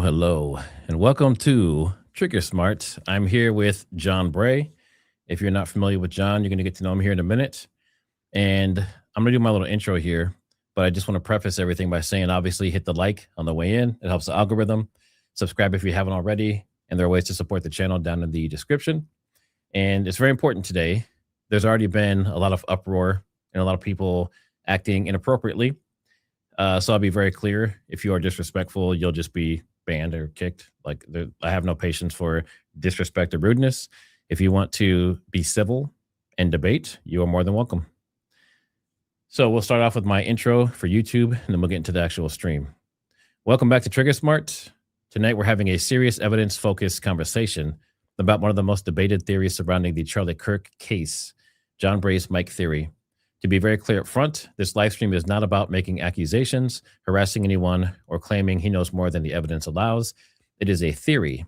hello, and welcome to TriggerSmart. I'm here with Jon Bray. If you're not familiar with Jon, you're going to get to know him here in a minute. And I'm going to do my little intro here, but I just want to preface everything by saying obviously hit the like on the way in. It helps the algorithm. Subscribe if you haven't already. And there are ways to support the channel down in the description. And it's very important today. There's already been a lot of uproar and a lot of people acting inappropriately. So I'll be very clear. If you are disrespectful, you'll just be banned or kicked. I have no patience for disrespect or rudeness. If you want to be civil and debate, you are more than welcome. So we'll start off with my intro for YouTube, and then we'll get into the actual stream. Welcome back to TriggerSmart. Tonight we're having a serious evidence-focused conversation about one of the most debated theories surrounding the Charlie Kirk case, Jon Bray's Mike theory. To be very clear up front, this live stream is not about making accusations, harassing anyone, or claiming he knows more than the evidence allows. It is a theory,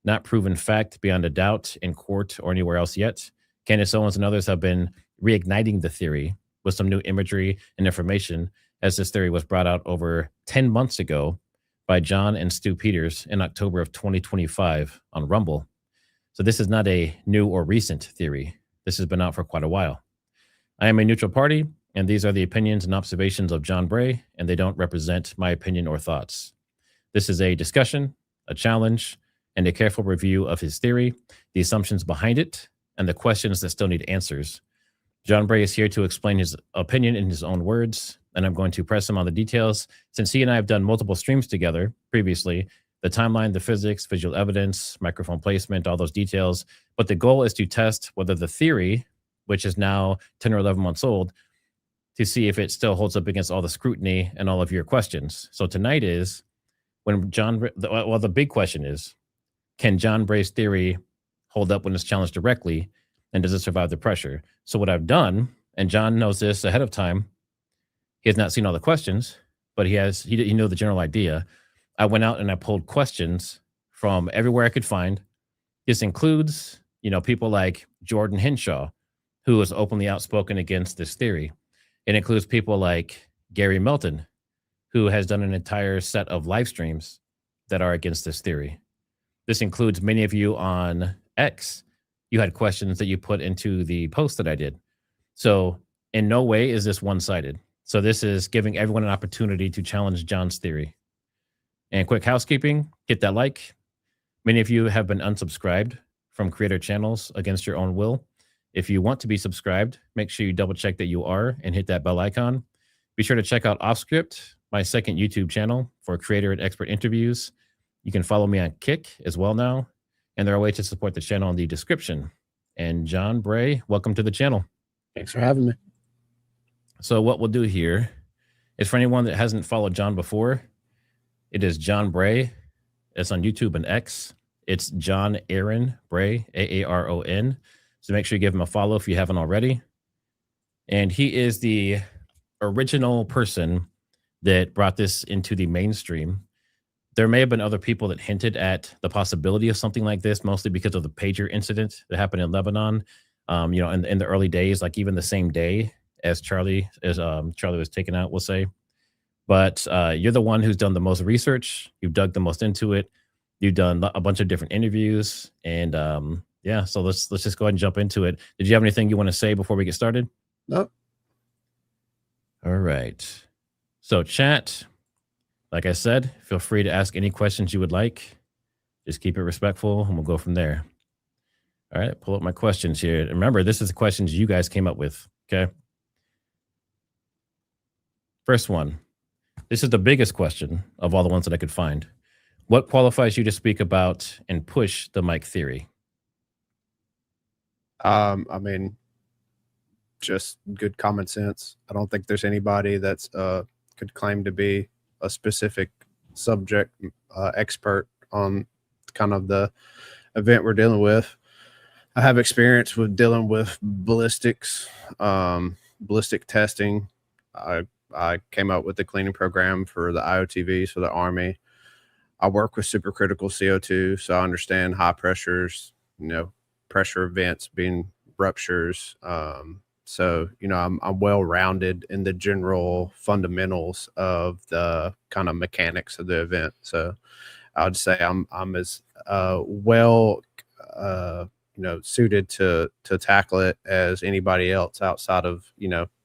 not proven fact beyond a doubt in court or anywhere else yet. Candace, Owens, and others have been reigniting the theory with some new imagery and information, as this theory was brought out over 10 months ago by Jon and Stu Peters in October of 2025 on Rumble. So this is not a new or recent theory. This has been out for quite a while. I am a neutral party, and these are the opinions and observations of Jon Bray, and they don't represent my opinion or thoughts. This is a discussion, a challenge, and a careful review of his theory, the assumptions behind it, and the questions that still need answers. Jon Bray is here to explain his opinion in his own words, and I'm going to press him on the details. Since he and I have done multiple streams together previously, the timeline, the physics, visual evidence, microphone placement, all those details. But the goal is to test whether the theory, which is now 10 or 11 months old, to see if it still holds up against all the scrutiny and all of your questions. So tonight is when the big question is, can Jon Bray's theory hold up when it's challenged directly, and does it survive the pressure? So what I've done, and Jon knows this ahead of time, he has not seen all the questions, but he knew the general idea. I went out and I pulled questions from everywhere I could find. This includes, people like Jordan Henshaw, who is openly outspoken against this theory. It includes people like Gary Melton, who has done an entire set of live streams that are against this theory. This includes many of you on X. You had questions that you put into the post that I did. So in no way is this one-sided. So this is giving everyone an opportunity to challenge Jon's theory. And quick housekeeping, hit that like. Many of you have been unsubscribed from creator channels against your own will. If you want to be subscribed, make sure you double check that you are and hit that bell icon. Be sure to check out Offscript, my second YouTube channel for creator and expert interviews. You can follow me on Kick as well now. And there are ways to support the channel in the description. And Jon Bray, welcome to the channel. Thanks for having me. So what we'll do here is, for anyone that hasn't followed Jon before, it is Jon Bray. It's on YouTube and X. It's Jon Aaron Bray, Aaron. So make sure you give him a follow if you haven't already. And he is the original person that brought this into the mainstream. There may have been other people that hinted at the possibility of something like this, mostly because of the pager incident that happened in Lebanon. In the early days, like even the same day as Charlie was taken out, we'll say. But you're the one who's done the most research. You've dug the most into it. You've done a bunch of different interviews, and so let's just go ahead and jump into it. Did you have anything you want to say before we get started? Nope. All right. So chat, like I said, feel free to ask any questions you would like. Just keep it respectful, and we'll go from there. All right, pull up my questions here. Remember, this is the questions you guys came up with, okay? First one. This is the biggest question of all the ones that I could find. What qualifies you to speak about and push the Mike theory? Just good common sense. I don't think there's anybody that's could claim to be a specific subject expert on kind of the event we're dealing with. I have experience with dealing with ballistics, ballistic testing. I came up with the cleaning program for the IOTVs for the Army. I work with supercritical CO2, so I understand high pressures, pressure events being ruptures. So, I'm well-rounded in the general fundamentals of the kind of mechanics of the event. So I would say I'm as well suited to tackle it as anybody else outside of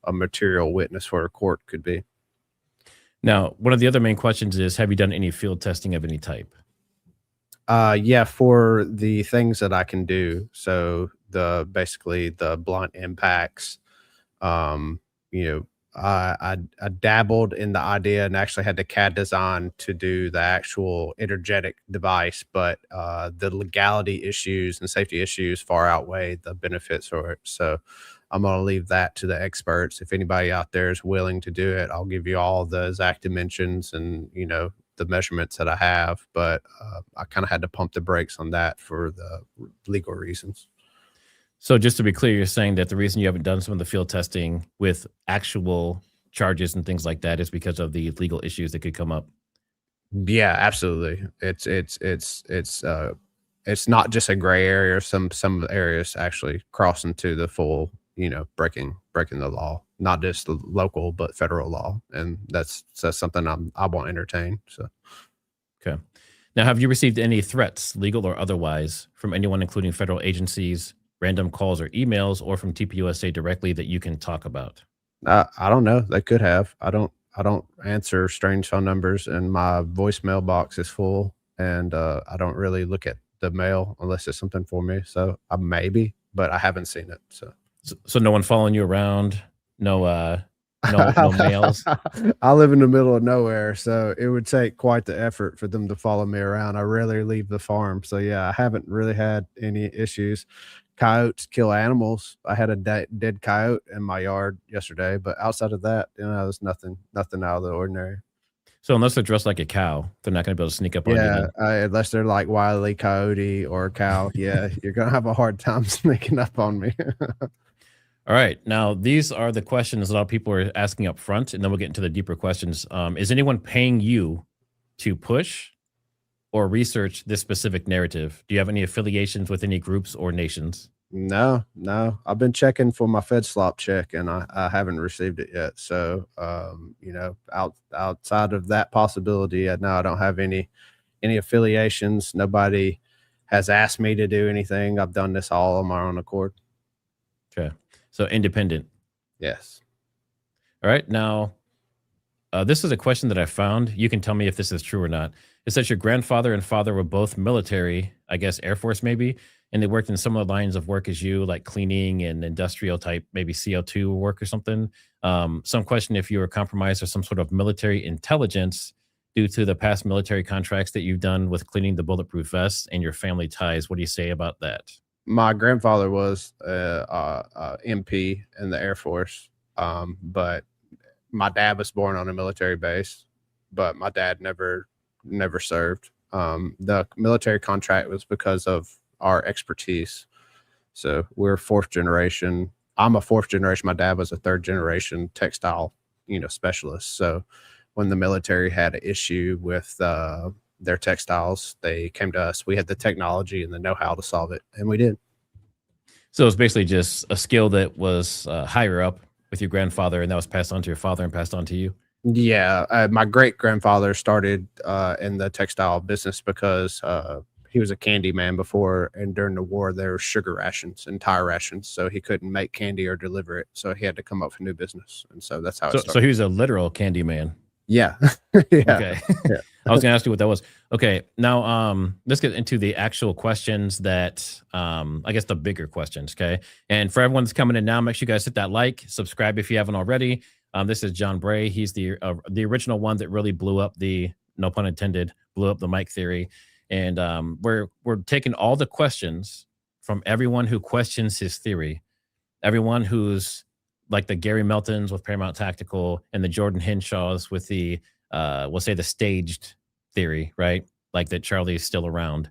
a material witness for a court could be. Now, one of the other main questions is, have you done any field testing of any type? Yeah, for the things that I can do. So basically the blunt impacts. Um, you know, I dabbled in the idea and actually had the CAD design to do the actual energetic device, but the legality issues and safety issues far outweigh the benefits for it. So I'm going to leave that to the experts. If anybody out there is willing to do it, I'll give you all the exact dimensions and the measurements that I have. But I kind of had to pump the brakes on that for the legal reasons. So just to be clear, you're saying that the reason you haven't done some of the field testing with actual charges and things like that is because of the legal issues that could come up. Yeah, absolutely. It's not just a gray area. Some areas actually cross into the full, breaking the law, not just the local but federal law, and that's something I won't entertain. So, okay. Now, have you received any threats, legal or otherwise, from anyone, including federal agencies, random calls or emails, or from TPUSA directly that you can talk about? I don't know. They could have. I don't answer strange phone numbers, and my voicemail box is full, and I don't really look at the mail unless it's something for me. So maybe, but I haven't seen it. So no one following you around? No mails? I live in the middle of nowhere, so it would take quite the effort for them to follow me around. I rarely leave the farm. So yeah, I haven't really had any issues. Coyotes kill animals. I had a dead coyote in my yard yesterday, but outside of that, there's nothing out of the ordinary. So unless they're dressed like a cow, they're not going to be able to sneak up on you. Yeah, unless they're like Wile E. Coyote or a cow. Yeah, you're gonna have a hard time sneaking up on me. All right. Now, these are the questions a lot of people are asking up front, and then we'll get into the deeper questions. Is anyone paying you to push or research this specific narrative? Do you have any affiliations with any groups or nations? No. I've been checking for my Fed slop check, and I haven't received it yet. So, outside of that possibility, no, I don't have any affiliations. Nobody has asked me to do anything. I've done this all on my own accord. Okay. So independent. Yes. All right. Now, this is a question that I found. You can tell me if this is true or not. It says your grandfather and father were both military, I guess Air Force maybe, and they worked in similar lines of work as you, like cleaning and industrial type, maybe CO2 work or something. Some question if you were compromised or some sort of military intelligence due to the past military contracts that you've done with cleaning the bulletproof vests and your family ties. What do you say about that? My grandfather was MP in the Air Force, but my dad was born on a military base, but my dad never served. The military contract was because of our expertise. So we're fourth generation. I'm a fourth generation. My dad was a third generation textile, specialist. So when the military had an issue with their textiles, they came to us. We had the technology and the know-how to solve it, and we did. So it's basically just a skill that was higher up with your grandfather, and that was passed on to your father and passed on to you. Yeah, my great grandfather started in the textile business because he was a candy man before, and during the war there were sugar rations and tire rations, so he couldn't make candy or deliver it, so he had to come up with new business, and so that's how it started. So he was a literal candy man. Yeah. Yeah. Okay. Yeah. I was going to ask you what that was. Okay. Now, let's get into the actual questions that, I guess the bigger questions. Okay. And for everyone that's coming in now, make sure you guys hit that like, subscribe if you haven't already. This is Jon Bray. He's the original one that really blew up no pun intended, blew up the mic theory. And we're taking all the questions from everyone who questions his theory, everyone who's like the Gary Meltons with Paramount Tactical and the Jordan Henshaws with the, we'll say the staged theory, right? Like that Charlie is still around.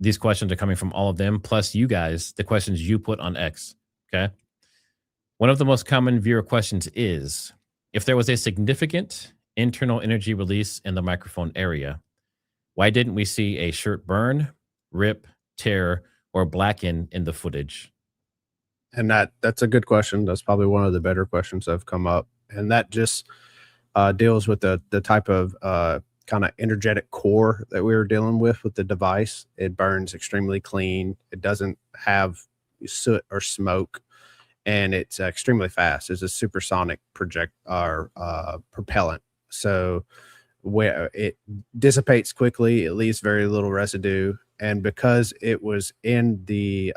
These questions are coming from all of them, plus you guys, the questions you put on X, okay? One of the most common viewer questions is, if there was a significant internal energy release in the microphone area, why didn't we see a shirt burn, rip, tear, or blacken in the footage? And that's a good question. That's probably one of the better questions that have come up. And that just deals with the type of kind of energetic core that we were dealing with the device. It burns extremely clean. It doesn't have soot or smoke, and it's extremely fast. It's a supersonic propellant. So where it dissipates quickly, it leaves very little residue. And because it was in the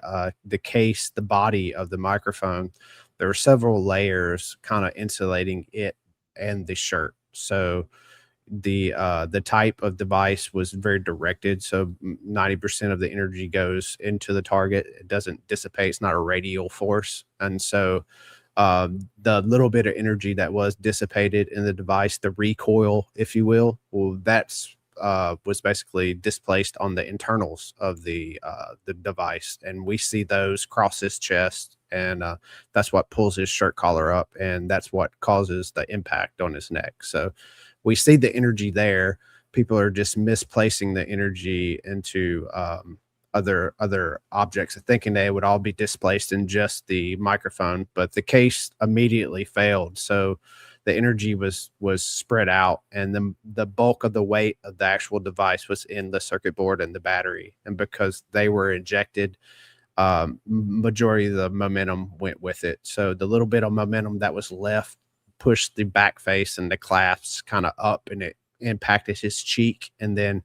case, the body of the microphone, there were several layers kind of insulating it and the shirt. So the type of device was very directed. So 90% of the energy goes into the target. It doesn't dissipate. It's not a radial force. And so the little bit of energy that was dissipated in the device, the recoil, if you will, that's was basically displaced on the internals of the device, and we see those cross his chest, and that's what pulls his shirt collar up, and that's what causes the impact on his neck. So we see the energy there. People are just misplacing the energy into other objects, thinking they would all be displaced in just the microphone, but the case immediately failed. So the energy was spread out, and the bulk of the weight of the actual device was in the circuit board and the battery. And because they were injected, majority of the momentum went with it. So the little bit of momentum that was left pushed the back face and the clasps kind of up, and it impacted his cheek. And then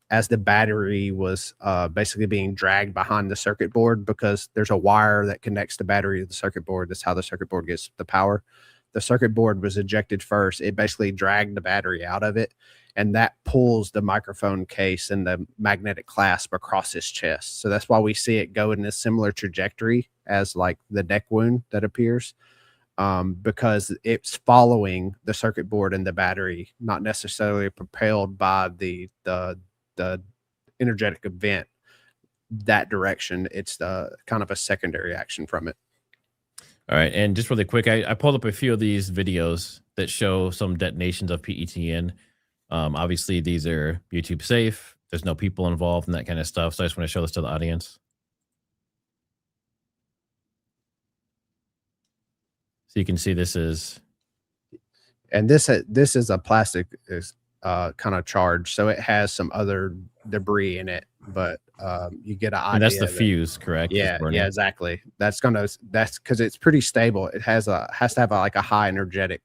as the battery was basically being dragged behind the circuit board, because there's a wire that connects the battery to the circuit board. That's how the circuit board gets the power. The circuit board was ejected first. It basically dragged the battery out of it, and that pulls the microphone case and the magnetic clasp across his chest. So that's why we see it go in a similar trajectory as like the neck wound that appears, because it's following the circuit board and the battery, not necessarily propelled by the energetic event that direction. It's the kind of a secondary action from it. All right, and just really quick, I pulled up a few of these videos that show some detonations of PETN. Obviously, these are YouTube safe. There's no people involved and that kind of stuff. So I just want to show this to the audience. So you can see this is, and this is a plastic kind of charge, so it has some other debris in it, but you get an idea. And that's the fuse, correct? Yeah, exactly. That's because it's pretty stable. It has to have like a high energetic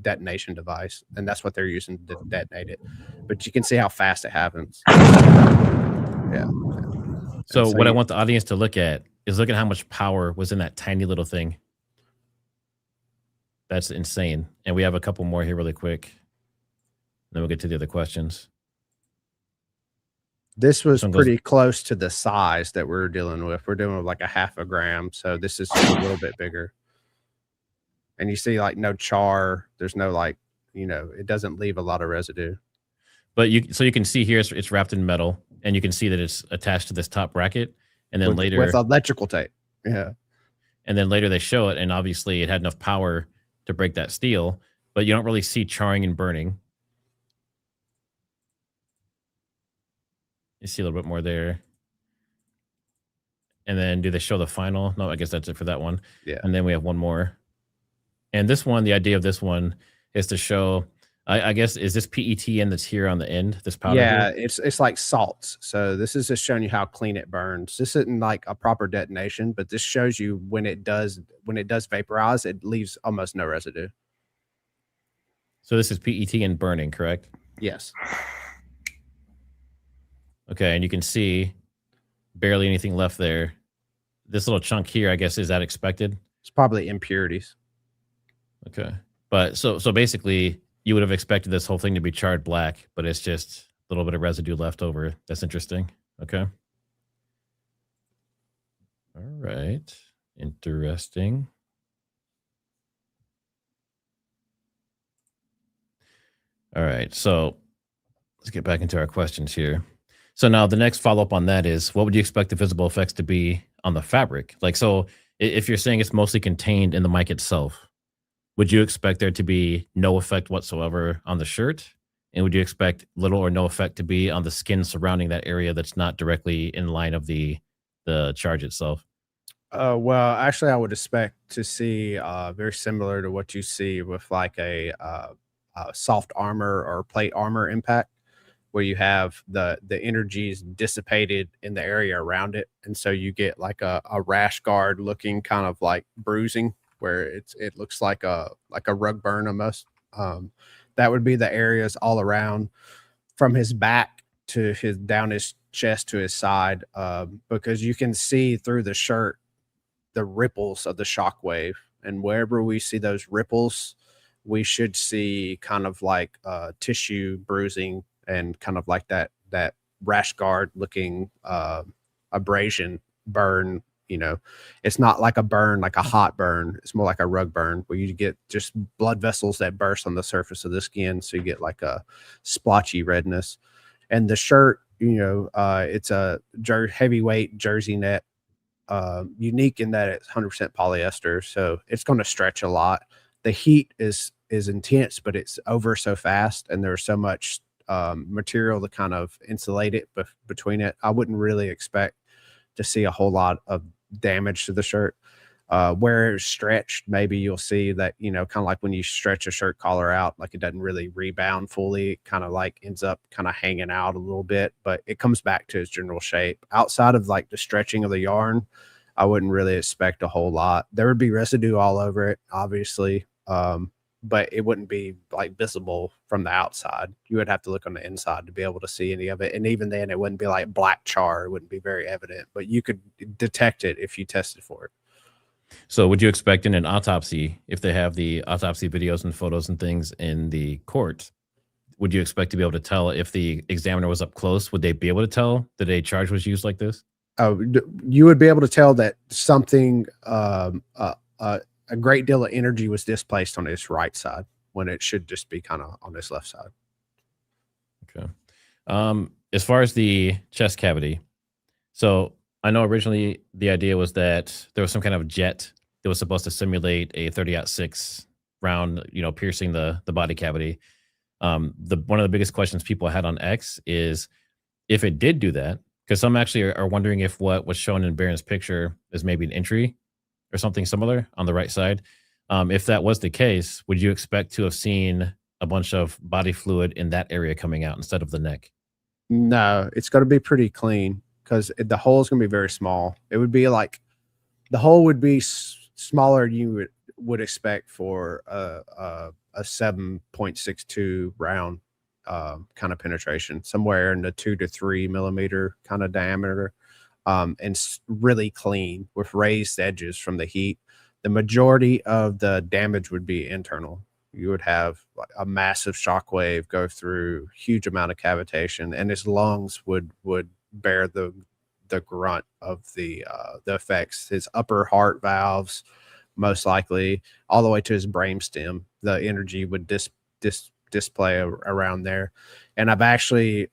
detonation device, and that's what they're using to detonate it. But you can see how fast it happens. Yeah. So what I want the audience to look at is look at how much power was in that tiny little thing. That's insane. And we have a couple more here really quick. Then we'll get to the other questions. This was pretty close to the size that we're dealing with. We're dealing with like a 0.5 gram. So this is just a little bit bigger. And you see like no char. There's no like, it doesn't leave a lot of residue. But you can see here it's wrapped in metal, and you can see that it's attached to this top bracket. And then later with electrical tape. Yeah. And then later they show it, and obviously it had enough power to break that steel, but you don't really see charring and burning. You see a little bit more there. And then do they show the final? No, I guess that's it for that one. Yeah. And then we have one more. And this one, the idea of this one is to show, I guess, is this PETN that's here on the end, this powder? Yeah, it's like salts. So this is just showing you how clean it burns. This isn't like a proper detonation, but this shows you when it does vaporize, it leaves almost no residue. So this is PETN burning, correct? Yes. Okay, and you can see barely anything left there. This little chunk here, I guess, is that expected? It's probably impurities. Okay. But so basically you would have expected this whole thing to be charred black, but it's just a little bit of residue left over. That's interesting. Okay. All right. Interesting. All right. So let's get back into our questions here. So now the next follow-up on that is, what would you expect the visible effects to be on the fabric? Like, so if you're saying it's mostly contained in the mic itself, would you expect there to be no effect whatsoever on the shirt? And would you expect little or no effect to be on the skin surrounding that area that's not directly in line of the charge itself? Well, actually, I would expect to see very similar to what you see with like soft armor or plate armor impact, where you have the energies dissipated in the area around it, and so you get like a rash guard looking kind of like bruising, where it looks like a rug burn almost. That would be the areas all around from his back to his down his chest to his side, because you can see through the shirt the ripples of the shock wave, and wherever we see those ripples, we should see kind of like tissue bruising and kind of like that rash guard looking abrasion burn. It's not like a burn, like a hot burn. It's more like a rug burn where you get just blood vessels that burst on the surface of the skin, so you get like a splotchy redness. And the shirt, it's a heavyweight jersey net, unique in that it's 100% polyester, so it's going to stretch a lot. The heat is intense, but it's over so fast, and there's so much material to kind of insulate it between it. I wouldn't really expect to see a whole lot of damage to the shirt. Where it's stretched, maybe you'll see that, kind of like when you stretch a shirt collar out, like it doesn't really rebound fully, it kind of like ends up kind of hanging out a little bit, but it comes back to its general shape. Outside of like the stretching of the yarn, I wouldn't really expect a whole lot. There would be residue all over it, obviously, but it wouldn't be like visible from the outside. You would have to look on the inside to be able to see any of it. And even then, it wouldn't be like black char. It wouldn't be very evident, but you could detect it if you tested for it. So would you expect in an autopsy, if they have the autopsy videos and photos and things in the court, would you expect to be able to tell if the examiner was up close? Would they be able to tell that a charge was used like this? Oh, you would be able to tell that something, a great deal of energy was displaced on his right side when it should just be kind of on his left side. Okay. As far as the chest cavity, so I know originally the idea was that there was some kind of jet that was supposed to simulate a 30-06 round, piercing the body cavity. One of the biggest questions people had on X is if it did do that, because some actually are wondering if what was shown in Barron's picture is maybe an entry or something similar on the right side. If that was the case, would you expect to have seen a bunch of body fluid in that area coming out instead of the neck? No, it's going to be pretty clean because the hole is going to be very small. It would be like the hole would be smaller than you would expect for a 7.62 round kind of penetration, somewhere in the 2 to 3 millimeter kind of diameter, and really clean with raised edges from the heat. The majority of the damage would be internal. You would have a massive shock wave go through, huge amount of cavitation, and his lungs would bear the grunt of the effects. His upper heart valves, most likely, all the way to his brainstem, the energy would display around there. And I've actually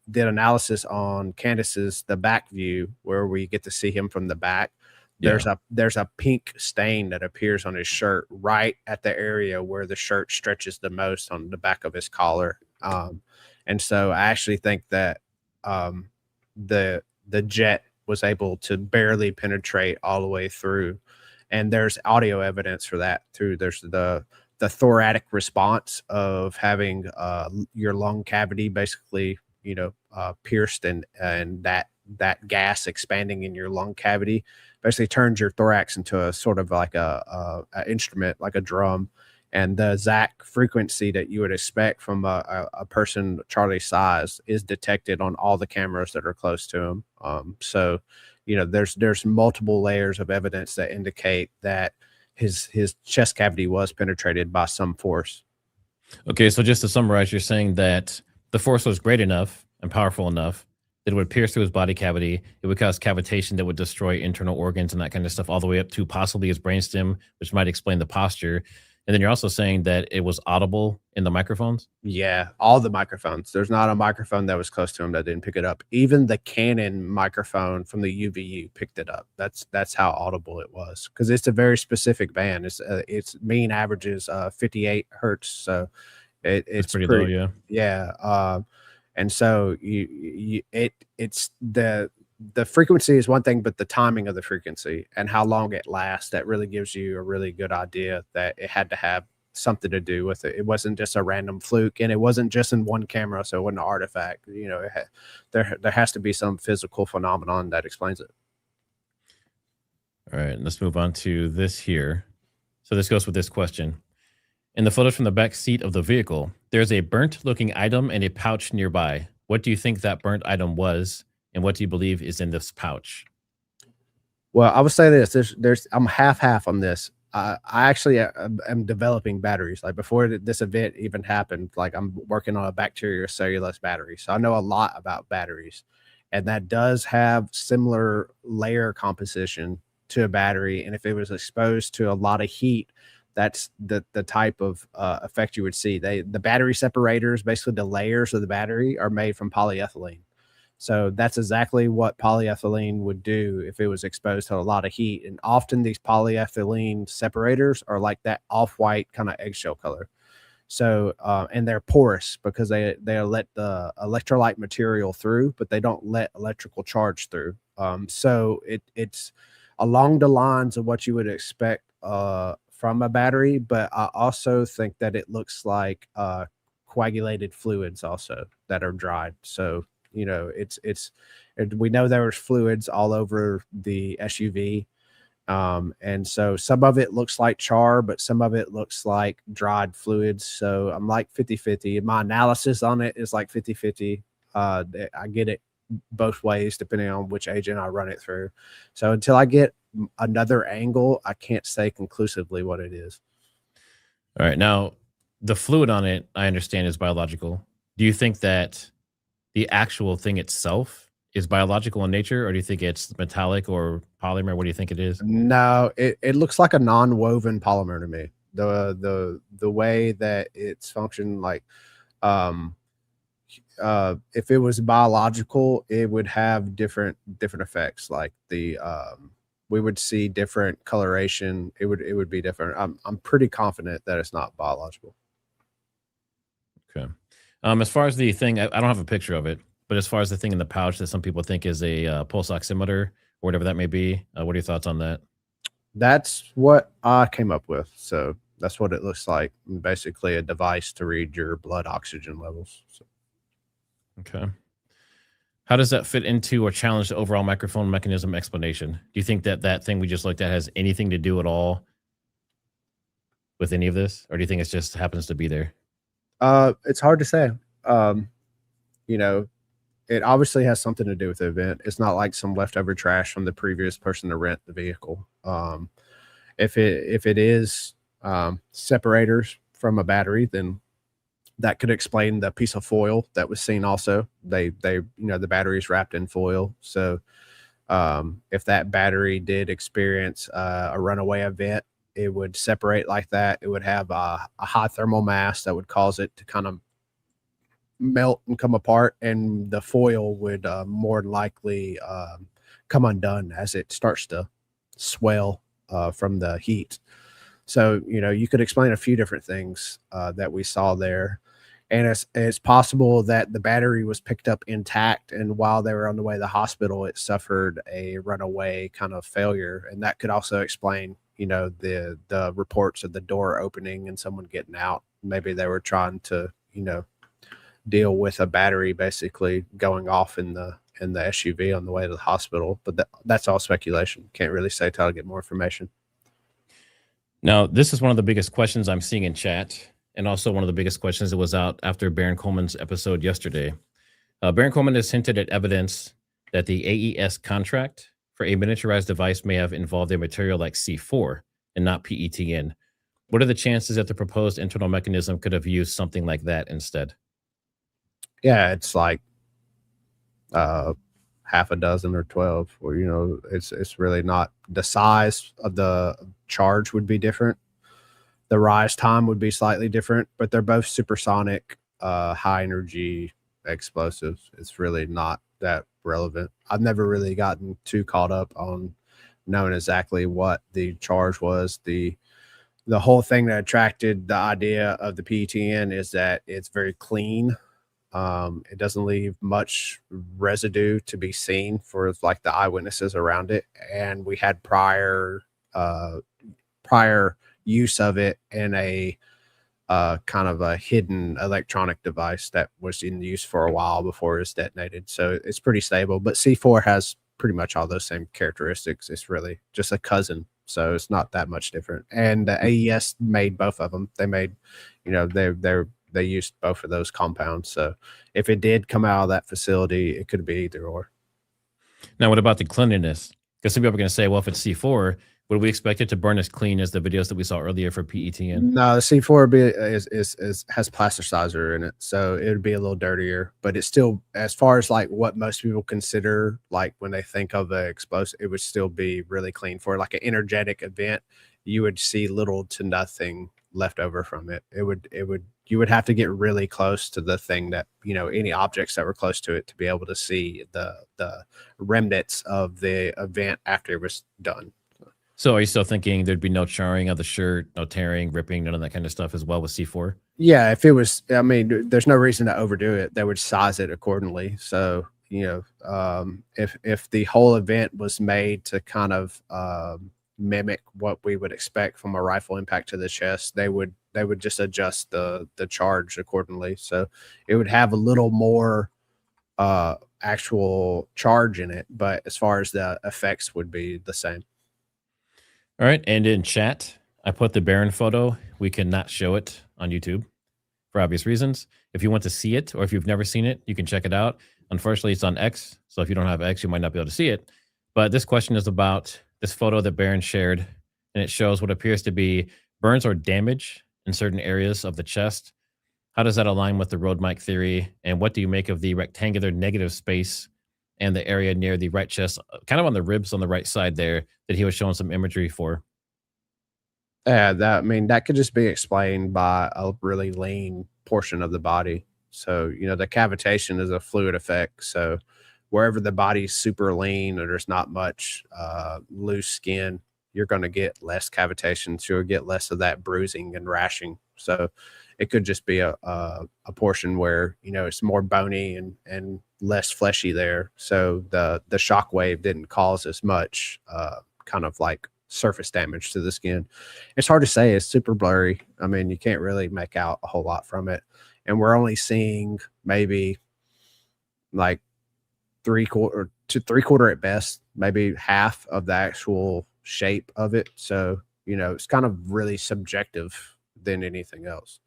did analysis on Candace's the back view where we get to see him from the back. There's a pink stain that appears on his shirt right at the area where the shirt stretches the most on the back of his collar. And so I actually think that the jet was able to barely penetrate all the way through. And there's audio evidence for that too. There's the thoracic response of having your lung cavity basically, pierced, and that gas expanding in your lung cavity basically turns your thorax into a sort of like a instrument, like a drum. And the Zach frequency that you would expect from a person Charlie's size is detected on all the cameras that are close to him. So, there's multiple layers of evidence that indicate that his chest cavity was penetrated by some force. Okay, so just to summarize, you're saying that the force was great enough and powerful enough that it would pierce through his body cavity. It would cause cavitation that would destroy internal organs and that kind of stuff, all the way up to possibly his brainstem, which might explain the posture. And then you're also saying that it was audible in the microphones? Yeah, all the microphones. There's not a microphone that was close to him that didn't pick it up. Even the Canon microphone from the UVU picked it up. That's how audible it was, because it's a very specific band. Its mean average is 58 hertz, so it's pretty low, yeah. Yeah, and so it's the frequency is one thing, but the timing of the frequency and how long it lasts, that really gives you a really good idea that it had to have something to do with it. It wasn't just a random fluke, and it wasn't just in one camera, so it wasn't an artifact. You know, there has to be some physical phenomenon that explains it. All right, let's move on to this here. So this goes with this question. In the photos from the back seat of the vehicle, there's a burnt-looking item and a pouch nearby. What do you think that burnt item was, and what do you believe is in this pouch? Well, I would say this. I'm half on this. I actually am developing batteries. Like before this event even happened, like I'm working on a bacteria cellulose battery. So I know a lot about batteries, and that does have similar layer composition to a battery. And if it was exposed to a lot of heat, that's the type of effect you would see. The battery separators, basically the layers of the battery, are made from polyethylene. So that's exactly what polyethylene would do if it was exposed to a lot of heat. And often these polyethylene separators are like that off-white kind of eggshell color. So, and they're porous because they let the electrolyte material through, but they don't let electrical charge through. So it's along the lines of what you would expect from a battery, but I also think that it looks like coagulated fluids also that are dried. So, you know, we know there was fluids all over the SUV. And so some of it looks like char, but some of it looks like dried fluids. So I'm like 50-50. My analysis on it is like 50-50. I get it both ways depending on which agent I run it through. So until I get another angle, I can't say conclusively what it is. All right. Now, the fluid on it, I understand, is biological. Do you think that the actual thing itself is biological in nature, or do you think it's metallic or polymer? What do you think it is? No, it looks like a non-woven polymer to me. The way that it's functioned, like if it was biological, it would have different effects. Like we would see different coloration. It would be different. I'm pretty confident that it's not biological. Okay. As far as the thing, I don't have a picture of it, but as far as the thing in the pouch that some people think is a pulse oximeter or whatever that may be, what are your thoughts on that? That's what I came up with. So that's what it looks like. Basically, a device to read your blood oxygen levels. So. Okay. How does that fit into or challenge the overall microphone mechanism explanation? Do you think that that thing we just looked at has anything to do at all with any of this, or do you think it just happens to be there? It's hard to say. You know, it obviously has something to do with the event. It's not like some leftover trash from the previous person to rent the vehicle. If it is separators from a battery, then that could explain the piece of foil that was seen. Also, they the battery is wrapped in foil. So if that battery did experience a runaway event, it would separate like that. It would have a high thermal mass that would cause it to kind of melt and come apart, and the foil would more likely come undone as it starts to swell from the heat. So, you could explain a few different things that we saw there. And it's possible that the battery was picked up intact, and while they were on the way to the hospital, it suffered a runaway kind of failure. And that could also explain, the reports of the door opening and someone getting out. Maybe they were trying to, deal with a battery basically going off in the SUV on the way to the hospital. But that's all speculation. Can't really say till I get more information. Now, this is one of the biggest questions I'm seeing in chat, and also one of the biggest questions that was out after Baron Coleman's episode yesterday. Baron Coleman has hinted at evidence that the AES contract for a miniaturized device may have involved a material like C4 and not PETN. What are the chances that the proposed internal mechanism could have used something like that instead? Yeah, it's like half a dozen or 12, or it's really not. The size of the charge would be different. The rise time would be slightly different, but they're both supersonic, high energy explosives. It's really not that relevant. I've never really gotten too caught up on knowing exactly what the charge was. The whole thing that attracted the idea of the PETN is that it's very clean. It doesn't leave much residue to be seen for like the eyewitnesses around it. And we had prior use of it in a kind of a hidden electronic device that was in use for a while before it was detonated. So it's pretty stable. But C4 has pretty much all those same characteristics. It's really just a cousin, so it's not that much different. And the AES made both of them. They made, they used both of those compounds. So if it did come out of that facility, it could be either or. Now, what about the cleanliness? Because some people are going to say, well, if it's C4, would we expect it to burn as clean as the videos that we saw earlier for PETN? No, the C4 has plasticizer in it, so it would be a little dirtier. But it's still, as far as like what most people consider, like when they think of the explosive, it would still be really clean. For like an energetic event, you would see little to nothing left over from it. You would have to get really close to the thing that, any objects that were close to it to be able to see the remnants of the event after it was done. So are you still thinking there'd be no charring of the shirt, no tearing, ripping, none of that kind of stuff as well with C4? Yeah, if it was, I mean, there's no reason to overdo it. They would size it accordingly. So, if the whole event was made to kind of mimic what we would expect from a rifle impact to the chest, they would just adjust the charge accordingly. So it would have a little more actual charge in it, but as far as the effects would be the same. All right. And in chat, I put the Baron photo. We cannot show it on YouTube for obvious reasons. If you want to see it, or if you've never seen it, you can check it out. Unfortunately, it's on X. So if you don't have X, you might not be able to see it. But this question is about this photo that Baron shared, and it shows what appears to be burns or damage in certain areas of the chest. How does that align with the road mic theory? And what do you make of the rectangular negative space and the area near the right chest, kind of on the ribs on the right side there, that he was showing some imagery for? Yeah, that could just be explained by a really lean portion of the body. So, the cavitation is a fluid effect. So wherever the body's super lean or there's not much loose skin, you're going to get less cavitation. So you'll get less of that bruising and rashing. So it could just be a portion where, it's more bony and less fleshy there. So the shock wave didn't cause as much kind of like surface damage to the skin. It's hard to say. It's super blurry. I mean, you can't really make out a whole lot from it. And we're only seeing maybe like three-quarter at best, maybe half of the actual shape of it. So, it's kind of really subjective than anything else.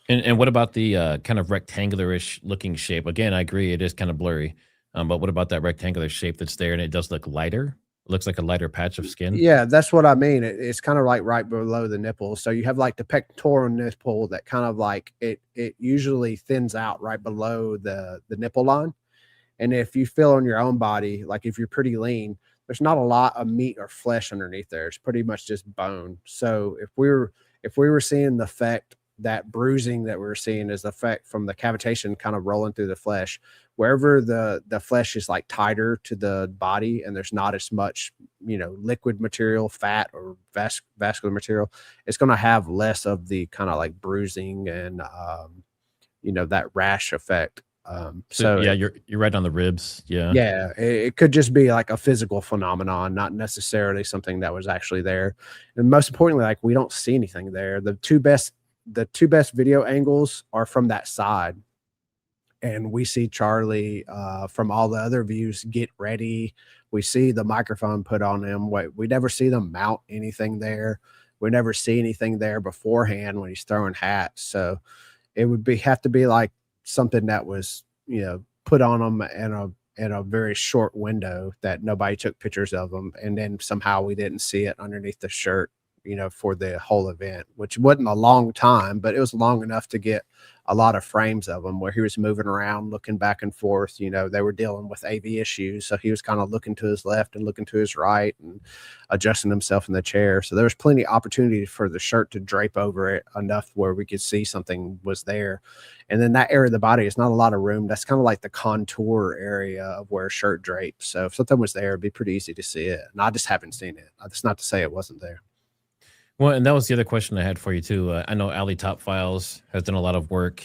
And what about the kind of rectangular-ish looking shape? Again, I agree, it is kind of blurry. But what about that rectangular shape that's there, and it does look lighter? It looks like a lighter patch of skin. Yeah, that's what I mean. It's kind of like right below the nipple. So you have like the pectoral nipple that kind of like it usually thins out right below the nipple line. And if you feel on your own body, like if you're pretty lean, there's not a lot of meat or flesh underneath there. It's pretty much just bone. So if we were seeing the effect, that bruising that we're seeing is the effect from the cavitation kind of rolling through the flesh. Wherever the flesh is like tighter to the body and there's not as much, liquid material, fat or vascular material, it's going to have less of the kind of like bruising and, that rash effect. So yeah, you're right on the ribs. Yeah. Yeah, it could just be like a physical phenomenon, not necessarily something that was actually there. And most importantly, like we don't see anything there. The two best video angles are from that side. And we see Charlie from all the other views get ready. We see the microphone put on him. We never see them mount anything there. We never see anything there beforehand when he's throwing hats. So it would have to be like something that was, put on them in a very short window that nobody took pictures of them. And then somehow we didn't see it underneath the shirt, for the whole event, which wasn't a long time, but it was long enough to get a lot of frames of him where he was moving around, looking back and forth. They were dealing with AV issues. So he was kind of looking to his left and looking to his right and adjusting himself in the chair. So there was plenty of opportunity for the shirt to drape over it enough where we could see something was there. And then that area of the body is not a lot of room. That's kind of like the contour area of where a shirt drapes. So if something was there, it'd be pretty easy to see it. And I just haven't seen it. That's not to say it wasn't there. Well, and that was the other question I had for you too. I know Ali Top Files has done a lot of work,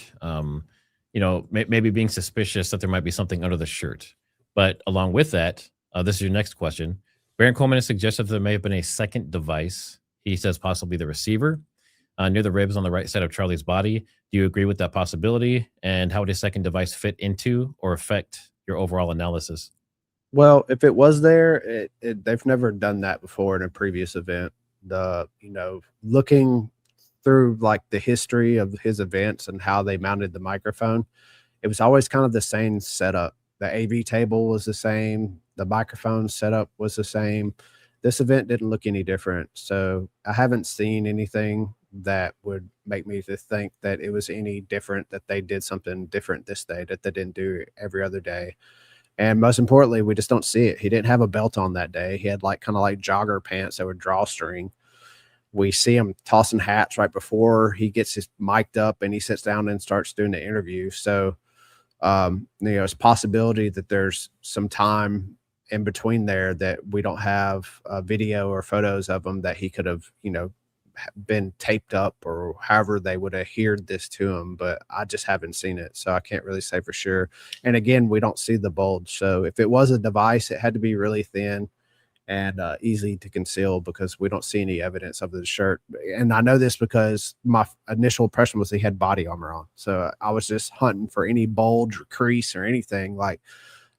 maybe being suspicious that there might be something under the shirt. But along with that, this is your next question. Baron Coleman has suggested there may have been a second device. He says possibly the receiver. near the ribs on the right side of Charlie's body. Do you agree with that possibility? And how would a second device fit into or affect your overall analysis? Well, if it was there, they've never done that before in a previous event. Looking through like the history of his events and how they mounted the microphone, it was always kind of the same setup. The AV table was the same, the microphone setup was the same. This event didn't look any different. So I haven't seen anything that would make me to think that it was any different, that they did something different this day that they didn't do every other day. And most importantly, we just don't see it. He didn't have a belt on that day. He had like kind of like jogger pants that would drawstring. We see him tossing hats right before he gets his mic'd up and he sits down and starts doing the interview. So, it's a possibility that there's some time in between there that we don't have video or photos of him, that he could have, been taped up or however they would have adhered this to him, but I just haven't seen it, so I can't really say for sure. And again, we don't see the bulge, so if it was a device, it had to be really thin and easy to conceal, because we don't see any evidence of the shirt. And I know this because my initial impression was he had body armor on, so I was just hunting for any bulge or crease or anything. Like,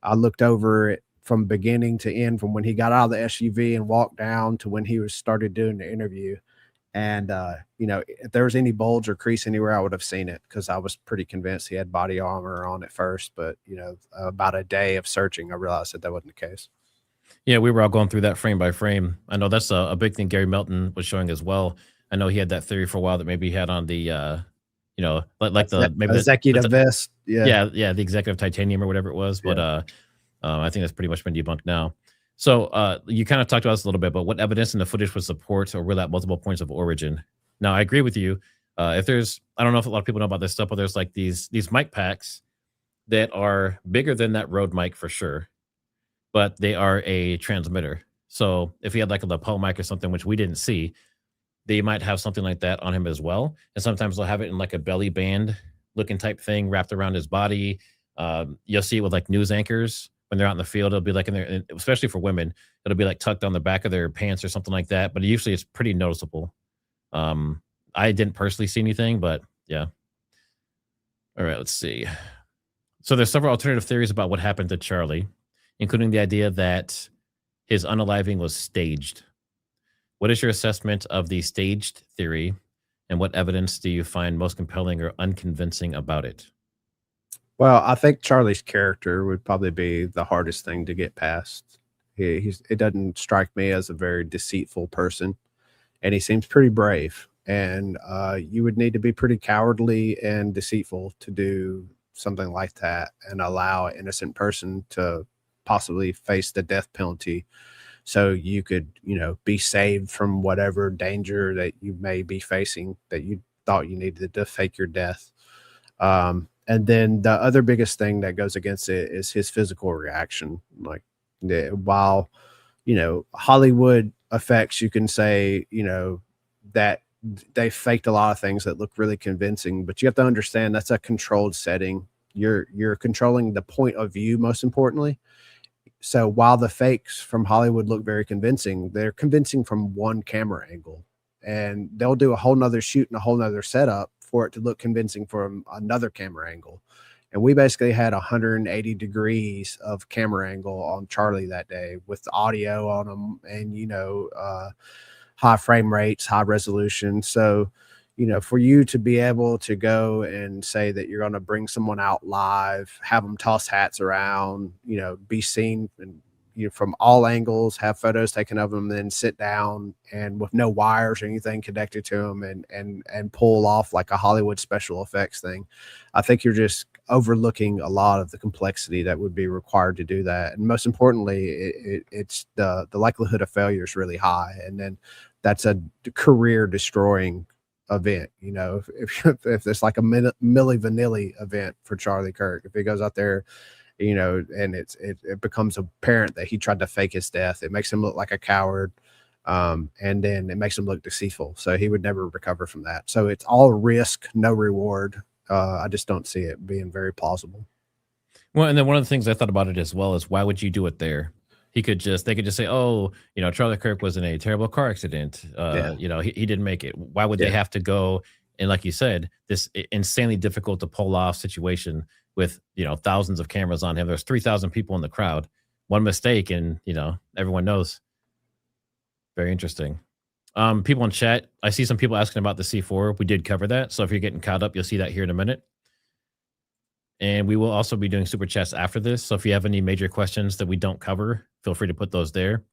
I looked over it from beginning to end, from when he got out of the SUV and walked down to when he was started doing the interview. And, if there was any bulge or crease anywhere, I would have seen it, because I was pretty convinced he had body armor on at first. But, about a day of searching, I realized that wasn't the case. Yeah, we were all going through that frame by frame. I know that's a big thing Gary Melton was showing as well. I know he had that theory for a while that maybe he had on the, like the maybe executive vest. Yeah, the executive titanium or whatever it was. But I think that's pretty much been debunked now. So you kind of talked about this a little bit, but what evidence in the footage would support or rule out multiple points of origin? Now, I agree with you. If there's, I don't know if a lot of people know about this stuff, but there's like these mic packs that are bigger than that Rode mic for sure, but they are a transmitter. So if he had like a lapel mic or something, which we didn't see, they might have something like that on him as well. And sometimes they'll have it in like a belly band looking type thing wrapped around his body. You'll see it with like news anchors when they're out in the field. It'll be like in there, especially for women, it'll be like tucked on the back of their pants or something like that. But usually it's pretty noticeable. I didn't personally see anything, but yeah. All right, let's see. So there's several alternative theories about what happened to Charlie, including the idea that his unaliving was staged. What is your assessment of the staged theory, and what evidence do you find most compelling or unconvincing about it? Well, I think Charlie's character would probably be the hardest thing to get past. It doesn't strike me as a very deceitful person, and he seems pretty brave. And you would need to be pretty cowardly and deceitful to do something like that and allow an innocent person to possibly face the death penalty, so you could, be saved from whatever danger that you may be facing, that you thought you needed to fake your death. And then the other biggest thing that goes against it is his physical reaction. Like, while, Hollywood effects, you can say, that they faked a lot of things that look really convincing, but you have to understand that's a controlled setting. You're controlling the point of view, most importantly. So while the fakes from Hollywood look very convincing, they're convincing from one camera angle, and they'll do a whole nother shoot and a whole nother setup for it to look convincing from another camera angle. And we basically had 180 degrees of camera angle on Charlie that day, with the audio on them and, high frame rates, high resolution. So, for you to be able to go and say that you're going to bring someone out live, have them toss hats around, be seen and, from all angles, have photos taken of them, then sit down and with no wires or anything connected to them and pull off like a Hollywood special effects thing. I think you're just overlooking a lot of the complexity that would be required to do that. And most importantly, it's the likelihood of failure is really high. And then that's a career destroying event. If there's like a Milli Vanilli event for Charlie Kirk, if he goes out there, and it becomes apparent that he tried to fake his death, it makes him look like a coward. And then it makes him look deceitful. So he would never recover from that. So it's all risk, no reward. I just don't see it being very plausible. Well, and then one of the things I thought about it as well is, why would you do it there? They could just say, oh, Charlie Kirk was in a terrible car accident. Yeah. He didn't make it. Why would they Yeah. have to go? And like you said, this insanely difficult to pull off situation with, thousands of cameras on him. There's 3,000 people in the crowd. One mistake and, everyone knows. Very interesting. People in chat, I see some people asking about the C4. We did cover that. So if you're getting caught up, you'll see that here in a minute. And we will also be doing super chats after this. So if you have any major questions that we don't cover, feel free to put those there.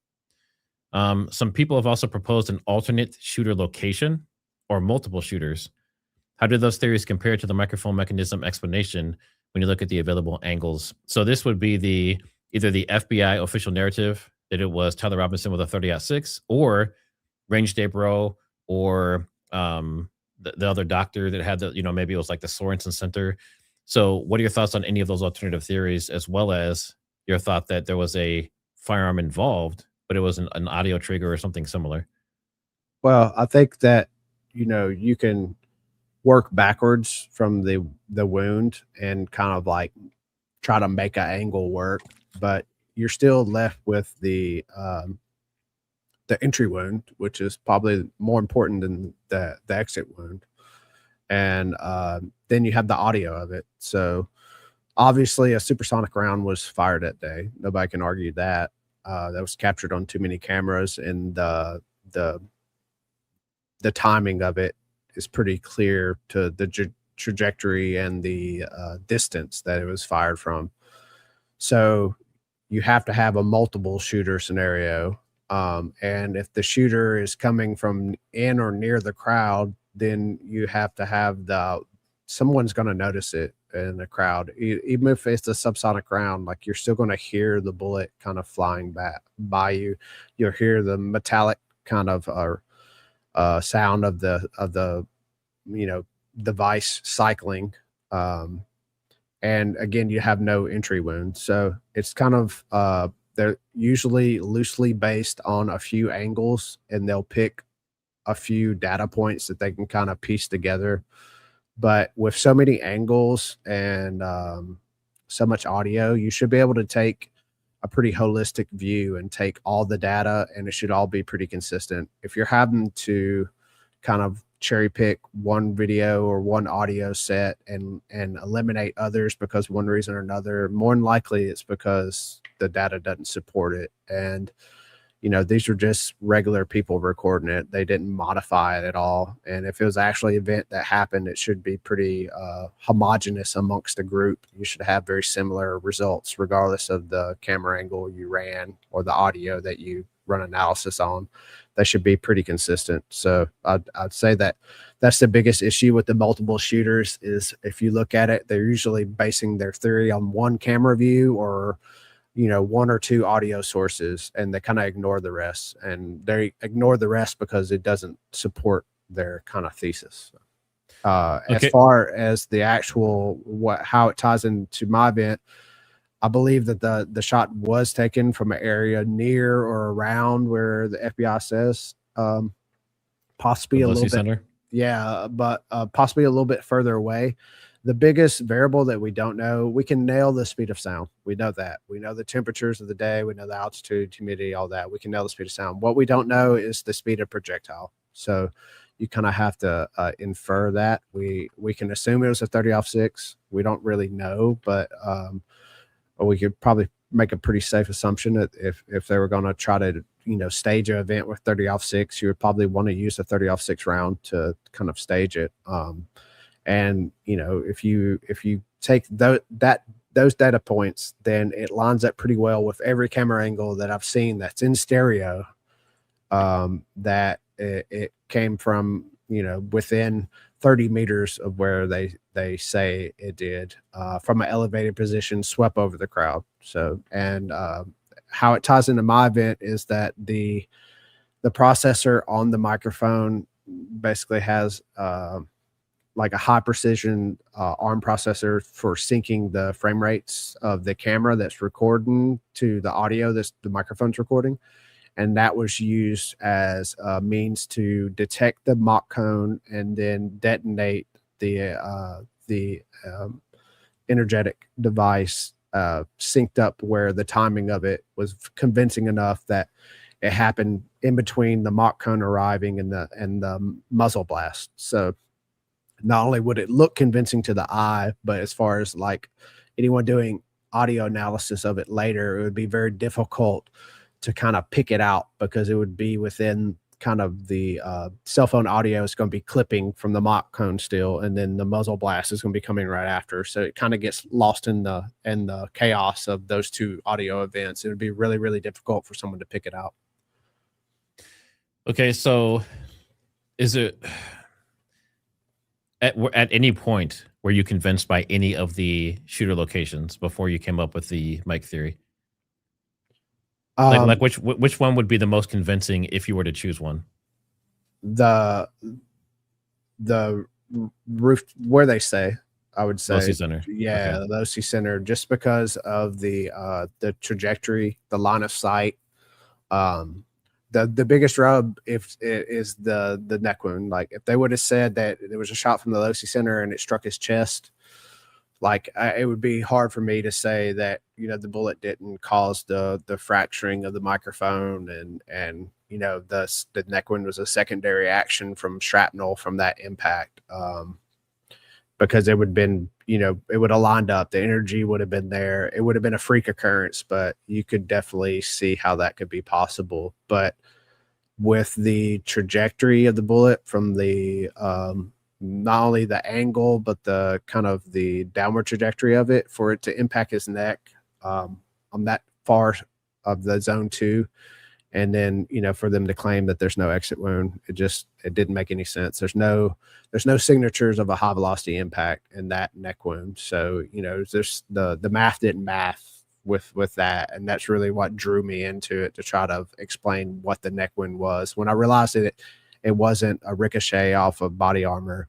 Some people have also proposed an alternate shooter location or multiple shooters. How do those theories compare to the microphone mechanism explanation when you look at the available angles? So this would be either the FBI official narrative that it was Tyler Robinson with a 30-06 or Range Day Bro or the other doctor that had maybe it was like the Sorensen Center. So what are your thoughts on any of those alternative theories, as well as your thought that there was a firearm involved, but it was an audio trigger or something similar? Well, I think that, you can work backwards from the wound and kind of like try to make an angle work, but you're still left with the entry wound, which is probably more important than the exit wound. And then you have the audio of it. So obviously a supersonic round was fired that day. Nobody can argue that. That was captured on too many cameras, and the timing of it is pretty clear to the trajectory and the distance that it was fired from. So you have to have a multiple shooter scenario. And if the shooter is coming from in or near the crowd, then you have to have someone's going to notice it in the crowd. Even if it's a subsonic round, like, you're still going to hear the bullet kind of flying back by you. You'll hear the metallic kind of sound of the device cycling. And again, you have no entry wound. So it's kind of they're usually loosely based on a few angles, and they'll pick a few data points that they can kind of piece together. But with so many angles and so much audio, you should be able to take a pretty holistic view and take all the data, and it should all be pretty consistent. If you're having to kind of cherry pick one video or one audio set and eliminate others because one reason or another, more than likely it's because the data doesn't support it. And these are just regular people recording it. They didn't modify it at all. And if it was actually an event that happened, it should be pretty homogenous amongst the group. You should have very similar results, regardless of the camera angle you ran or the audio that you run analysis on. They should be pretty consistent. So I'd say that that's the biggest issue with the multiple shooters is, if you look at it, they're usually basing their theory on one camera view or one or two audio sources, and they kind of ignore the rest. And they ignore the rest because it doesn't support their kind of thesis. As far as the actual how it ties into my event, I believe that the shot was taken from an area near or around where the FBI says, possibly a little bit. Center? Yeah, but possibly a little bit further away. The biggest variable that we don't know, we can nail the speed of sound. We know that. We know the temperatures of the day. We know the altitude, humidity, all that. We can nail the speed of sound. What we don't know is the speed of projectile. So you kind of have to infer that. We can assume it was a 30-06. We don't really know, but we could probably make a pretty safe assumption that if they were going to try to stage an event with 30-06, you would probably want to use a 30-06 round to kind of stage it. And if you take those data points, then it lines up pretty well with every camera angle that I've seen that's in stereo, that it came from within 30 meters of where they say it did, from an elevated position, swept over the crowd. So, and how it ties into my event is that the processor on the microphone basically has like a high precision ARM processor for syncing the frame rates of the camera that's recording to the audio that the microphone's recording. And that was used as a means to detect the mock cone and then detonate the energetic device synced up where the timing of it was convincing enough that it happened in between the mock cone arriving and the muzzle blast. So not only would it look convincing to the eye, but as far as like anyone doing audio analysis of it later, it would be very difficult to kind of pick it out because it would be within kind of the cell phone audio is going to be clipping from the mock cone still, and then the muzzle blast is going to be coming right after. So it kind of gets lost in the chaos of those two audio events. It would be really, really difficult for someone to pick it out. Okay, so is it at any point were you convinced by any of the shooter locations before you came up with the mic theory? Like which one would be the most convincing if you were to choose one? The roof where they say, I would say OC Center. Yeah, okay. The OC Center, just because of the trajectory, the line of sight. The biggest rub is the neck wound. Like if they would have said that there was a shot from the OC Center and it struck his chest, like it would be hard for me to say that, you know, the bullet didn't cause the fracturing of the microphone and you know, the neck wound was a secondary action from shrapnel from that impact. Because it would have been, you know, it would have lined up. The energy would have been there. It would have been a freak occurrence, but you could definitely see how that could be possible. But with the trajectory of the bullet from the not only the angle, but the kind of the downward trajectory of it for it to impact his neck on that far of the zone 2. And then, you know, for them to claim that there's no exit wound, it didn't make any sense. There's no signatures of a high velocity impact in that neck wound. So, you know, there's the math didn't math with that. And that's really what drew me into it, to try to explain what the neck wound was. When I realized it wasn't a ricochet off of body armor,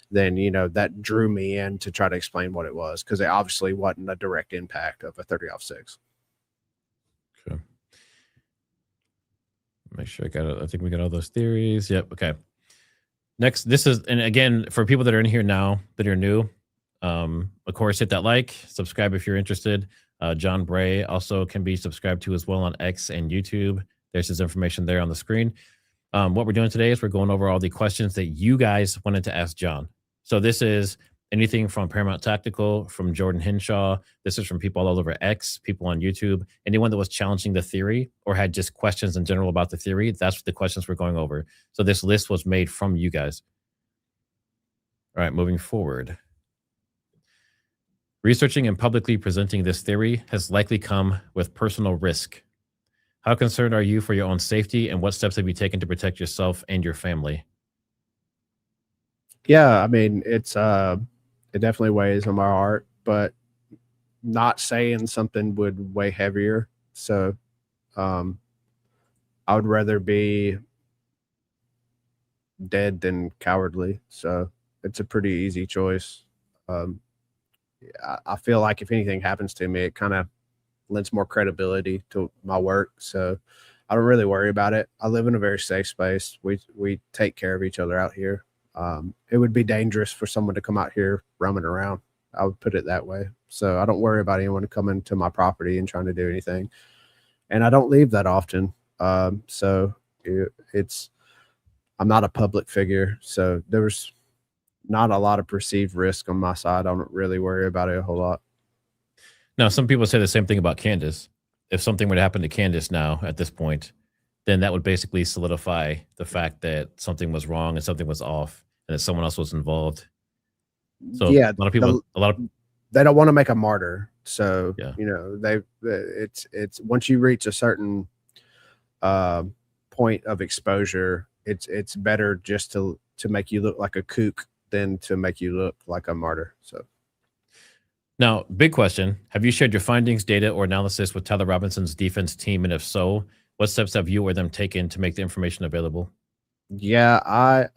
then, you know, that drew me in to try to explain what it was, because it obviously wasn't a direct impact of a 30-06. Okay. Make sure I got it. I think we got all those theories. Yep. Okay. Next, this is, and again, for people that are in here now that are new, of course, hit that like, subscribe if you're interested. Jon Bray also can be subscribed to as well on X and YouTube. There's his information there on the screen. What we're doing today is we're going over all the questions that you guys wanted to ask Jon. So this is anything from Paramount Tactical, from Jordan Henshaw. This is from people all over X, people on YouTube. Anyone that was challenging the theory or had just questions in general about the theory, that's the questions we're going over. So this list was made from you guys. All right, moving forward. Researching and publicly presenting this theory has likely come with personal risk. How concerned are you for your own safety, and what steps have you taken to protect yourself and your family? Yeah, I mean, it definitely weighs on my heart, but not saying something would weigh heavier. So I would rather be dead than cowardly. So it's a pretty easy choice. I feel like if anything happens to me, it kind of lends more credibility to my work. So I don't really worry about it. I live in a very safe space. We take care of each other out here. It would be dangerous for someone to come out here roaming around. I would put it that way. So I don't worry about anyone coming to my property and trying to do anything. And I don't leave that often. So I'm not a public figure. So there was not a lot of perceived risk on my side. I don't really worry about it a whole lot. Now, some people say the same thing about Candace. If something were to happen to Candace now at this point, then that would basically solidify the fact that something was wrong and something was off and that someone else was involved. So yeah, a lot of people, they don't want to make a martyr. So, yeah, you know, it's once you reach a certain point of exposure, it's better just to make you look like a kook than to make you look like a martyr. So. Now, big question. Have you shared your findings, data, or analysis with Tyler Robinson's defense team? And if so, what steps have you or them taken to make the information available? Yeah, I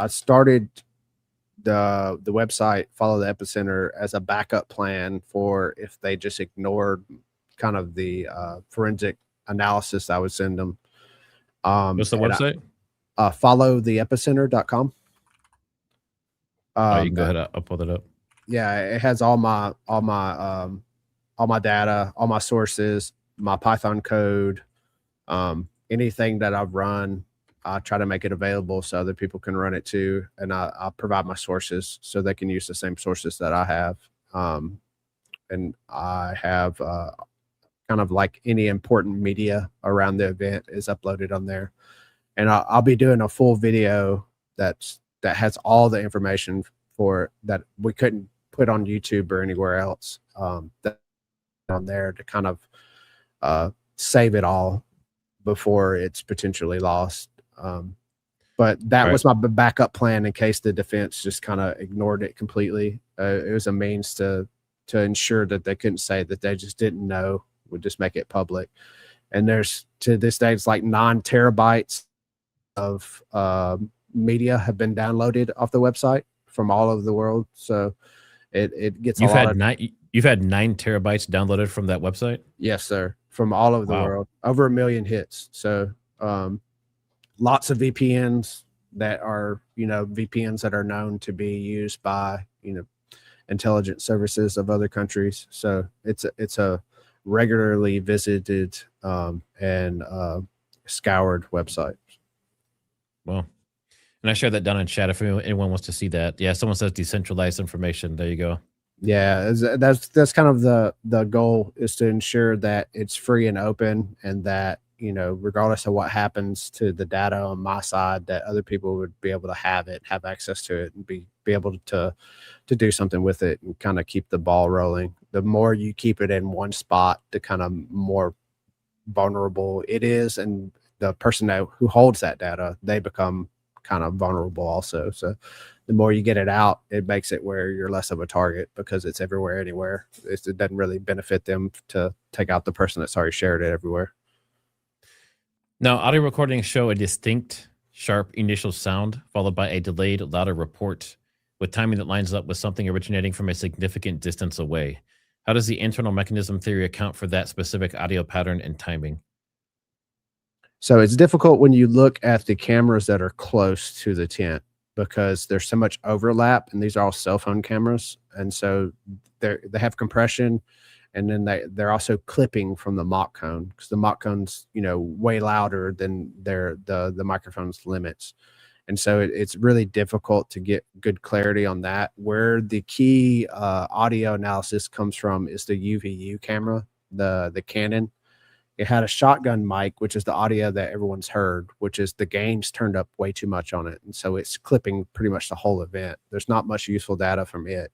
started the website Follow the Epicenter as a backup plan for if they just ignored kind of the forensic analysis I would send them. What's the website? Followtheepicenter.com. You can go ahead. I'll pull that up. Yeah, it has all my all my data, all my sources, my Python code, anything that I've run. I try to make it available so other people can run it too, and I provide my sources so they can use the same sources that I have. And I have kind of like any important media around the event is uploaded on there, and I'll be doing a full video that has all the information for that we couldn't put on YouTube or anywhere else. That on there to kind of save it all before it's potentially lost. But that was my backup plan in case the defense just kind of ignored it completely. It was a means to ensure that they couldn't say that they just didn't know, would just make it public. And there's, to this day, it's like 9 terabytes of media have been downloaded off the website from all over the world. So it gets you've had 9 terabytes downloaded from that website? Yes, sir. From all over the world, over 1 million hits. So lots of VPNs that are, VPNs that are known to be used by, intelligence services of other countries. So it's a regularly visited and scoured website. Well, and I shared that down in chat if anyone wants to see that. Yeah, someone says decentralized information. There you go. Yeah, that's kind of the goal, is to ensure that it's free and open, and that, regardless of what happens to the data on my side, that other people would be able to have access to it, and be able to do something with it and kind of keep the ball rolling. The more you keep it in one spot, the kind of more vulnerable it is, and the person who holds that data, they become kind of vulnerable also. So the more you get it out, it makes it where you're less of a target, because it's everywhere, anywhere. It doesn't really benefit them to take out the person that's already shared it everywhere. Now, audio recordings show a distinct, sharp initial sound followed by a delayed, louder report with timing that lines up with something originating from a significant distance away. How does the internal mechanism theory account for that specific audio pattern and timing? So it's difficult when you look at the cameras that are close to the tent, because there's so much overlap, and these are all cell phone cameras. And so they have compression, and then they're also clipping from the mock cone, because the mock cone's, way louder than the microphone's limits. And so it's really difficult to get good clarity on that. Where the key audio analysis comes from is the UVU camera, the Canon. It had a shotgun mic, which is the audio that everyone's heard, which is the gain's turned up way too much on it. And so it's clipping pretty much the whole event. There's not much useful data from it.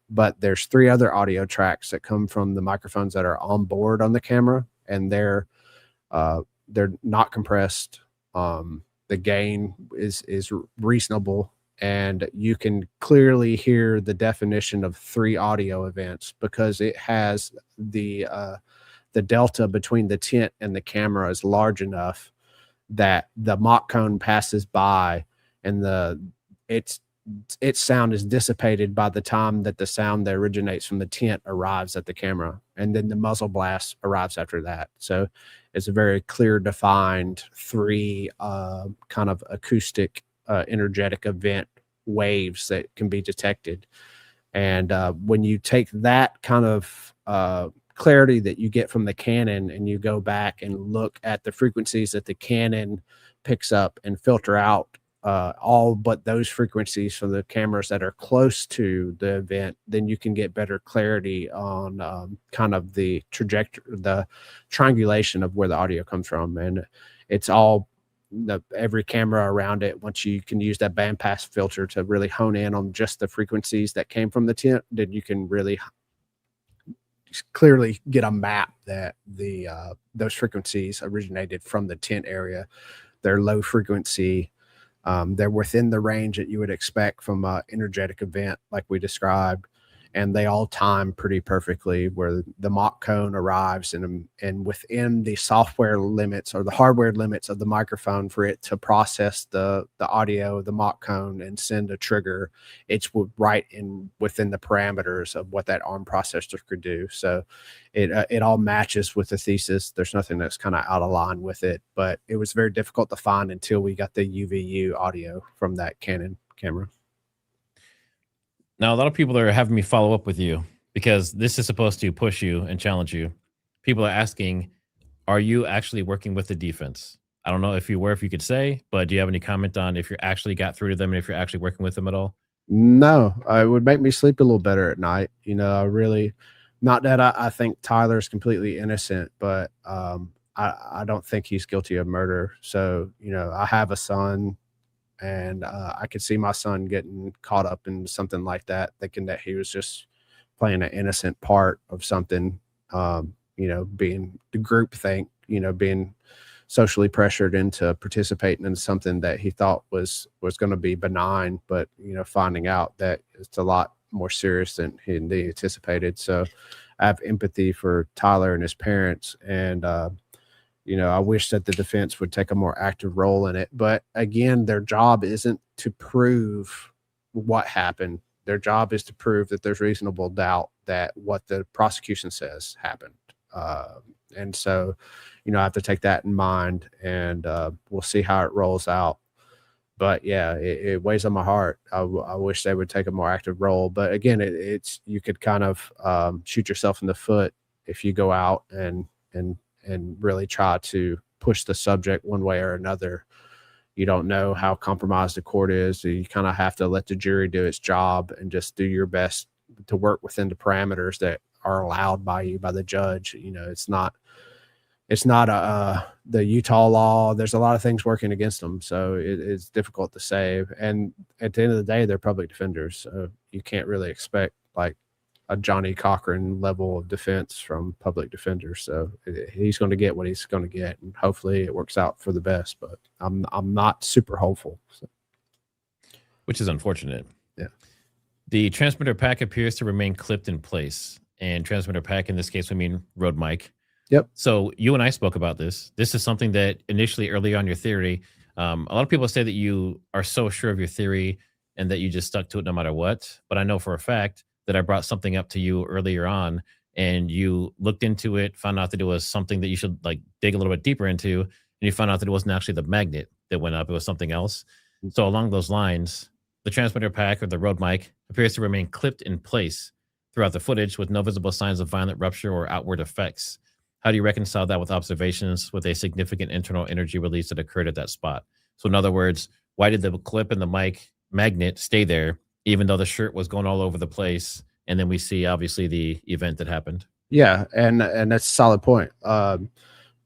But there's 3 other audio tracks that come from the microphones that are on board on the camera, and they're not compressed. The gain is reasonable, and you can clearly hear the definition of 3 audio events, because it has the delta between the tent and the camera is large enough that the mock cone passes by, and its sound is dissipated by the time that the sound that originates from the tent arrives at the camera, and then the muzzle blast arrives after that. So it's a very clear, defined 3 kind of acoustic, energetic event waves that can be detected. And when you take that kind of clarity that you get from the Canon, and you go back and look at the frequencies that the Canon picks up and filter out all but those frequencies from the cameras that are close to the event, then you can get better clarity on kind of the trajectory, the triangulation of where the audio comes from. And it's all every camera around it. Once you can use that bandpass filter to really hone in on just the frequencies that came from the tent, then you can really clearly get a map that those frequencies originated from the tent area. They're low frequency. They're within the range that you would expect from an energetic event like we described, and they all time pretty perfectly, where the mock cone arrives and within the software limits or the hardware limits of the microphone for it to process the audio of the mock cone and send a trigger. It's right within the parameters of what that ARM processor could do. So it all matches with the thesis. There's nothing that's kind of out of line with it, but it was very difficult to find until we got the UVU audio from that Canon camera. Now, a lot of people are having me follow up with you because this is supposed to push you and challenge you. People are asking, are you actually working with the defense? I don't know if you were, if you could say, but do you have any comment on if you actually got through to them and if you're actually working with them at all? No, it would make me sleep a little better at night. I really, not that I think Tyler's completely innocent, but I don't think he's guilty of murder. So, I have a son, and I could see my son getting caught up in something like that, thinking that he was just playing an innocent part of something, being the group think, being socially pressured into participating in something that he thought was going to be benign, but finding out that it's a lot more serious than he anticipated. So I have empathy for Tyler and his parents, and I wish that the defense would take a more active role in it. But again, their job isn't to prove what happened. Their job is to prove that there's reasonable doubt that what the prosecution says happened. And so, I have to take that in mind, and we'll see how it rolls out. But yeah, it weighs on my heart. I wish they would take a more active role. But again, it's you could kind of shoot yourself in the foot if you go out and really try to push the subject one way or another. You don't know how compromised the court is. So you kind of have to let the jury do its job and just do your best to work within the parameters that are allowed by you by the judge. It's not the Utah law. There's a lot of things working against them, so it's difficult to say. And at the end of the day, they're public defenders, so you can't really expect like a Johnny Cochran level of defense from public defenders. So he's going to get what he's going to get, and hopefully it works out for the best. But I'm not super hopeful. So. Which is unfortunate. Yeah. The transmitter pack appears to remain clipped in place, and transmitter pack in this case we mean road mic. Yep. So you and I spoke about this. This is something that initially early on your theory, a lot of people say that you are so sure of your theory and that you just stuck to it no matter what. But I know for a fact that I brought something up to you earlier on, and you looked into it, found out that it was something that you should like dig a little bit deeper into, and you found out that it wasn't actually the magnet that went up, it was something else. So along those lines, the transmitter pack or the road mic appears to remain clipped in place throughout the footage with no visible signs of violent rupture or outward effects. How do you reconcile that with observations with a significant internal energy release that occurred at that spot? So in other words, why did the clip and the mic magnet stay there even though the shirt was going all over the place? And then we see obviously the event that happened. Yeah, and that's a solid point.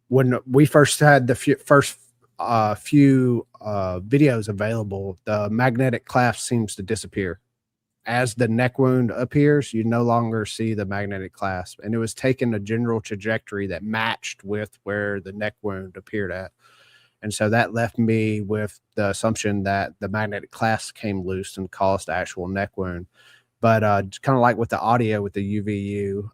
When we first had the first few videos available, the magnetic clasp seems to disappear. As the neck wound appears, you no longer see the magnetic clasp, and it was taking a general trajectory that matched with where the neck wound appeared at. And so that left me with the assumption that the magnetic clasp came loose and caused the actual neck wound. But kind of like with the audio with the UVU,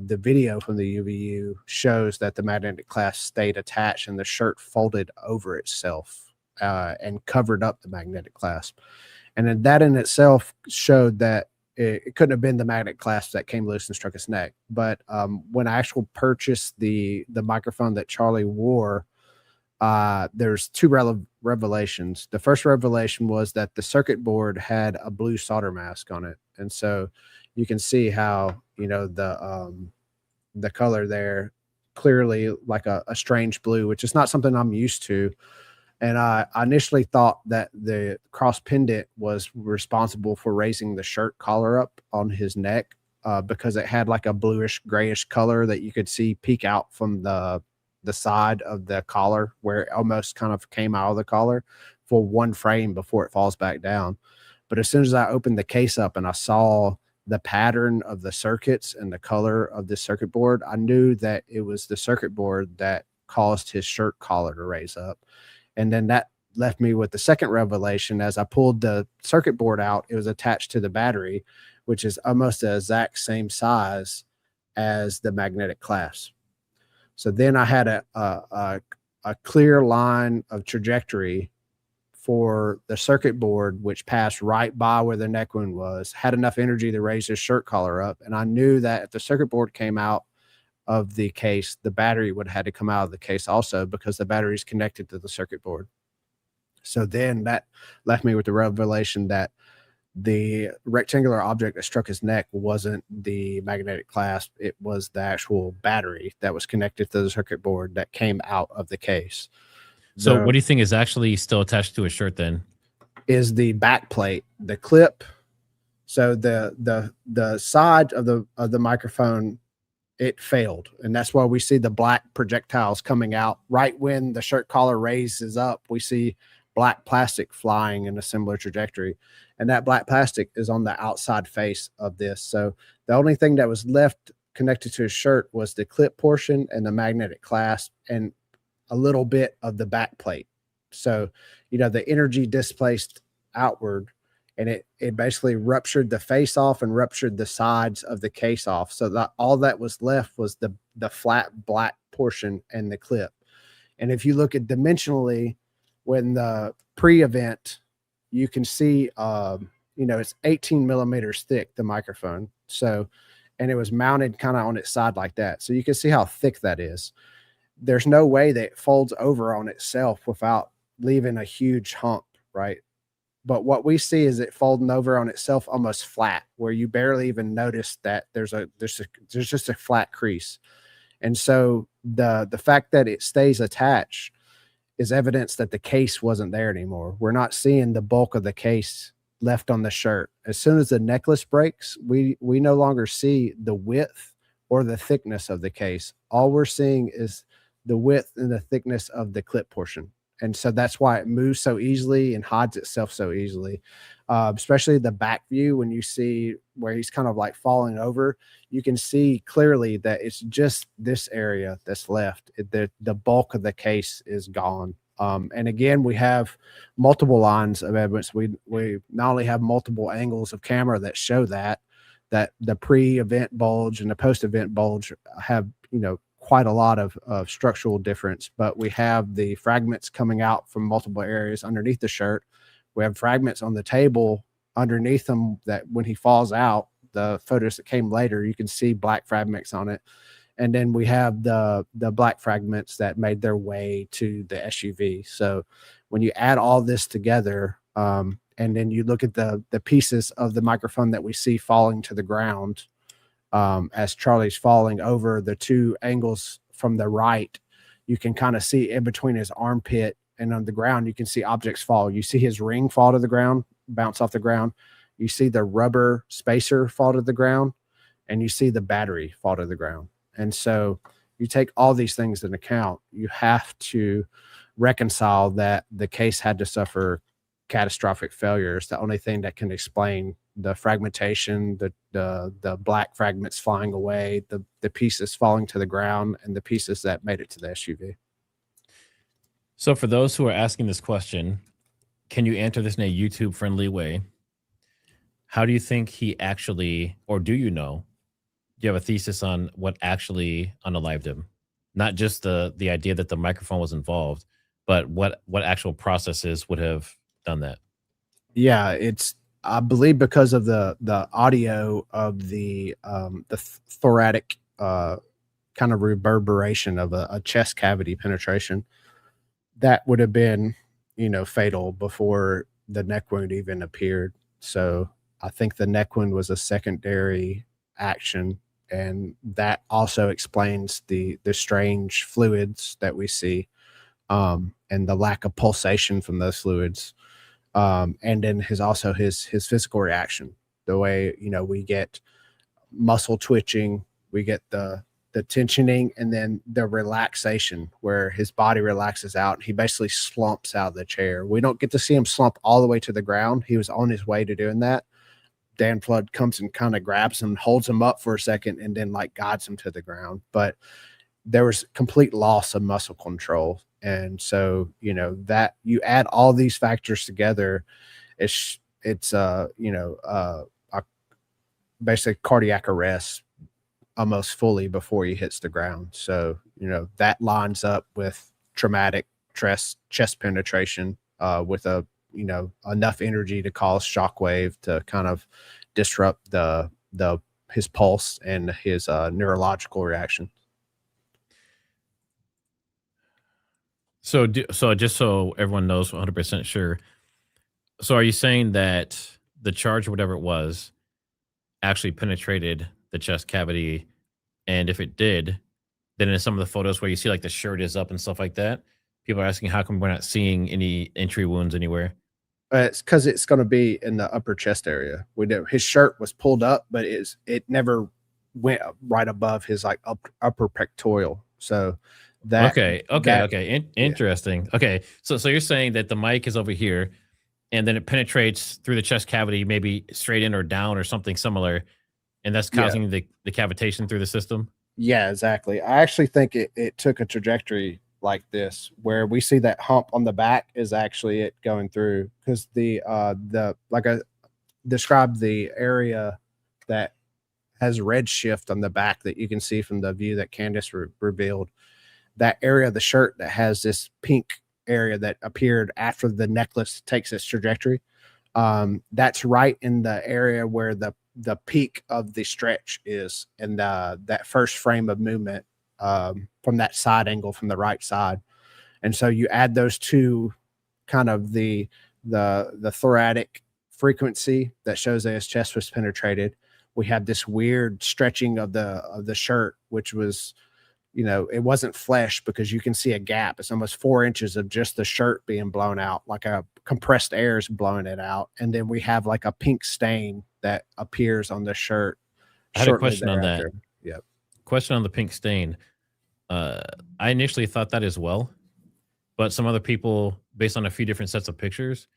the video from the UVU shows that the magnetic clasp stayed attached and the shirt folded over itself and covered up the magnetic clasp. And then that in itself showed that it couldn't have been the magnetic clasp that came loose and struck his neck. But when I actually purchased the microphone that Charlie wore, there's two revelations. The first revelation was that the circuit board had a blue solder mask on it. And so you can see how, the color there clearly like a strange blue, which is not something I'm used to. And I initially thought that the cross pendant was responsible for raising the shirt collar up on his neck because it had like a bluish grayish color that you could see peek out from the side of the collar, where it almost kind of came out of the collar for one frame before it falls back down. But as soon as I opened the case up and I saw the pattern of the circuits and the color of the circuit board, I knew that it was the circuit board that caused his shirt collar to raise up. And then that left me with the second revelation. As I pulled the circuit board out, it was attached to the battery, which is almost the exact same size as the magnetic clasp. So then I had a clear line of trajectory for the circuit board, which passed right by where the neck wound was, had enough energy to raise his shirt collar up. And I knew that if the circuit board came out of the case, the battery would have had to come out of the case also, because the battery is connected to the circuit board. So then that left me with the revelation that the rectangular object that struck his neck wasn't the magnetic clasp. It was the actual battery that was connected to the circuit board that came out of the case. So what do you think is actually still attached to his shirt then? Is the back plate, the clip. So the side of the microphone, it failed, and that's why we see the black projectiles coming out right when the shirt collar raises up. We see black plastic flying in a similar trajectory, and that black plastic is on the outside face of this. So the only thing that was left connected to his shirt was the clip portion and the magnetic clasp and a little bit of the back plate. So, the energy displaced outward, and it basically ruptured the face off and ruptured the sides of the case off. So that all that was left was the flat black portion and the clip. And if you look at dimensionally, when the pre-event, you can see, it's 18 millimeters thick, the microphone. So, and it was mounted kind of on its side like that. So you can see how thick that is. There's no way that it folds over on itself without leaving a huge hump, right? But what we see is it folding over on itself almost flat, where you barely even notice that there's just a flat crease. And so the fact that it stays attached is evidence that the case wasn't there anymore. We're not seeing the bulk of the case left on the shirt. As soon as the necklace breaks, we no longer see the width or the thickness of the case. All we're seeing is the width and the thickness of the clip portion. And so that's why it moves so easily and hides itself so easily. Especially the back view, when you see where he's kind of like falling over, you can see clearly that it's just this area that's left. The bulk of the case is gone. And again, we have multiple lines of evidence. We not only have multiple angles of camera that show that the pre-event bulge and the post-event bulge have, quite a lot of structural difference, but we have the fragments coming out from multiple areas underneath the shirt. We have fragments on the table underneath him that when he falls out, the photos that came later, you can see black fragments on it. And then we have the black fragments that made their way to the SUV. So when you add all this together, and then you look at the pieces of the microphone that we see falling to the ground, as Charlie's falling over, the two angles from the right, you can kind of see in between his armpit and on the ground, you can see objects fall. You see his ring fall to the ground, bounce off the ground. You see the rubber spacer fall to the ground, and you see the battery fall to the ground. And so you take all these things into account, you have to reconcile that the case had to suffer catastrophic failure. It's the only thing that can explain the fragmentation, the black fragments flying away, the pieces falling to the ground, and the pieces that made it to the SUV. So for those who are asking this question, can you answer this in a YouTube friendly way? How do you think he actually, or do you know, do you have a thesis on what actually unalived him? Not just the idea that the microphone was involved, but what actual processes would have done that? Yeah, I believe because of the audio of the thoracic kind of reverberation of a chest cavity penetration, that would have been, fatal before the neck wound even appeared. So I think the neck wound was a secondary action, and that also explains the strange fluids that we see, and the lack of pulsation from those fluids. And then his physical reaction, the way, we get muscle twitching, we get the tensioning, and then the relaxation where his body relaxes out. He basically slumps out of the chair. We don't get to see him slump all the way to the ground. He was on his way to doing that. Dan Flood comes and kind of grabs him, holds him up for a second, and then guides him to the ground. But there was complete loss of muscle control. And so, that you add all these factors together, it's basically cardiac arrest almost fully before he hits the ground. So, that lines up with traumatic chest penetration, with enough energy to cause shockwave to kind of disrupt his pulse and his neurological reaction. So just so everyone knows 100% sure. So are you saying that the charge or whatever it was actually penetrated the chest cavity, and if it did, then in some of the photos where you see like the shirt is up and stuff like that, people are asking how come we're not seeing any entry wounds anywhere. It's because it's going to be in the upper chest area. We know his shirt was pulled up, but it never went right above his like upper pectoral. So that Interesting. Okay, so you're saying that the mic is over here, and then it penetrates through the chest cavity, maybe straight in or down or something similar, and that's causing the cavitation through the system. Yeah, exactly. I actually think it took a trajectory like this where we see that hump on the back is actually it going through because the like I described the area that has red shift on the back that you can see from the view that Candace revealed. That area of the shirt that has this pink area that appeared after the necklace takes its trajectory. That's right in the area where the peak of the stretch is and that first frame of movement from that side angle from the right side. And so you add those two, kind of the thoracic frequency that shows that his chest was penetrated. We have this weird stretching of the shirt, which was, it wasn't flesh because you can see a gap. It's almost 4 inches of just the shirt being blown out, like a compressed air is blowing it out. And then we have like a pink stain that appears on the shirt. I had a question on that. Yep. Question on the pink stain. I initially thought that as well, but some other people, based on a few different sets of pictures,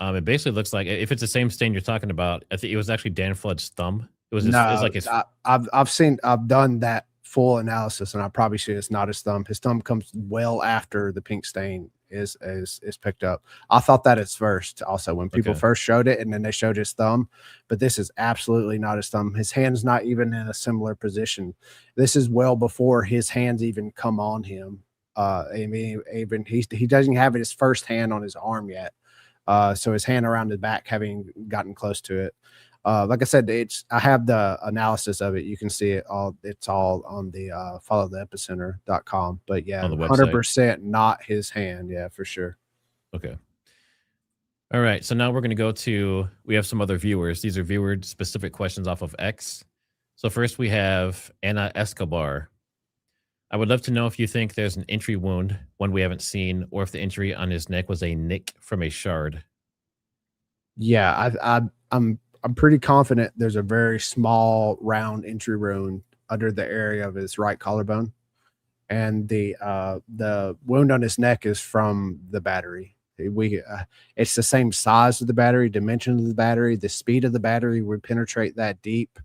it basically looks like, if it's the same stain you're talking about, I think it was actually Dan Flood's thumb. It was like his. I've done that full analysis, and I probably see it's not his thumb. His thumb comes well after the pink stain is picked up. I thought that at first also when people first showed it, and then they showed his thumb, but this is absolutely not his thumb. His hand's not even in a similar position. This is well before his hands even come on him. I mean, even he doesn't have his first hand on his arm yet. So his hand around his back having gotten close to it. Like I said, I have the analysis of it. You can see it all. It's all on the followtheepicenter.com. But yeah, 100% not his hand. Yeah, for sure. Okay. All right. So now we're going to we have some other viewers. These are viewer specific questions off of X. So first we have Anna Escobar. I would love to know if you think there's an entry wound, one we haven't seen, or if the injury on his neck was a nick from a shard. Yeah, I'm pretty confident there's a very small round entry wound under the area of his right collarbone, and the wound on his neck is from the battery. It's the same size of the battery, dimension of the battery, the speed of the battery would penetrate that deep,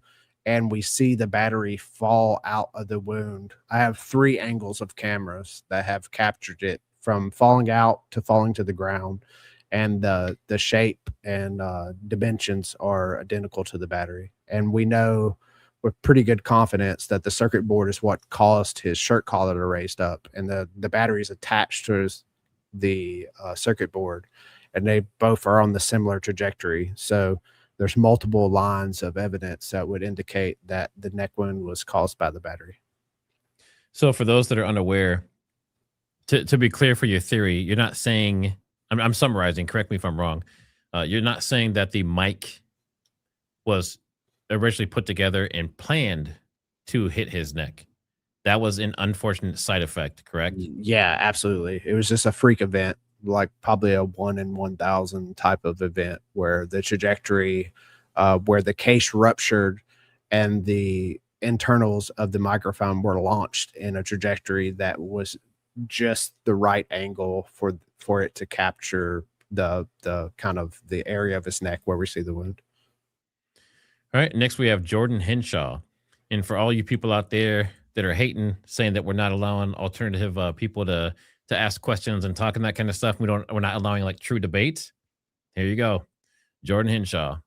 and we see the battery fall out of the wound. I have 3 angles of cameras that have captured it from falling out to falling to the ground. And the shape and dimensions are identical to the battery. And we know with pretty good confidence that the circuit board is what caused his shirt collar to raise up. And the battery is attached to the circuit board. And they both are on the similar trajectory. So there's multiple lines of evidence that would indicate that the neck wound was caused by the battery. So for those that are unaware, to be clear for your theory, you're not saying... I'm summarizing. Correct me if I'm wrong. You're not saying that the mic was originally put together and planned to hit his neck. That was an unfortunate side effect, correct? Yeah, absolutely. It was just a freak event, like probably a 1 in 1,000 type of event where the trajectory, where the case ruptured and the internals of the microphone were launched in a trajectory that was just the right angle for it to capture the kind of the area of his neck where we see the wound. All right. Next, we have Jordan Henshaw. And for all you people out there that are hating, saying that we're not allowing alternative people to ask questions and talk and that kind of stuff, we're not allowing like true debates. Here you go. Jordan Henshaw.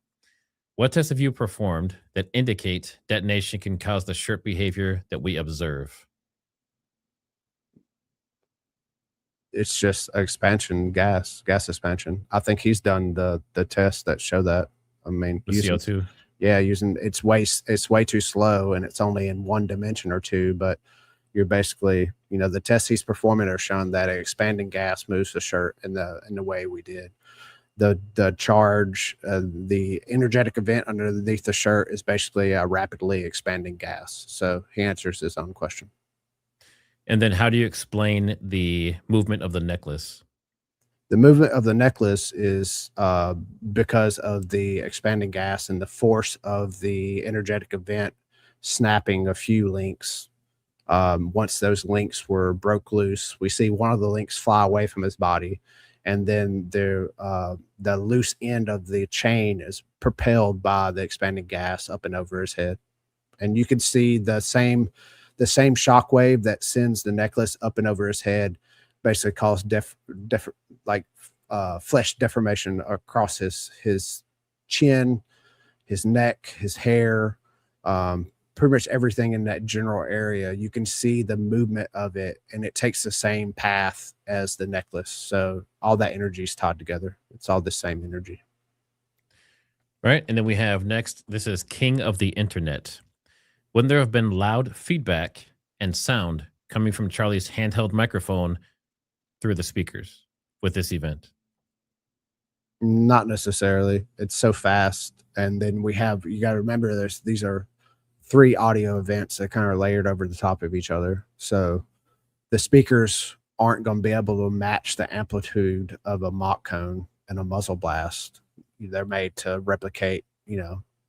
What tests have you performed that indicate detonation can cause the shirt behavior that we observe? It's just expansion, gas expansion. I think he's done the tests that show that. I mean, the CO2. Yeah, using it's way too slow, and it's only in 1 dimension or 2. But you're basically, the tests he's performing are showing that expanding gas moves the shirt in the way we did. the charge, the energetic event underneath the shirt is basically a rapidly expanding gas. So he answers his own question. And then how do you explain the movement of the necklace? The movement of the necklace is because of the expanding gas and the force of the energetic event snapping a few links. Once those links were broke loose, we see one of the links fly away from his body, and then the loose end of the chain is propelled by the expanding gas up and over his head. And you can see the same shockwave that sends the necklace up and over his head basically cause flesh deformation across his chin, his neck, his hair, pretty much everything in that general area. You can see the movement of it, and it takes the same path as the necklace. So all that energy is tied together. It's all the same energy. Right. And then we have next, this is King of the Internet. Wouldn't there have been loud feedback and sound coming from Charlie's handheld microphone through the speakers with this event? Not necessarily. It's so fast. And then you got to remember these are 3 audio events that kind of layered over the top of each other. So the speakers aren't going to be able to match the amplitude of a mock cone and a muzzle blast. They're made to replicate,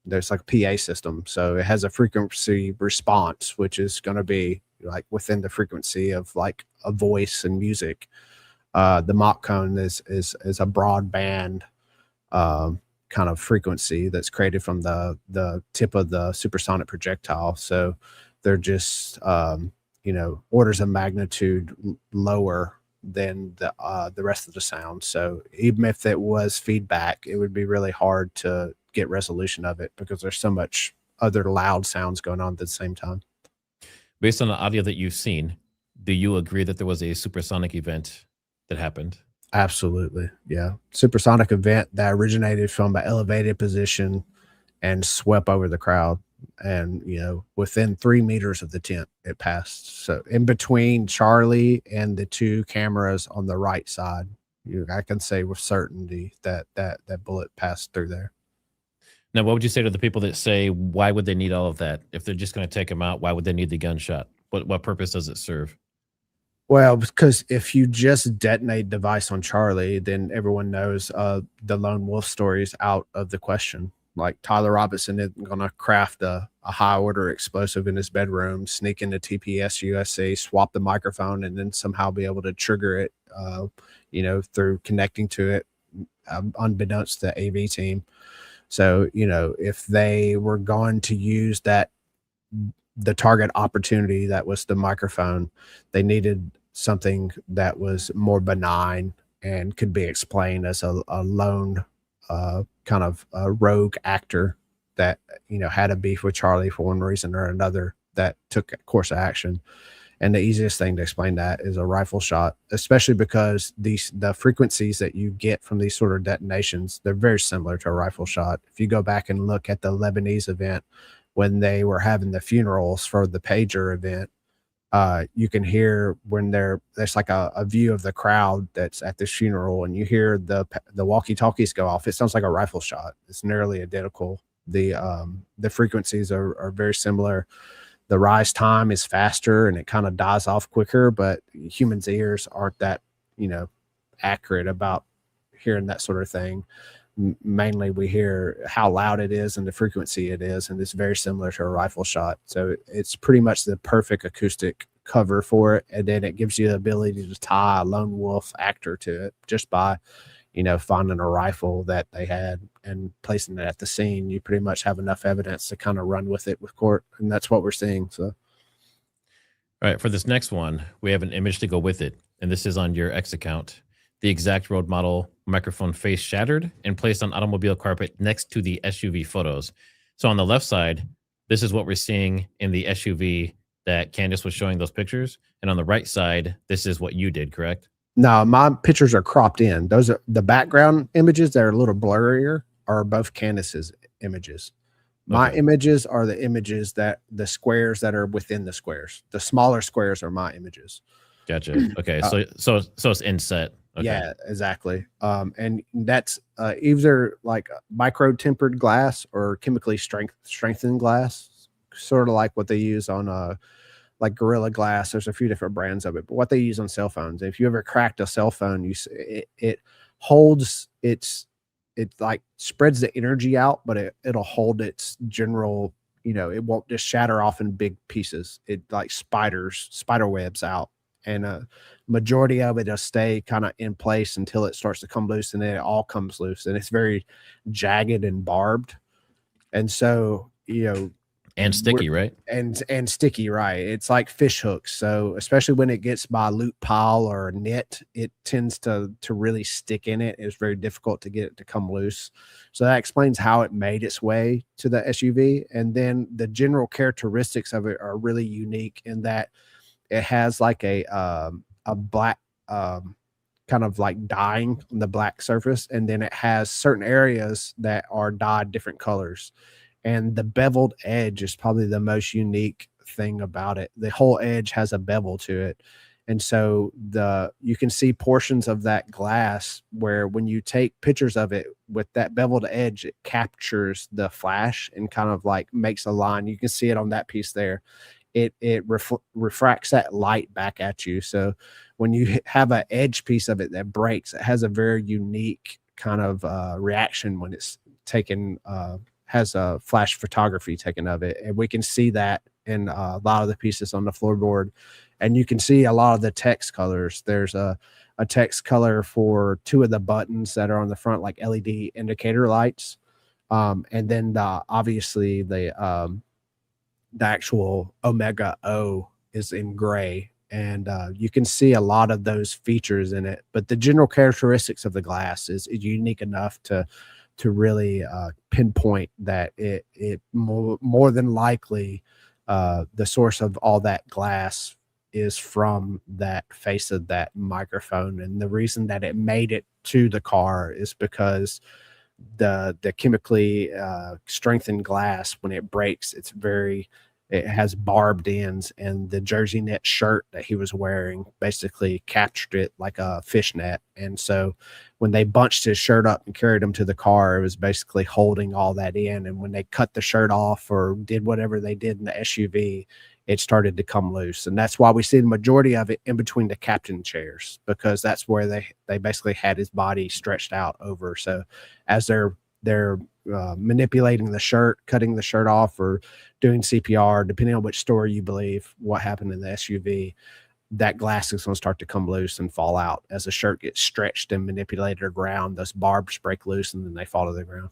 there's like a PA system. So it has a frequency response, which is going to be like within the frequency of like a voice and music. The mock cone is a broadband kind of frequency that's created from the tip of the supersonic projectile. So they're just orders of magnitude lower than the rest of the sound. So even if it was feedback, it would be really hard to get resolution of it because there's so much other loud sounds going on at the same time. Based on the audio that you've seen, do you agree that there was a supersonic event that happened? Absolutely. Yeah. Supersonic event that originated from an elevated position and swept over the crowd. And, within 3 meters of the tent, it passed. So in between Charlie and the 2 cameras on the right side, I can say with certainty that bullet passed through there. Now, what would you say to the people that say, why would they need all of that? If they're just going to take him out, why would they need the gunshot? What purpose does it serve? Well, because if you just detonate device on Charlie, then everyone knows the lone wolf story is out of the question. Like Tyler Robinson isn't going to craft a high order explosive in his bedroom, sneak into TPS USA, swap the microphone, and then somehow be able to trigger it, through connecting to it, unbeknownst to the AV team. So, if they were going to use the target opportunity that was the microphone, they needed something that was more benign and could be explained as a lone kind of a rogue actor that had a beef with Charlie for one reason or another that took a course of action. And the easiest thing to explain that is a rifle shot, especially because the frequencies that you get from these sort of detonations, they're very similar to a rifle shot. If you go back and look at the Lebanese event when they were having the funerals for the pager event, you can hear when there's like a view of the crowd that's at this funeral, and you hear the walkie-talkies go off. It sounds like a rifle shot. It's nearly identical. The frequencies are very similar. The rise time is faster and it kind of dies off quicker, but humans' ears aren't that, accurate about hearing that sort of thing. Mainly we hear how loud it is and the frequency it is, and it's very similar to a rifle shot. So it's pretty much the perfect acoustic cover for it. And then it gives you the ability to tie a lone wolf actor to it just by, finding a rifle that they had and placing it at the scene. You pretty much have enough evidence to kind of run with it with court. And that's what we're seeing. So, all right, for this next one, we have an image to go with it. And this is on your X account. The exact road model microphone face shattered and placed on automobile carpet next to the SUV photos. So on the left side, this is what we're seeing in the SUV that Candace was showing those pictures. And on the right side, this is what you did, correct? No, my pictures are cropped in. Those are the background images that are a little blurrier are both Candace's images. My images are the images that the squares that are within the squares. The smaller squares are my images. Gotcha. Okay. So it's inset. Okay. Yeah, exactly. And that's either like micro tempered glass or chemically strengthened glass, sort of like what they use on like Gorilla Glass. There's a few different brands of it, but what they use on cell phones. If you ever cracked a cell phone, it holds it like spreads the energy out, but it'll hold its general. It won't just shatter off in big pieces. It like spider webs out, and majority of it will stay kind of in place until it starts to come loose, and then it all comes loose, and it's very jagged and barbed, and so And sticky, right? and sticky, right? It's like fish hooks. So especially when it gets by loop pile or knit, it tends to really stick in it. It's very difficult to get it to come loose. So that explains how it made its way to the SUV. And then the general characteristics of it are really unique in that it has like a black kind of like dyeing on the black surface, and then it has certain areas that are dyed different colors. And the beveled edge is probably the most unique thing about it. The whole edge has a bevel to it. And so you can see portions of that glass where when you take pictures of it with that beveled edge, it captures the flash and kind of like makes a line. You can see it on that piece there. It refracts that light back at you. So when you have an edge piece of it that breaks, it has a very unique kind of reaction when it's taken, has a flash photography taken of it. And we can see that in a lot of the pieces on the floorboard. And you can see a lot of the text colors. There's a text color for two of the buttons that are on the front, like LED indicator lights. And then obviously the actual Omega O is in gray, and you can see a lot of those features in it. But the general characteristics of the glass is unique enough to really pinpoint that it more than likely the source of all that glass is from that face of that microphone. And the reason that it made it to the car is because the chemically strengthened glass, when it breaks, it has barbed ends, and the jersey net shirt that he was wearing basically captured it like a fishnet. And so when they bunched his shirt up and carried him to the car, it was basically holding all that in. And when they cut the shirt off or did whatever they did in the SUV, it started to come loose. And that's why we see the majority of it in between the captain chairs, because that's where they basically had his body stretched out over. So as they're manipulating the shirt, cutting the shirt off, or doing CPR, depending on which story you believe, what happened in the SUV, that glass is going to start to come loose and fall out as the shirt gets stretched and manipulated around. Those barbs break loose and then they fall to the ground.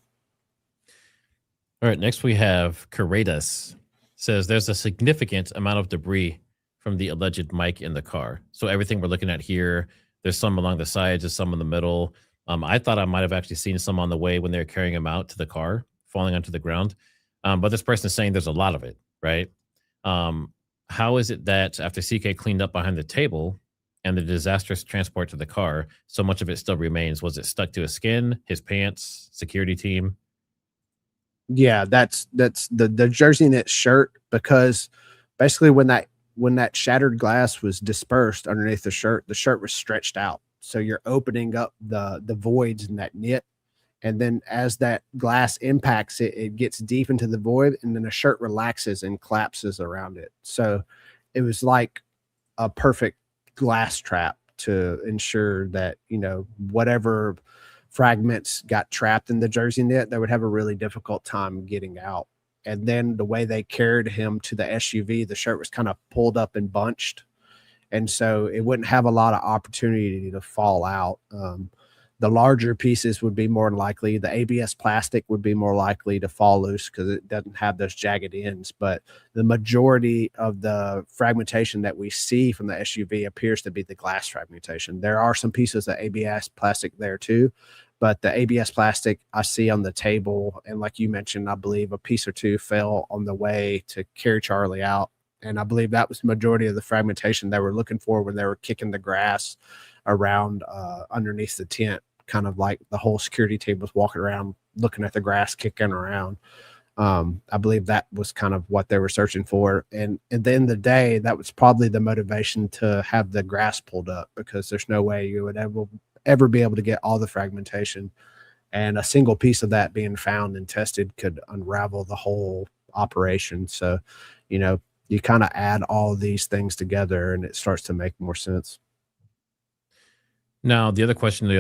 All right, next we have Candace. Says there's a significant amount of debris from the alleged mic in the car. So everything we're looking at here, there's some along the sides, there's some in the middle. I thought I might have actually seen some on the way when they were carrying him out to the car, falling onto the ground. But this person is saying there's a lot of it, right? How is it that after CK cleaned up behind the table and the disastrous transport to the car, so much of it still remains? Was it stuck to his skin, his pants, security team? Yeah, that's the jersey knit shirt, because basically when that shattered glass was dispersed underneath the shirt was stretched out. So you're opening up the voids in that knit. And then as that glass impacts it, it gets deep into the void, and then the shirt relaxes and collapses around it. So it was like a perfect glass trap to ensure that, whatever fragments got trapped in the jersey knit, they would have a really difficult time getting out. And then the way they carried him to the SUV, the shirt was kind of pulled up and bunched. And so it wouldn't have a lot of opportunity to fall out. The larger pieces would be more likely. The ABS plastic would be more likely to fall loose because it doesn't have those jagged ends. But the majority of the fragmentation that we see from the SUV appears to be the glass fragmentation. There are some pieces of ABS plastic there too, but the ABS plastic I see on the table, and like you mentioned, I believe a piece or two fell on the way to carry Charlie out. And I believe that was the majority of the fragmentation they were looking for when they were kicking the grass around underneath the tent, kind of like the whole security team was walking around looking at the grass kicking around. I believe that was kind of what they were searching for. And at the end of the day, that was probably the motivation to have the grass pulled up, because there's no way you would ever be able to get all the fragmentation. And a single piece of that being found and tested could unravel the whole operation. So, you kind of add all of these things together and it starts to make more sense. Now, the other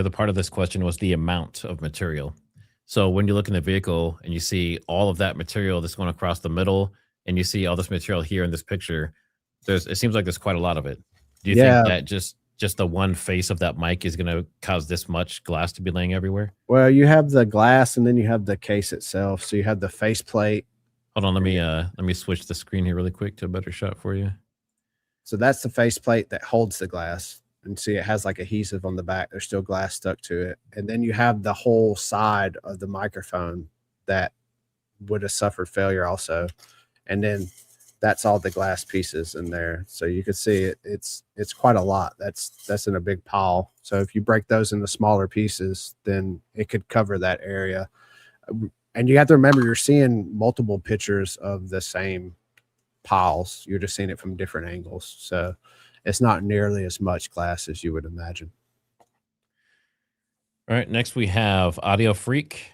part of this question was the amount of material. So when you look in the vehicle and you see all of that material that's going across the middle, and you see all this material here in this picture, it seems like there's quite a lot of it. Do you think that just the one face of that mic is going to cause this much glass to be laying everywhere? Well, you have the glass and then you have the case itself. So you have the faceplate. Hold on, let me switch the screen here really quick to a better shot for you. So that's the faceplate that holds the glass. And see, it has like adhesive on the back. There's still glass stuck to it. And then you have the whole side of the microphone that would have suffered failure also. And then that's all the glass pieces in there. So you can see it's quite a lot. That's in a big pile. So if you break those into smaller pieces, then it could cover that area. And you have to remember, you're seeing multiple pictures of the same piles. You're just seeing it from different angles. So it's not nearly as much glass as you would imagine. All right. Next, we have Audio Freak.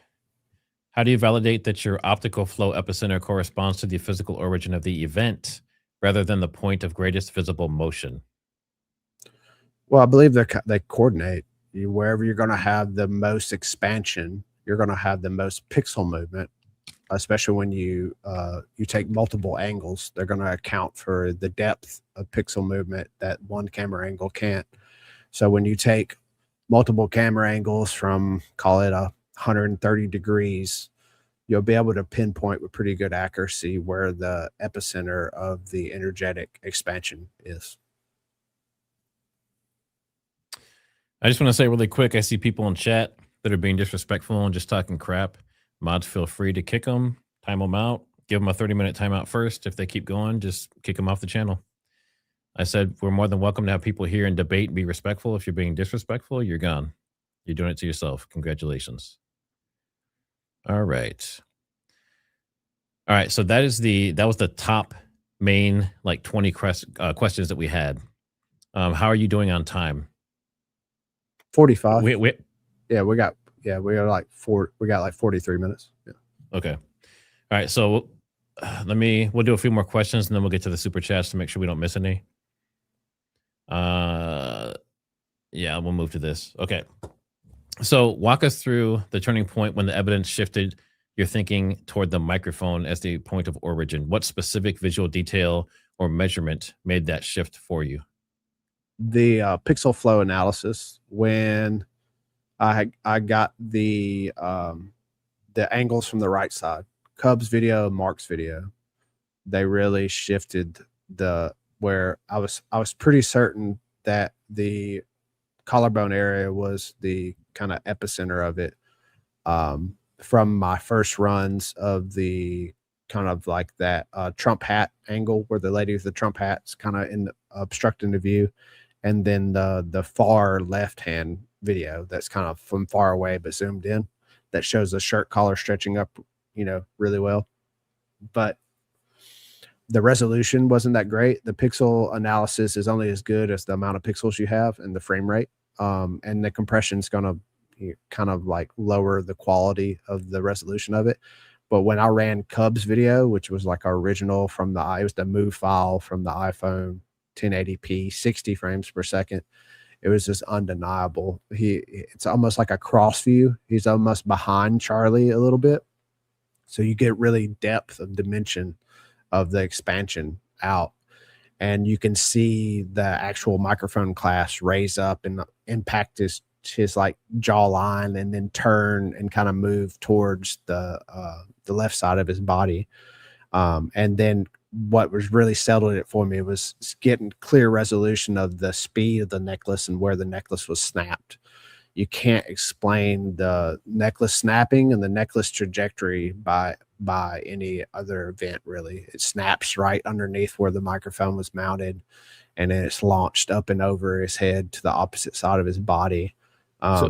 How do you validate that your optical flow epicenter corresponds to the physical origin of the event rather than the point of greatest visible motion? Well, I believe they coordinate. Wherever you're going to have the most expansion, you're going to have the most pixel movement, especially when you take multiple angles. They're going to account for the depth of pixel movement that one camera angle can't. So when you take multiple camera angles from, call it 130 degrees, you'll be able to pinpoint with pretty good accuracy where the epicenter of the energetic expansion is. I just want to say really quick, I see people in chat that are being disrespectful and just talking crap. Mods, feel free to kick them, time them out, give them a 30-minute timeout first. If they keep going, just kick them off the channel. I said we're more than welcome to have people here and debate and be respectful. If you're being disrespectful, you're gone. You're doing it to yourself. Congratulations. All right. So that was the top main 20 questions that we had. How are you doing on time? 45. We got like 43 minutes. Yeah. Okay. All right. So we'll do a few more questions and then we'll get to the super chats to make sure we don't miss any. Yeah, we'll move to this. Okay. So walk us through the turning point when the evidence shifted your thinking toward the microphone as the point of origin. What specific visual detail or measurement made that shift for you? The pixel flow analysis, when I got the angles from the right side, Cubs video, Mark's video, they really shifted where I was pretty certain that the collarbone area was the kind of epicenter of it. From my first runs of the kind of like that Trump hat angle where the lady with the Trump hat's kind of obstructing the view. And then the far left-hand video that's kind of from far away but zoomed in, that shows the shirt collar stretching up, really well. But the resolution wasn't that great. The pixel analysis is only as good as the amount of pixels you have and the frame rate. And the compression is going to kind of like lower the quality of the resolution of it. But when I ran Cubs video, which was like our original it was the move file from the iPhone, 1080p, 60 frames per second. It was just undeniable. It's almost like a cross view. He's almost behind Charlie a little bit. So you get really depth of dimension of the expansion out. And you can see the actual microphone class raise up and impact his like jawline and then turn and kind of move towards the left side of his body. And then what was really settled it for me was getting clear resolution of the speed of the necklace and where the necklace was snapped. You can't explain the necklace snapping and the necklace trajectory by any other event, really. It snaps right underneath where the microphone was mounted, and then it's launched up and over his head to the opposite side of his body.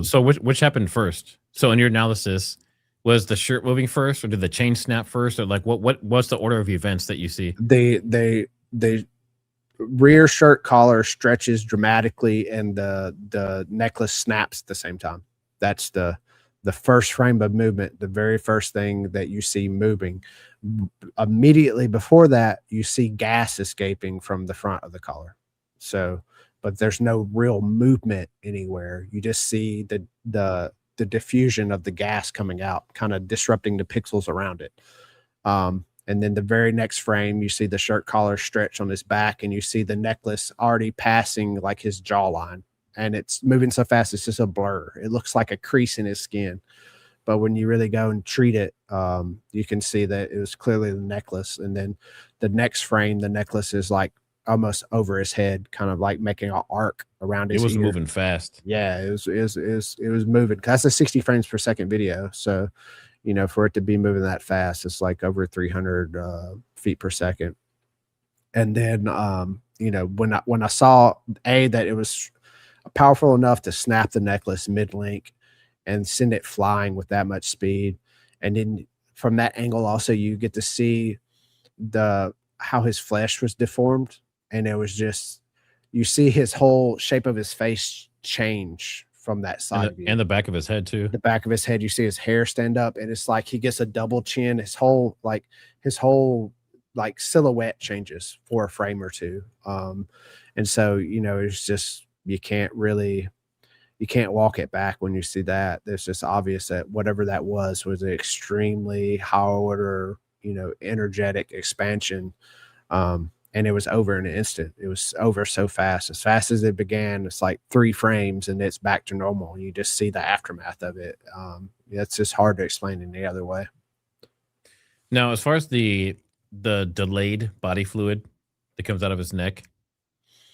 So which happened first? So in your analysis, was the shirt moving first, or did the chain snap first, or like what's the order of events that you see? They rear shirt collar stretches dramatically and the necklace snaps at the same time. That's the first frame of movement, the very first thing that you see moving. Immediately before that, you see gas escaping from the front of the collar. So, but there's no real movement anywhere. You just see the diffusion of the gas coming out, kind of disrupting the pixels around it. And then the very next frame, you see the shirt collar stretch on his back, and you see the necklace already passing like his jawline, and it's moving so fast it's just a blur. It looks like a crease in his skin, but when you really go and treat it, you can see that it was clearly the necklace. And then the next frame, the necklace is like almost over his head, kind of like making an arc around his It was ear. moving fast. Yeah, it was moving. That's a 60 frames per second video, so for it to be moving that fast, it's like over 300 feet per second. And then, when I saw that it was powerful enough to snap the necklace mid-link and send it flying with that much speed, and then from that angle also you get to see how his flesh was deformed, and it was just, you see his whole shape of his face change from that side view. And the back of his head too. The back of his head, you see his hair stand up, and it's like he gets a double chin. His whole silhouette changes for a frame or two. And so, it's just, you can't walk it back when you see that. It's just obvious that whatever that was an extremely high order, energetic expansion. And it was over in an instant. It was over so fast. As fast as it began, it's like 3 frames and it's back to normal. You just see the aftermath of it. It's just hard to explain any other way. Now, as far as the delayed body fluid that comes out of his neck,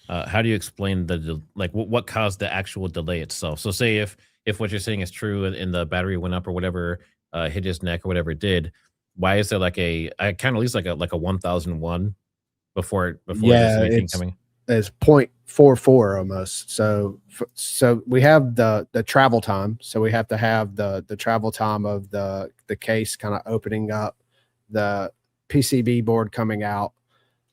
how do you explain what caused the actual delay itself? So say if what you're saying is true and the battery went up or whatever, hit his neck or whatever it did, why is there like a kind of at least like a 1001 before there's anything coming? It's 0.44 almost. So we have the travel time. So we have to have the travel time of the case kind of opening up, the PCB board coming out,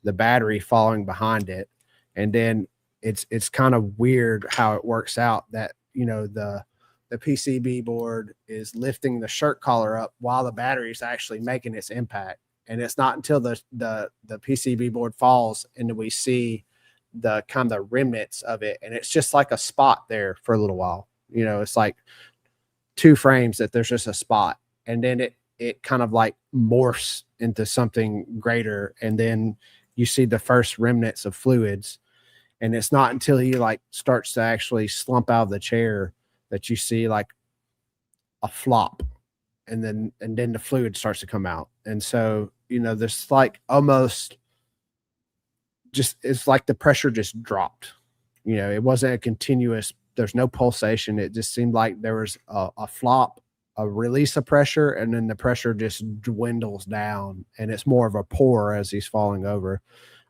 the battery following behind it. And then it's kind of weird how it works out that, the PCB board is lifting the shirt collar up while the battery is actually making its impact. And it's not until the PCB board falls and we see the kind of remnants of it. And it's just like a spot there for a little while. It's like 2 frames that there's just a spot. And then it kind of like morphs into something greater. And then you see the first remnants of fluids. And it's not until he like starts to actually slump out of the chair that you see like a flop. And then the fluid starts to come out. And so, there's like almost just, it's like the pressure just dropped. It wasn't a continuous, there's no pulsation. It just seemed like there was a flop, a release of pressure, and then the pressure just dwindles down and it's more of a pour as he's falling over.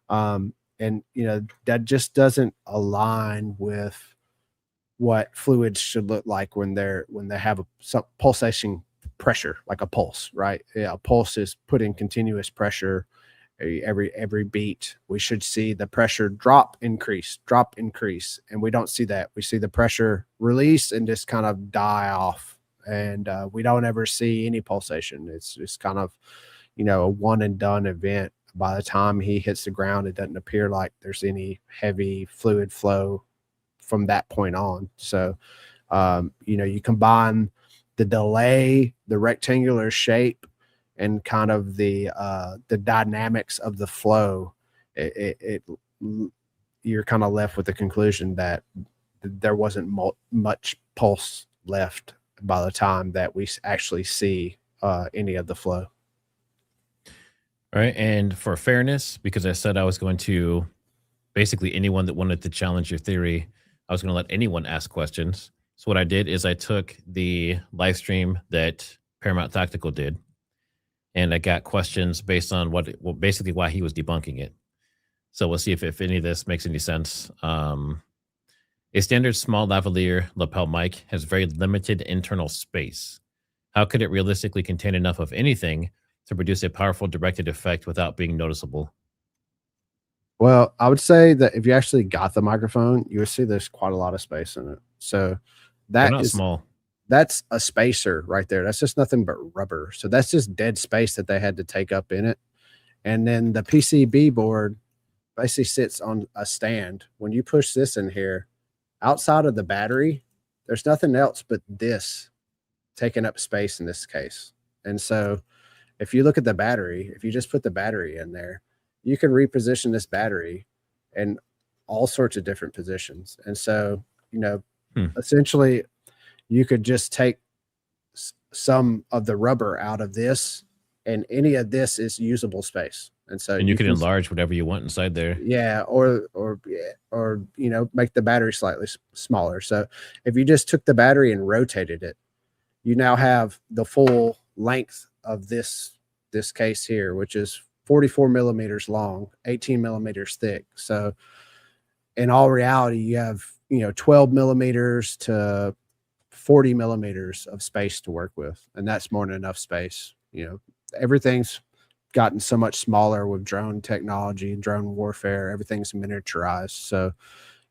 And that just doesn't align with what fluids should look like when they have some pulsation pressure, like a pulse, right? Yeah, a pulse is putting continuous pressure every beat. We should see the pressure drop, increase, and we don't see that. We see the pressure release and just kind of die off, and we don't ever see any pulsation. It's just kind of, a one and done event. By the time he hits the ground, it doesn't appear like there's any heavy fluid flow from that point on. So, you combine the delay, the rectangular shape, and kind of the dynamics of the flow, you're kind of left with the conclusion that there wasn't much pulse left by the time that we actually see any of the flow. All right. And for fairness, because I said I was going to, basically anyone that wanted to challenge your theory, I was going to let anyone ask questions. So what I did is I took the live stream that Paramount Tactical did, and I got questions based on basically why he was debunking it. So we'll see if any of this makes any sense. A standard small lavalier lapel mic has very limited internal space. How could it realistically contain enough of anything to produce a powerful directed effect without being noticeable? Well, I would say that if you actually got the microphone, you would see there's quite a lot of space in it. So They're that not is small. that's a spacer right there. That's just nothing but rubber. So that's just dead space that they had to take up in it. And then the PCB board basically sits on a stand. When you push this in here, outside of the battery, there's nothing else but this taking up space in this case. And so if you look at the battery, if you just put the battery in there, you can reposition this battery in all sorts of different positions. And so, essentially, you could just take some of the rubber out of this, and any of this is usable space. And so And you you can can, enlarge whatever you want inside there. yeah, or make the battery slightly smaller. So if you just took the battery and rotated it, you now have the full length of this case here, which is 44 millimeters long, 18 millimeters thick. So in all reality, you have 12 millimeters to 40 millimeters of space to work with, and that's more than enough space. Everything's gotten so much smaller with drone technology and drone warfare. Everything's miniaturized. So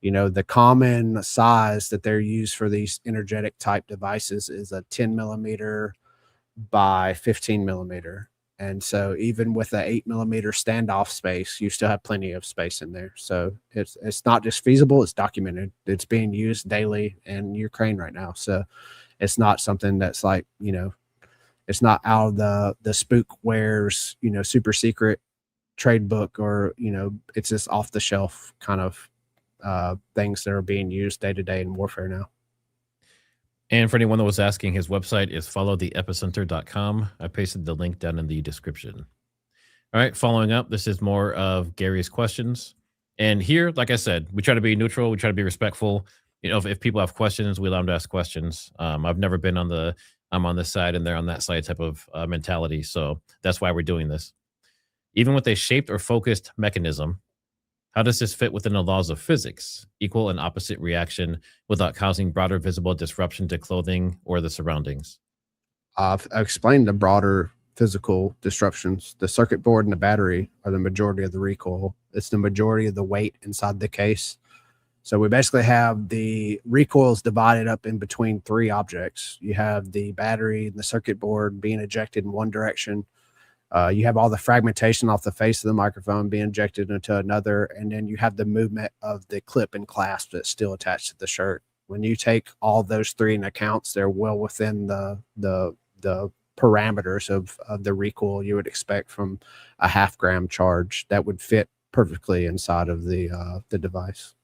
the common size that they're used for these energetic type devices is a 10 millimeter by 15 millimeter. And so even with the 8 millimeter standoff space, you still have plenty of space in there. So it's not just feasible, it's documented. It's being used daily in Ukraine right now. So it's not something that's like, it's not out of the spook wares, super secret trade book, or, it's just off the shelf kind of things that are being used day to day in warfare now. And for anyone that was asking, his website is followtheepicenter.com. I pasted the link down in the description. All right, following up, this is more of Gary's questions. And here, like I said, we try to be neutral. We try to be respectful. If people have questions, we allow them to ask questions. I've never been I'm on this side and they're on that side type of mentality. So that's why we're doing this. Even with a shaped or focused mechanism, how does this fit within the laws of physics? Equal and opposite reaction without causing broader visible disruption to clothing or the surroundings. I've explained the broader physical disruptions. The circuit board and the battery are the majority of the recoil. It's the majority of the weight inside the case. So we basically have the recoils divided up in between three objects. You have the battery and the circuit board being ejected in one direction. You have all the fragmentation off the face of the microphone being injected into another, and then you have the movement of the clip and clasp that's still attached to the shirt. When you take all those three in accounts, they're well within the parameters of the recoil you would expect from a 0.5 gram charge that would fit perfectly inside of the device.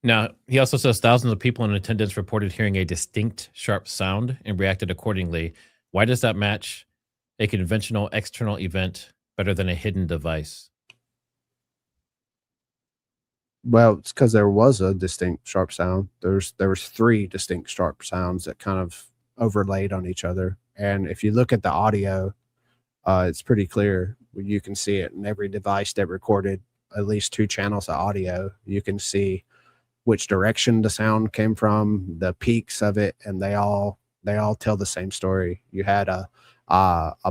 Now, he also says thousands of people in attendance reported hearing a distinct, sharp sound and reacted accordingly. Why does that match a conventional external event better than a hidden device? Well, it's because there was a distinct sharp sound. There was three distinct sharp sounds that kind of overlaid on each other. And if you look at the audio, it's pretty clear. You can see it in every device that recorded at least 2 channels of audio. You can see which direction the sound came from, the peaks of it, and they all tell the same story. You had a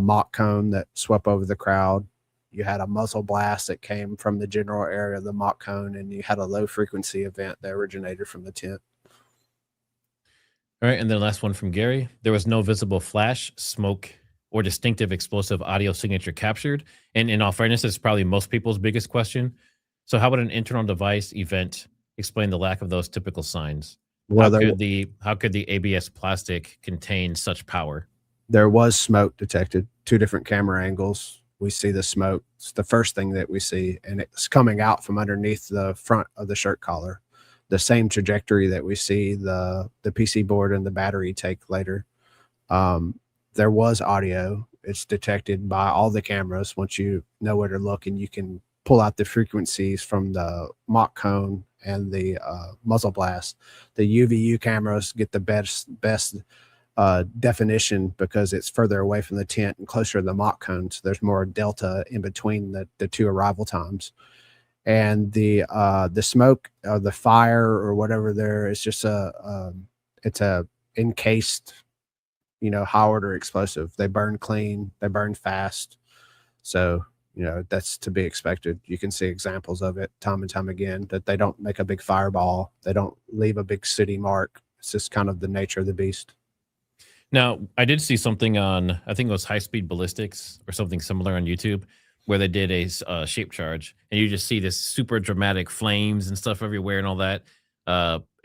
mock cone that swept over the crowd. You had a muzzle blast that came from the general area of the mock cone, and you had a low frequency event that originated from the tent. All right, and then last one from Gary. There was no visible flash, smoke, or distinctive explosive audio signature captured. And in all fairness, it's probably most people's biggest question. So how would an internal device event explain the lack of those typical signs? Well, How could the ABS plastic contain such power? there was smoke detected, 2 different camera angles. We see the smoke. It's the first thing that we see, and it's coming out from underneath the front of the shirt collar. The same trajectory that we see the PC board and the battery take later. There was audio. It's detected by all the cameras. Once you know where to look, and you can pull out the frequencies from the mock cone and the muzzle blast. The UVU cameras get the best definition because it's further away from the tent and closer to the mock cone. So there's more delta in between the 2 arrival times. And the smoke or the fire or whatever there is just it's a encased, high order explosive. They burn clean, they burn fast. So that's to be expected. You can see examples of it time and time again, that they don't make a big fireball. They don't leave a big city mark. It's just kind of the nature of the beast. Now, I did see something on, I think it was High Speed Ballistics or something similar on YouTube, where they did a shape charge, and you just see this super dramatic flames and stuff everywhere and all that.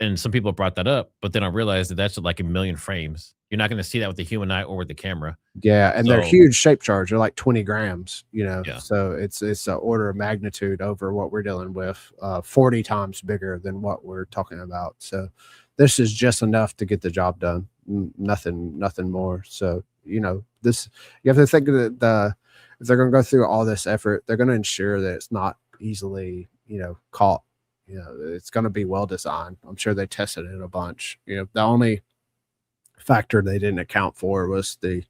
And some people brought that up, but then I realized that that's like a million frames. You're not going to see that with the human eye or with the camera. Yeah, and they're So, huge shape charge. They're like 20 grams, yeah. so it's an order of magnitude over what we're dealing with, 40 times bigger than what we're talking about. So this is just enough to get the job done. Nothing more. So, this, you have to think that if they're going to go through all this effort, they're going to ensure that it's not easily, caught. It's going to be well designed. I'm sure they tested it a bunch. The only factor they didn't account for was the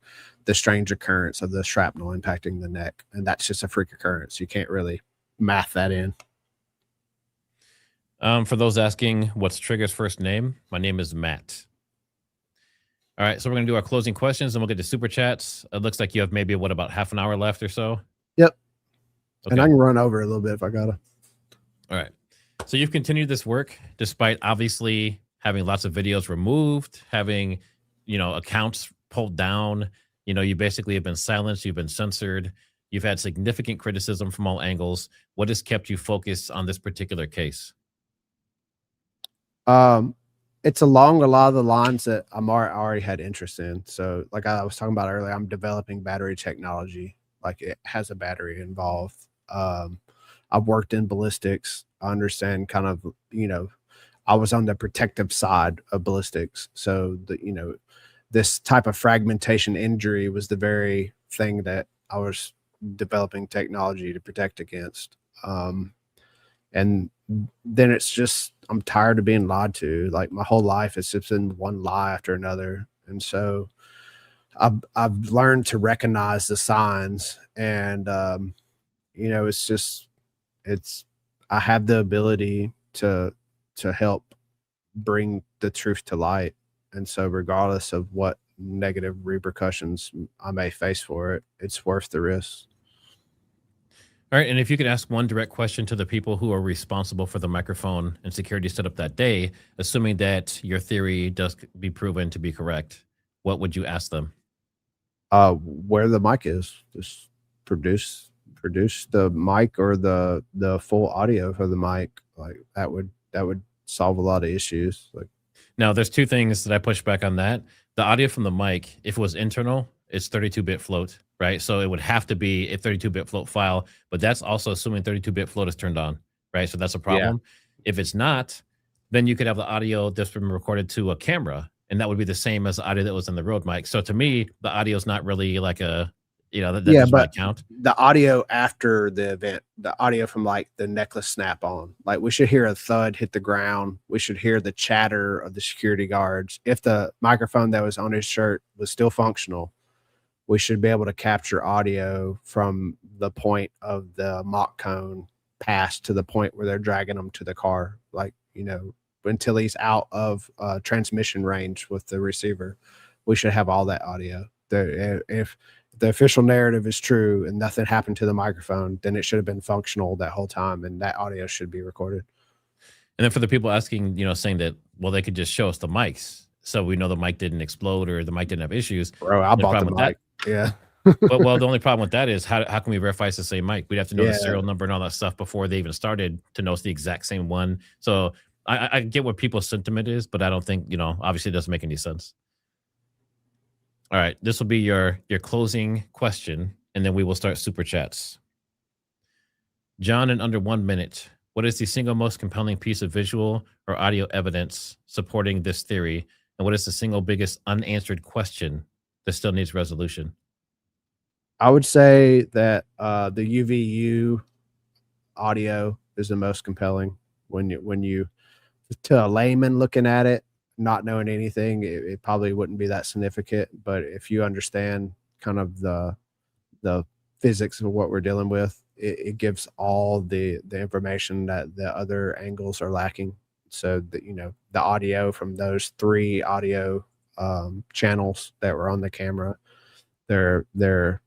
strange occurrence of the shrapnel impacting the neck, and that's just a freak occurrence. You can't really math that in. For those asking, what's Trigger's first name? My name is Matt. All right, so we're gonna do our closing questions, and we'll get to super chats. It looks like you have maybe about half an hour left or so. Yep. Okay. And I can run over a little bit if I gotta. All right. So you've continued this work despite obviously having lots of videos removed, having accounts pulled down. You basically have been silenced. You've been censored. You've had significant criticism from all angles. What has kept you focused on this particular case? It's along a lot of the lines that I'm already had interest in. So, like I was talking about earlier, I'm developing battery technology. Like, it has a battery involved. I've worked in ballistics. I understand kind of, I was on the protective side of ballistics. So this type of fragmentation injury was the very thing that I was developing technology to protect against. And then it's just, I'm tired of being lied to. Like, my whole life, it's just been one lie after another. And so I've learned to recognize the signs, and, I have the ability to help bring the truth to light. And so regardless of what negative repercussions I may face for it, it's worth the risk. All right. And if you could ask one direct question to the people who are responsible for the microphone and security setup that day, assuming that your theory does be proven to be correct, what would you ask them? Where the mic is, just produce the mic or the full audio for the mic. Like, that would solve a lot of issues. Like, now, there's two things that I push back on that. The audio from the mic, if it was internal, it's 32-bit float, right? So it would have to be a 32-bit float file, but that's also assuming 32-bit float is turned on, right? So that's a problem. Yeah. If it's not, then you could have the audio that's been recorded to a camera, and that would be the same as the audio that was in the Rode mic. So to me, the audio is not really like a, that doesn't really count. The audio after the event, the audio from like the necklace snap on, like, we should hear a thud hit the ground. We should hear the chatter of the security guards. If the microphone that was on his shirt was still functional, we should be able to capture audio from the point of the mock cone past to the point where they're dragging him to the car. Like, until he's out of transmission range with the receiver, we should have all that audio. If the official narrative is true and nothing happened to the microphone, then it should have been functional that whole time, and that audio should be recorded. And then for the people asking, saying that, well, they could just show us the mics, so we know the mic didn't explode or the mic didn't have issues. Bro, I bought the mic. Yeah. Well, the only problem with that is how can we verify it's the same mic? We'd have to know the serial number and all that stuff before they even started to know it's the exact same one. So I get what people's sentiment is, but I don't think, obviously it doesn't make any sense. All right, this will be your closing question, and then we will start super chats. John, in under 1 minute, what is the single most compelling piece of visual or audio evidence supporting this theory? And what is the single biggest unanswered question that still needs resolution? I would say that the UVU audio is the most compelling. When you to a layman looking at it, not knowing anything, it probably wouldn't be that significant. But if you understand kind of the physics of what we're dealing with, it gives all the information that the other angles are lacking. So that, the audio from those 3 audio channels that were on the camera, they're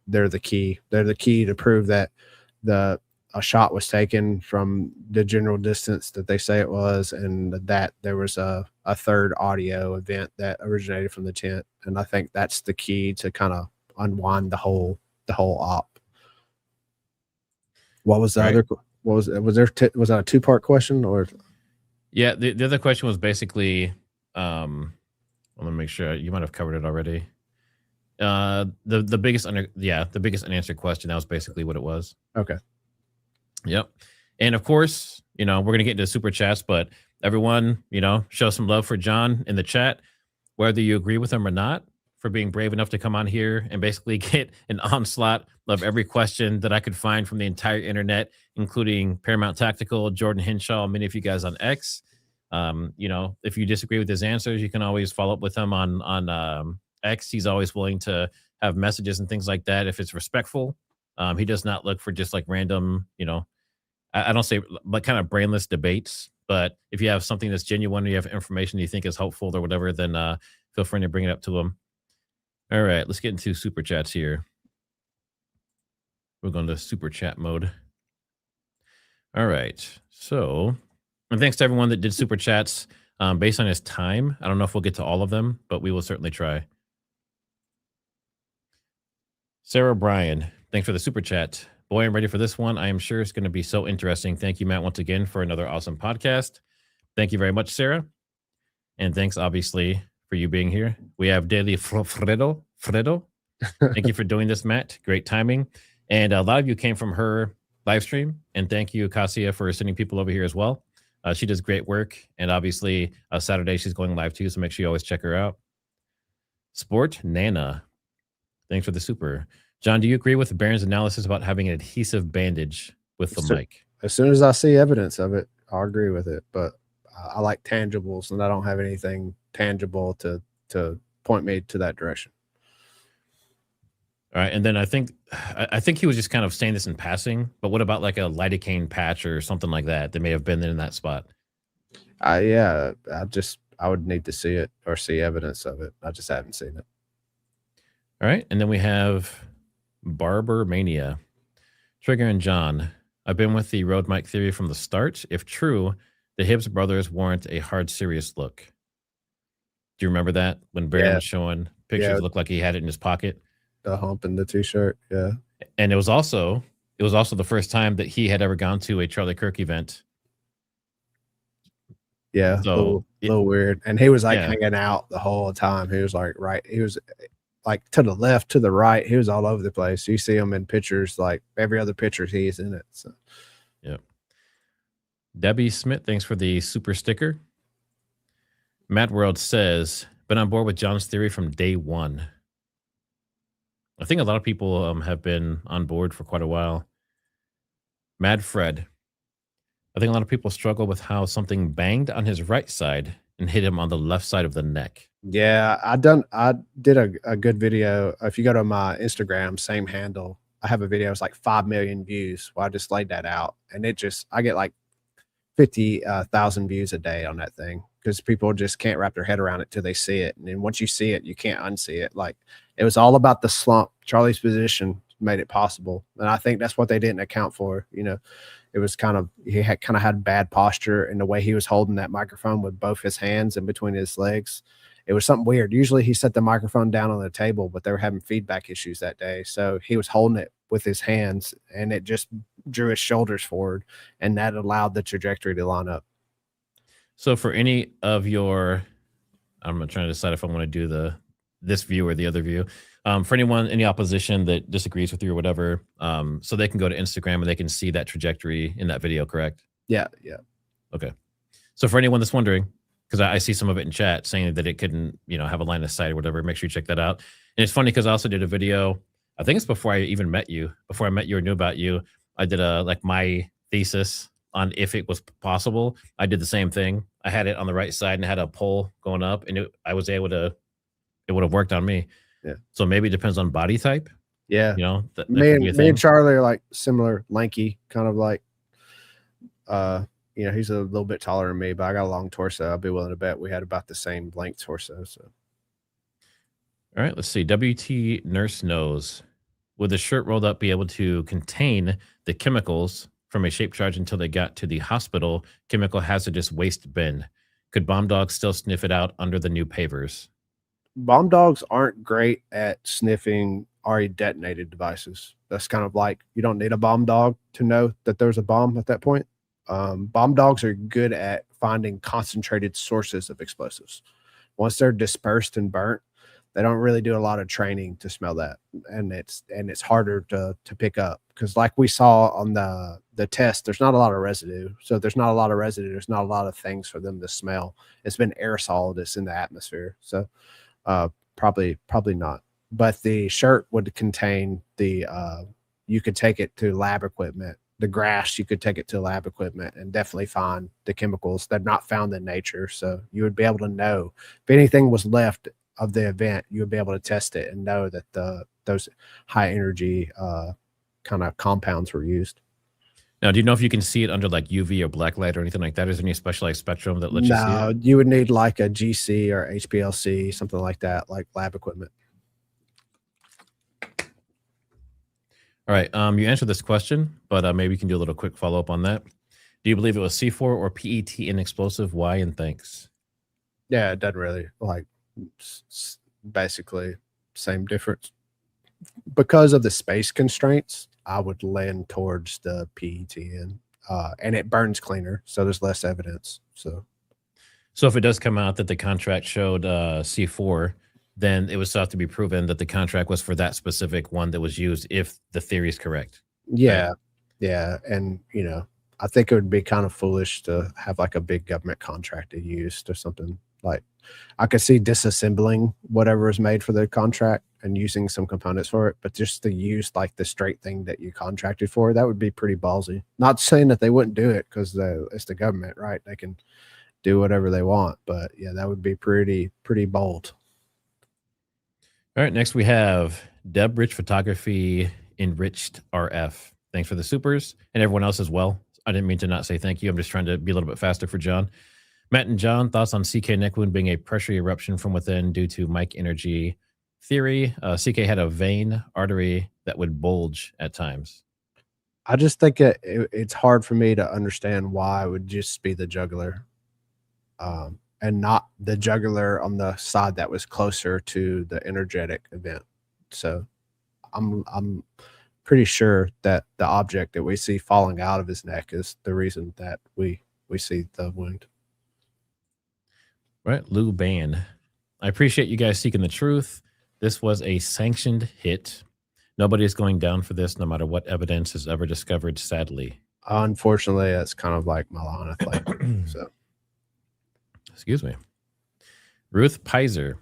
they're the key. They're the key to prove that a shot was taken from the general distance that they say it was, and that there was a third audio event that originated from the tent. And I think that's the key to kind of unwind the whole op. What was the other? What was there? Was that a 2-part question or? Yeah, the other question was basically, I want to make sure you might have covered it already. The biggest the biggest unanswered question. That was basically what it was. Okay. Yep. And of course, we're gonna get into super chats, but everyone, show some love for Jon in the chat, whether you agree with him or not, for being brave enough to come on here and basically get an onslaught of every question that I could find from the entire internet, including Paramount Tactical, Jordan Henshaw, many of you guys on X. If you disagree with his answers, you can always follow up with him on X. He's always willing to have messages and things like that if it's respectful. He does not look for just like random, I don't say like kind of brainless debates, but if you have something that's genuine or you have information you think is helpful or whatever, then feel free to bring it up to him. All right, let's get into super chats here. We're going to super chat mode. All right. So, and thanks to everyone that did super chats based on his time. I don't know if we'll get to all of them, but we will certainly try. Sarah Bryan, thanks for the super chat. Boy, I'm ready for this one. I am sure it's going to be so interesting. Thank you, Matt, once again for another awesome podcast. Thank you very much, Sarah. And thanks, obviously, for you being here. We have Daily Fredo. Thank you for doing this, Matt. Great timing. And a lot of you came from her live stream. And thank you, Cassia, for sending people over here as well. She does great work. And obviously, Saturday, she's going live too. So make sure you always check her out. Sport Nana. Thanks for the super. Jon, do you agree with Barron's analysis about having an adhesive bandage with the mic? As soon as I see evidence of it, I'll agree with it. But I like tangibles, and I don't have anything tangible to point me to that direction. All right, and then I think he was just kind of saying this in passing. But what about like a lidocaine patch or something like that that may have been in that spot? Yeah, I would need to see it or see evidence of it. I just haven't seen it. All right, and then we have Barber Mania. Trigger and Jon, I've been with the road mic theory from the start. If true, the Hibbs brothers warrant a hard, serious look. Do you remember that when Barron was showing pictures? Looked like he had it in his pocket. The hump in the t-shirt, yeah. And it was also the first time that he had ever gone to a Charlie Kirk event. Yeah, so a little weird. And he was like hanging out the whole time. He was like he was like to the left, to the right. He was all over the place. You see him in pictures, like every other picture he's in it. So, yeah. Debbie Smith, thanks for the super sticker. Matt World says, been on board with Jon's theory from day one. I think a lot of people have been on board for quite a while. Mad Fred, I think a lot of people struggle with how something banged on his right side and hit him on the left side of the neck. Yeah, I did a good video. If you go to my Instagram, same handle, I have a video. It's like 5 million views. Well, I just laid that out, and I get like 50,000 views a day on that thing because people just can't wrap their head around it till they see it. And then once you see it, you can't unsee it. Like, it was all about the slump. Charlie's position made it possible, and I think that's what they didn't account for. It was he had bad posture, and the way he was holding that microphone with both his hands in between his legs. It was something weird. Usually he set the microphone down on the table, but they were having feedback issues that day. So he was holding it with his hands, and it just drew his shoulders forward, and that allowed the trajectory to line up. So for any of your, I'm trying to decide if I want to do this view or the other view. For anyone, any opposition that disagrees with you or whatever, so they can go to Instagram and they can see that trajectory in that video, correct? Yeah. Okay. So for anyone that's wondering, because I see some of it in chat saying that it couldn't, have a line of sight or whatever, make sure you check that out. And it's funny because I also did a video, I think it's before I even met you, before I met you or knew about you. I did my thesis on if it was possible. I did the same thing. I had it on the right side and had a pole going up, and it would have worked on me. Yeah. So maybe it depends on body type. Yeah. That me and Charlie are like similar, lanky, kind of like, he's a little bit taller than me, but I got a long torso. I'll be willing to bet we had about the same length torso. So, all right, let's see. WT Nurse Knows. Would the shirt rolled up be able to contain the chemicals from a shape charge until they got to the hospital chemical hazardous waste bin? Could bomb dogs still sniff it out under the new pavers? Bomb dogs aren't great at sniffing already detonated devices. That's kind of like you don't need a bomb dog to know that there's a bomb at that point. Bomb dogs are good at finding concentrated sources of explosives. Once they're dispersed and burnt, they don't really do a lot of training to smell that, and it's harder to pick up because, like we saw on the test, there's not a lot of residue. So if there's not a lot of residue, there's not a lot of things for them to smell. It's been aerosol that's in the atmosphere, so probably not. But the shirt would contain the you could take it to lab equipment. The grass, you could take it to lab equipment and definitely find the chemicals that are not found in nature. So you would be able to know if anything was left of the event, you would be able to test it and know that those high energy kind of compounds were used. Now, do you know if you can see it under like UV or black light or anything like that? Is there any specialized spectrum that lets you see No, it? you would need like a GC or HPLC, something like that, like lab equipment. All right. You answered this question, but maybe you can do a little quick follow up on that. Do you believe it was C4 or PET in explosive? Why and thanks? Yeah, it doesn't really like basically same difference. Because of the space constraints, I would lean towards the PET and it burns cleaner, so there's less evidence. So if it does come out that the contract showed C4, then it would still have to be proven that the contract was for that specific one that was used if the theory is correct. yeah, yeah, and I think it would be kind of foolish to have like a big government contract to use or something. Like I could see disassembling whatever is made for the contract and using some components for it, but just to use like the straight thing that you contracted for, that would be pretty ballsy. Not saying that they wouldn't do it because it's the government, right? They can do whatever they want, but yeah, that would be pretty bold. All right. Next, we have Deb Rich Photography Enriched RF. Thanks for the supers and everyone else as well. I didn't mean to not say thank you. I'm just trying to be a little bit faster for John. Matt and John, thoughts on CK neck wound being a pressure eruption from within due to mic energy theory? CK had a vein artery that would bulge at times. I just think it's hard for me to understand why it would just be the jugular, and not the jugular on the side that was closer to the energetic event. So I'm pretty sure that the object that we see falling out of his neck is the reason that we see the wound. Right, Lou Ban. I appreciate you guys seeking the truth. This was a sanctioned hit. Nobody is going down for this, no matter what evidence is ever discovered, sadly. Unfortunately, it's kind of like my line of thought. So, excuse me. Ruth Pizer.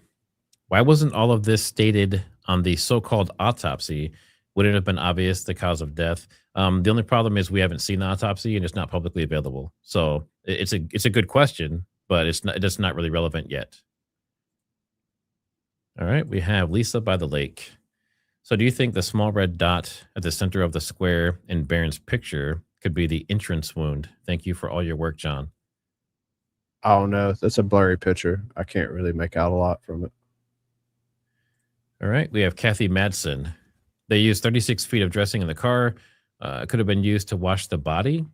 Why wasn't all of this stated on the so-called autopsy? Would it have been obvious the cause of death? The only problem is we haven't seen the autopsy and it's not publicly available. So it's a good question, but it's not really relevant yet. All right, we have Lisa by the lake. So do you think the small red dot at the center of the square in Baron's picture could be the entrance wound? Thank you for all your work, John. I don't know. That's a blurry picture. I can't really make out a lot from it. All right, we have Kathy Madsen. They used 36 feet of dressing in the car. It could have been used to wash the body.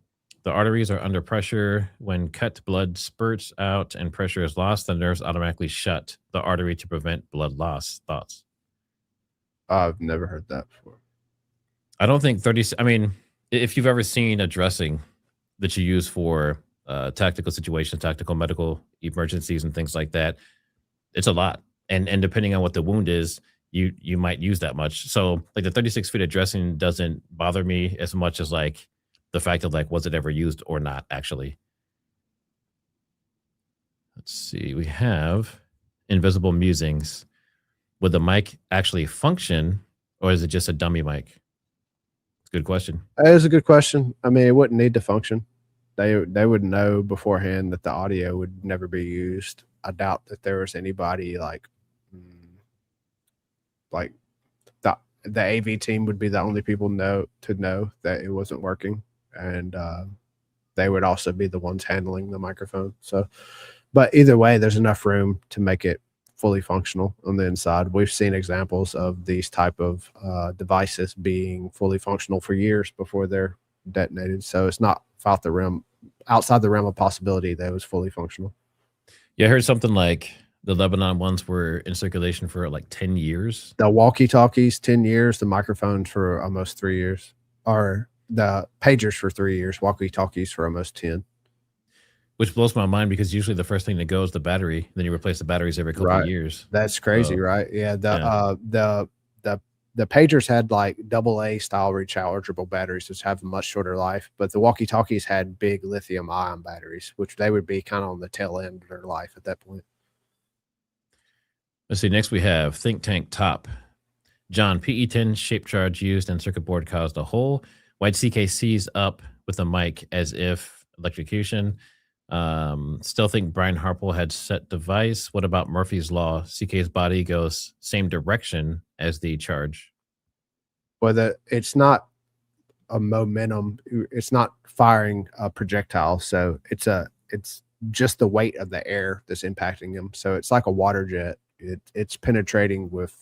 The arteries are under pressure. When cut, blood spurts out and pressure is lost. The nerves automatically shut the artery to prevent blood loss. Thoughts? I've never heard that before. I don't think 30. I mean, if you've ever seen a dressing that you use for tactical situations, tactical medical emergencies and things like that, it's a lot. And depending on what the wound is, you might use that much. So like the 36 feet of dressing doesn't bother me as much as like the fact of like, was it ever used or not actually? Let's see. We have Invisible Musings. Would the mic actually function or is it just a dummy mic? It's a good question. That is a good question. I mean, it wouldn't need to function. They would know beforehand that the audio would never be used. I doubt that there was anybody like the AV team would be the only people know that it wasn't working, and they would also be the ones handling the microphone. So, but either way, there's enough room to make it fully functional on the inside. We've seen examples of these type of devices being fully functional for years before they're detonated. So it's not outside the realm of possibility that it was fully functional. Yeah, I heard something like the Lebanon ones were in circulation for like 10 years. The walkie-talkies, 10 years, the microphones for almost 3 years, or the pagers for 3 years, walkie-talkies for almost 10. Which blows my mind because usually the first thing that goes is the battery. Then you replace the batteries every couple of years. That's crazy, So, right? Yeah. yeah. The pagers had like AA style rechargeable batteries, which have a much shorter life, but the walkie-talkies had big lithium ion batteries, which they would be kind of on the tail end of their life at that point. Let's see. Next we have Think Tank Top. John, PE10 shape charge used and circuit board caused a hole. White CKC's up with a mic as if electrocution. Still think Brian Harple had set device. What about Murphy's Law? CK's body goes same direction as the charge. Well, it's not a momentum. It's not firing a projectile. So it's just the weight of the air that's impacting them. So it's like a water jet. It's penetrating with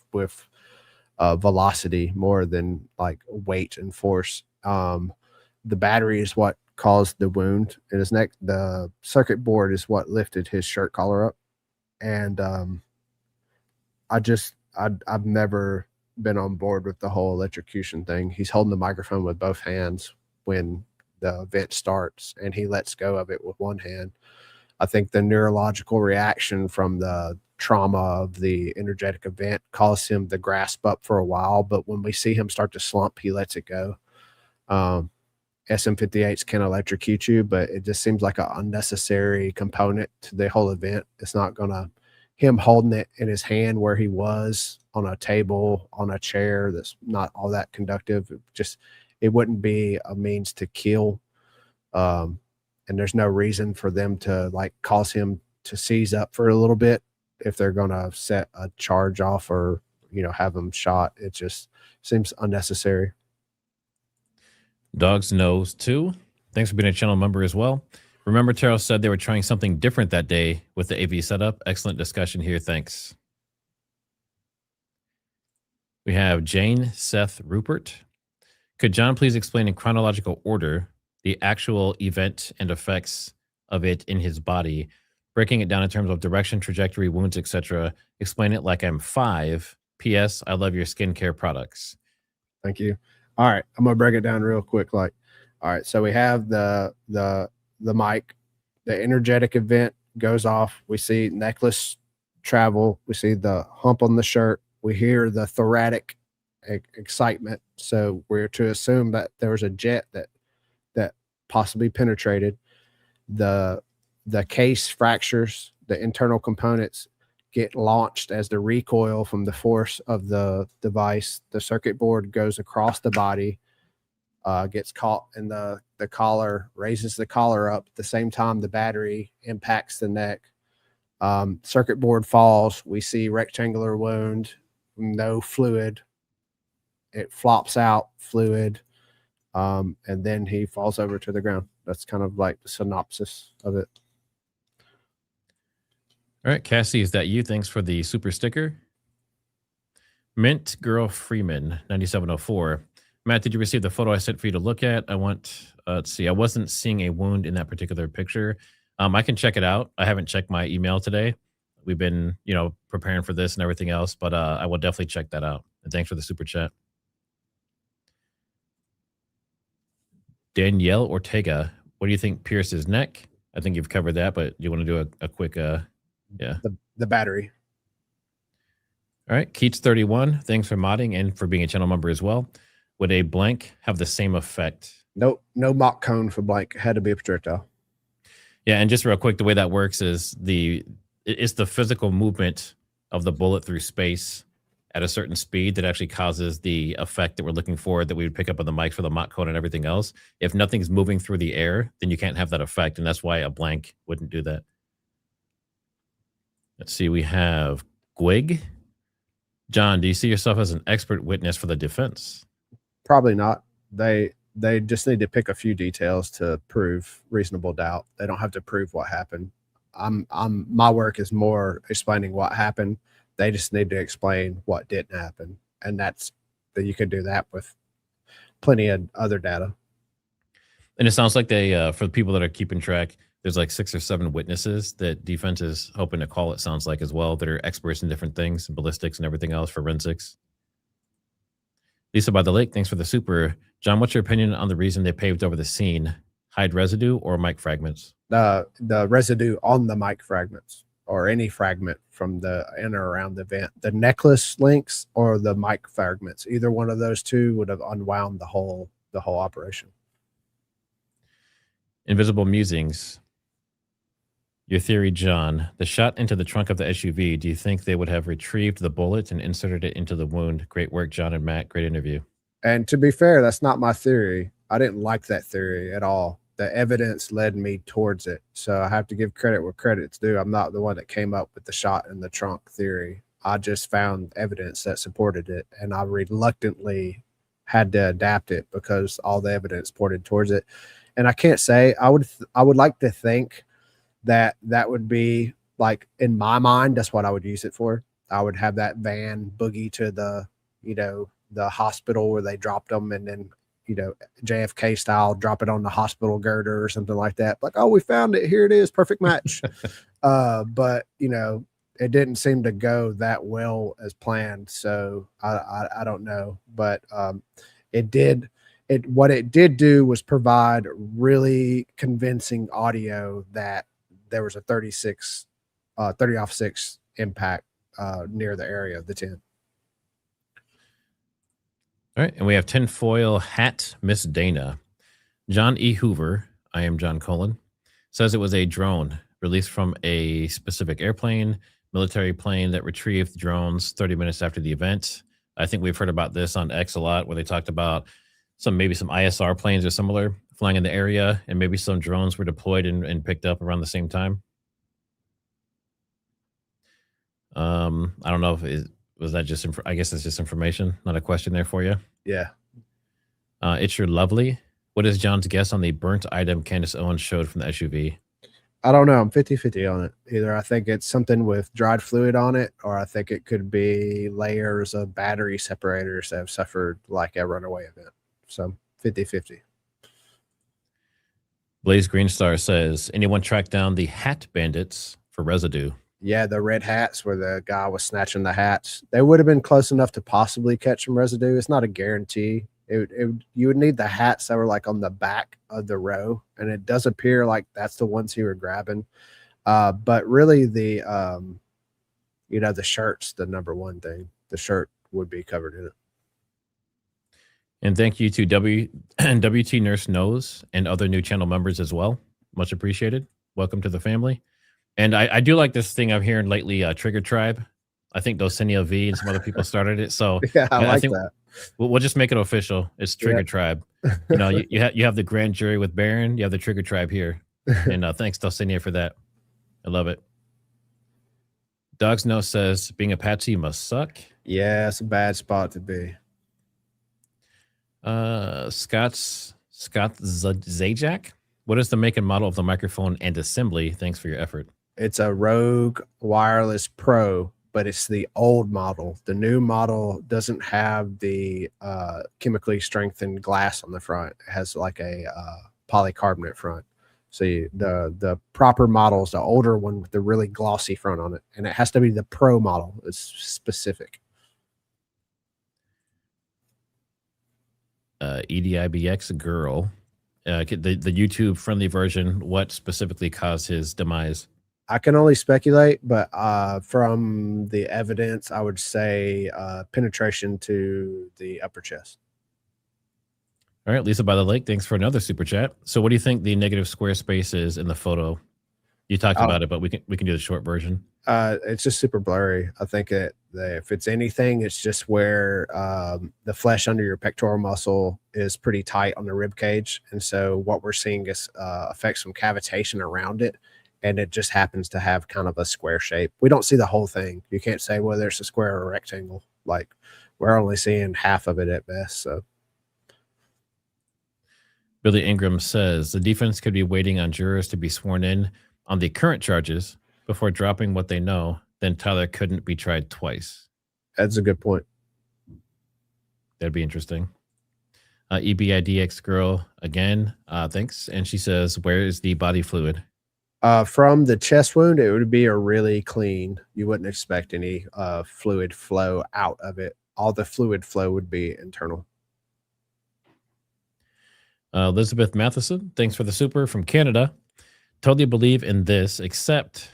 velocity more than like weight and force. The battery is what caused the wound in his neck. The circuit board is what lifted his shirt collar up. And I've never been on board with the whole electrocution thing. He's holding the microphone with both hands when the event starts, and he lets go of it with one hand. I think the neurological reaction from the trauma of the energetic event caused him to grasp up for a while, but when we see him start to slump, he lets it go. SM58s can electrocute you, but it just seems like an unnecessary component to the whole event. It's not gonna, him holding it in his hand where he was on a table, on a chair that's not all that conductive. It wouldn't be a means to kill. And there's no reason for them to like cause him to seize up for a little bit if they're gonna set a charge off or, have him shot. It just seems unnecessary. Dogs knows too. Thanks for being a channel member as well. Remember, Terrell said they were trying something different that day with the AV setup. Excellent discussion here. Thanks. We have Jane Seth Rupert. Could John please explain in chronological order the actual event and effects of it in his body, breaking it down in terms of direction, trajectory, wounds, etc.? Explain it like I'm 5. P.S. I love your skincare products. Thank you. All right, I'm gonna break it down real quick. All right, so we have the mic, the energetic event goes off. We see necklace travel. We see the hump on the shirt. We hear the thoracic excitement. So we're to assume that there was a jet that possibly penetrated. The case fractures. The internal components get launched as the recoil from the force of the device. The circuit board goes across the body, gets caught in the collar, raises the collar up. At the same time, the battery impacts the neck. Circuit board falls. We see rectangular wound, no fluid. It flops out fluid, and then he falls over to the ground. That's kind of like the synopsis of it. All right, Cassie, is that you? Thanks for the super sticker. Mint Girl Freeman 9704. Matt, did you receive the photo I sent for you to look at? I want, let's see, I wasn't seeing a wound in that particular picture. I can check it out. I haven't checked my email today. We've been, preparing for this and everything else, but I will definitely check that out. And thanks for the super chat. Danielle Ortega, what do you think pierced his neck? I think you've covered that, but you want to do a quick, yeah. The battery. All right. Keats 31. Thanks for modding and for being a channel member as well. Would a blank have the same effect? Nope. No mock cone for blank. Had to be a projectile. Yeah. And just real quick, the way that works is it's the physical movement of the bullet through space at a certain speed that actually causes the effect that we're looking for, that we would pick up on the mics for the mock cone and everything else. If nothing's moving through the air, then you can't have that effect. And that's why a blank wouldn't do that. Let's see, we have Gwig. John, do you see yourself as an expert witness for the defense? Probably not. They just need to pick a few details to prove reasonable doubt. They don't have to prove what happened. My work is more explaining what happened. They just need to explain what didn't happen, and that you can do that with plenty of other data. And it sounds like they, for the people that are keeping track, there's like 6 or 7 witnesses that defense is hoping to call, it sounds like, as well, that are experts in different things, ballistics and everything else, forensics. Lisa by the Lake, thanks for the super. John, what's your opinion on the reason they paved over the scene? Hide residue or mic fragments? The residue on the mic fragments, or any fragment from the in or around the vent, the necklace links or the mic fragments, either one of those two would have unwound the whole operation. Invisible Musings. Your theory, John. The shot into the trunk of the SUV, do you think they would have retrieved the bullet and inserted it into the wound? Great work, John and Matt. Great interview. And to be fair, that's not my theory. I didn't like that theory at all. The evidence led me towards it. So I have to give credit where credit's due. I'm not the one that came up with the shot in the trunk theory. I just found evidence that supported it, and I reluctantly had to adapt it because all the evidence pointed towards it. And I can't say I would like to think that would be, like, in my mind, that's what I would use it for. I would have that van boogie to the, the hospital where they dropped them, and then, JFK style, drop it on the hospital girder or something like that. Like, oh, we found it. Here it is. Perfect match. But, it didn't seem to go that well as planned. So I don't know, but what it did do was provide really convincing audio that there was a 30 off 6 impact near the area of the 10. All right. And we have tinfoil hat Miss Dana. John E. Hoover, I am John Colin, says it was a drone released from a specific airplane, military plane that retrieved drones 30 minutes after the event. I think we've heard about this on X a lot, where they talked about maybe some ISR planes or similar flying in the area, and maybe some drones were deployed and picked up around the same time. I don't know if was that just, I guess it's just information, not a question there for you. Yeah. It's your lovely. What is John's guess on the burnt item Candace Owens showed from the SUV? I don't know. I'm 50-50 on it. Either I think it's something with dried fluid on it, or I think it could be layers of battery separators that have suffered like a runaway event. So 50-50. Blaze Greenstar says, anyone track down the hat bandits for residue? Yeah, the red hats where the guy was snatching the hats. They would have been close enough to possibly catch some residue. It's not a guarantee. You would need the hats that were like on the back of the row, and it does appear like that's the ones he were grabbing. But really, the the shirt's the number one thing. The shirt would be covered in it. And thank you to WT Nurse Knows and other new channel members as well. Much appreciated. Welcome to the family. And I do like this thing I'm hearing lately, Trigger Tribe. I think Dosinia V and some other people started it. So yeah, I think that. We'll just make it official. It's Trigger Tribe. You have the grand jury with Baron. You have the Trigger Tribe here. And thanks, Dosinia, for that. I love it. Dogs No says, being a patsy must suck. Yeah, it's a bad spot to be. Scott Zajac. What is the make and model of the microphone and assembly? Thanks for your effort. It's a Rogue Wireless Pro, but it's the old model. The new model doesn't have the chemically strengthened glass on the front. It has like a polycarbonate front. So the proper model is the older one with the really glossy front on it, and it has to be the Pro model. It's specific. EDIBX girl. The YouTube friendly version, what specifically caused his demise? I can only speculate, but from the evidence, I would say penetration to the upper chest. All right, Lisa by the Lake, thanks for another super chat. So what do you think the negative square space is in the photo? You talked about it, but we can do the short version. It's just super blurry. I think if it's anything, it's just where the flesh under your pectoral muscle is pretty tight on the rib cage, and so what we're seeing is affects some cavitation around it, and it just happens to have kind of a square shape. We don't see the whole thing. You can't say whether it's a square or a rectangle. Like, we're only seeing half of it at best. So Billy Ingram says the defense could be waiting on jurors to be sworn in on the current charges before dropping what they know then Tyler couldn't be tried twice. That's a good point. That'd be interesting. EBIDX girl again, thanks. And she says, where is the body fluid? From the chest wound, it would be a really clean. You wouldn't expect any fluid flow out of it. All the fluid flow would be internal. Elizabeth Matheson, thanks for the super from Canada. Totally believe in this, except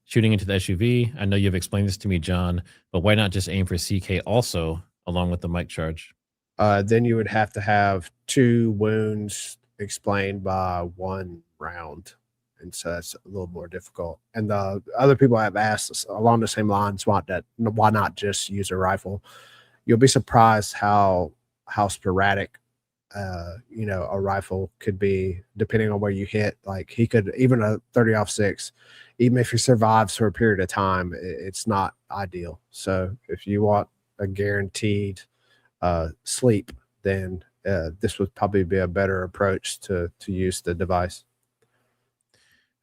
shooting into the SUV. I know you've explained this to me, John, but why not just aim for CK also, along with the mic charge? Then you would have to have 2 wounds explained by 1 round. And so that's a little more difficult. And the other people have asked along the same lines, why not just use a rifle? You'll be surprised how sporadic a rifle could be, depending on where you hit. Like, he could, even a 30-06, even if he survives for a period of time, it's not ideal. So if you want a guaranteed sleep, then this would probably be a better approach to use the device.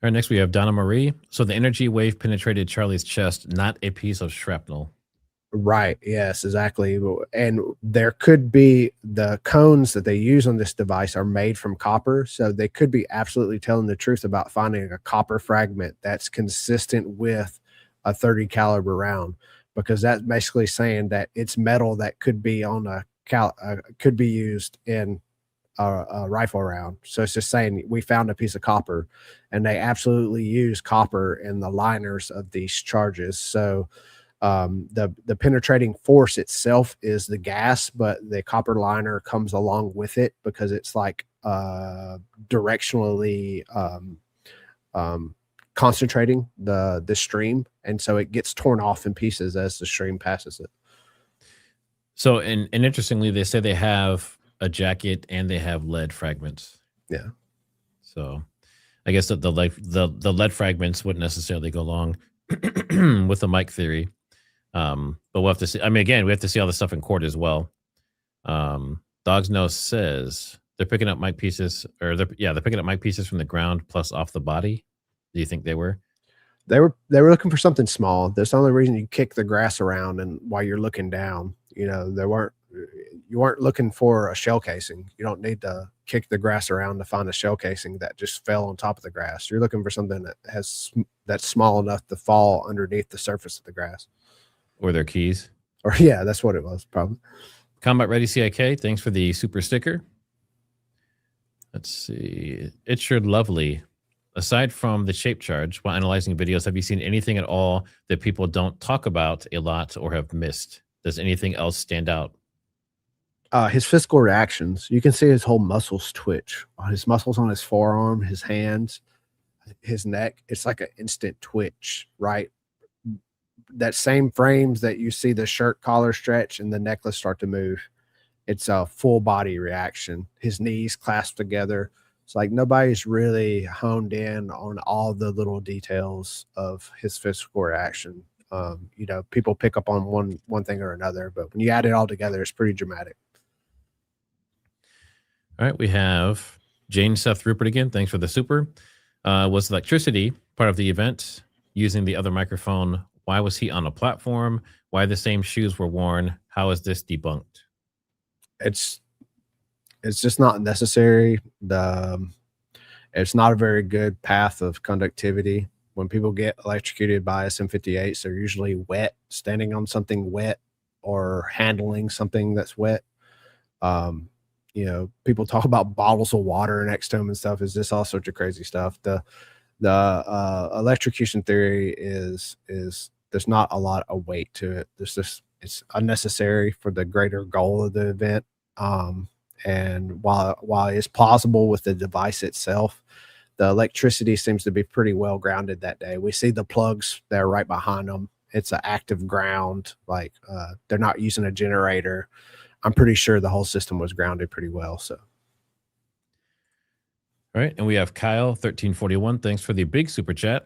All right, next we have Donna Marie. So the energy wave penetrated Charlie's chest, not a piece of shrapnel. Right. Yes, exactly. And there could be, the cones that they use on this device are made from copper. So they could be absolutely telling the truth about finding a copper fragment that's consistent with a 30 caliber round, because that's basically saying that it's metal that could be on could be used in a rifle round. So it's just saying we found a piece of copper, and they absolutely use copper in the liners of these charges. So the penetrating force itself is the gas, but the copper liner comes along with it because it's like directionally concentrating the stream, and so it gets torn off in pieces as the stream passes it. So, and interestingly, they say they have a jacket and they have lead fragments. Yeah. So I guess that the lead fragments wouldn't necessarily go along with the mic theory. But we'll have to see. I mean, again, we have to see all the stuff in court as well. Dog's Nose says they're picking up mic pieces, or they're picking up mic pieces from the ground plus off the body. Do you think they were? They were looking for something small. That's the only reason you kick the grass around, and while you're looking down, you weren't looking for a shell casing. You don't need to kick the grass around to find a shell casing that just fell on top of the grass. You're looking for something that's small enough to fall underneath the surface of the grass. Or their keys. Or yeah, that's what it was, probably. Combat Ready CIK, thanks for the super sticker. Let's see. It's sure lovely. Aside from the shape charge, while analyzing videos, have you seen anything at all that people don't talk about a lot or have missed? Does anything else stand out? His physical reactions. You can see his whole muscles twitch. His muscles on his forearm, his hands, his neck. It's like an instant twitch, right? That same frames that you see the shirt collar stretch and the necklace start to move. It's a full body reaction. His knees clasped together. It's like nobody's really honed in on all the little details of his physical reaction. People pick up on one thing or another, but when you add it all together, it's pretty dramatic. All right, we have Jane Seth Rupert again. Thanks for the super. Was electricity part of the event using the other microphone? Why was he on a platform? Why the same shoes were worn? How is this debunked? It's just not necessary. It's not a very good path of conductivity. When people get electrocuted by SM58s, they're usually wet, standing on something wet or handling something that's wet. People talk about bottles of water next to them and stuff. It's just all sorts of crazy stuff. The electrocution theory is there's not a lot of weight to it. It's unnecessary for the greater goal of the event. And while it's plausible with the device itself, the electricity seems to be pretty well grounded that day. We see the plugs that are right behind them. It's an active ground. Like they're not using a generator. I'm pretty sure the whole system was grounded pretty well. So. All right. And we have Kyle 1341. Thanks for the big super chat.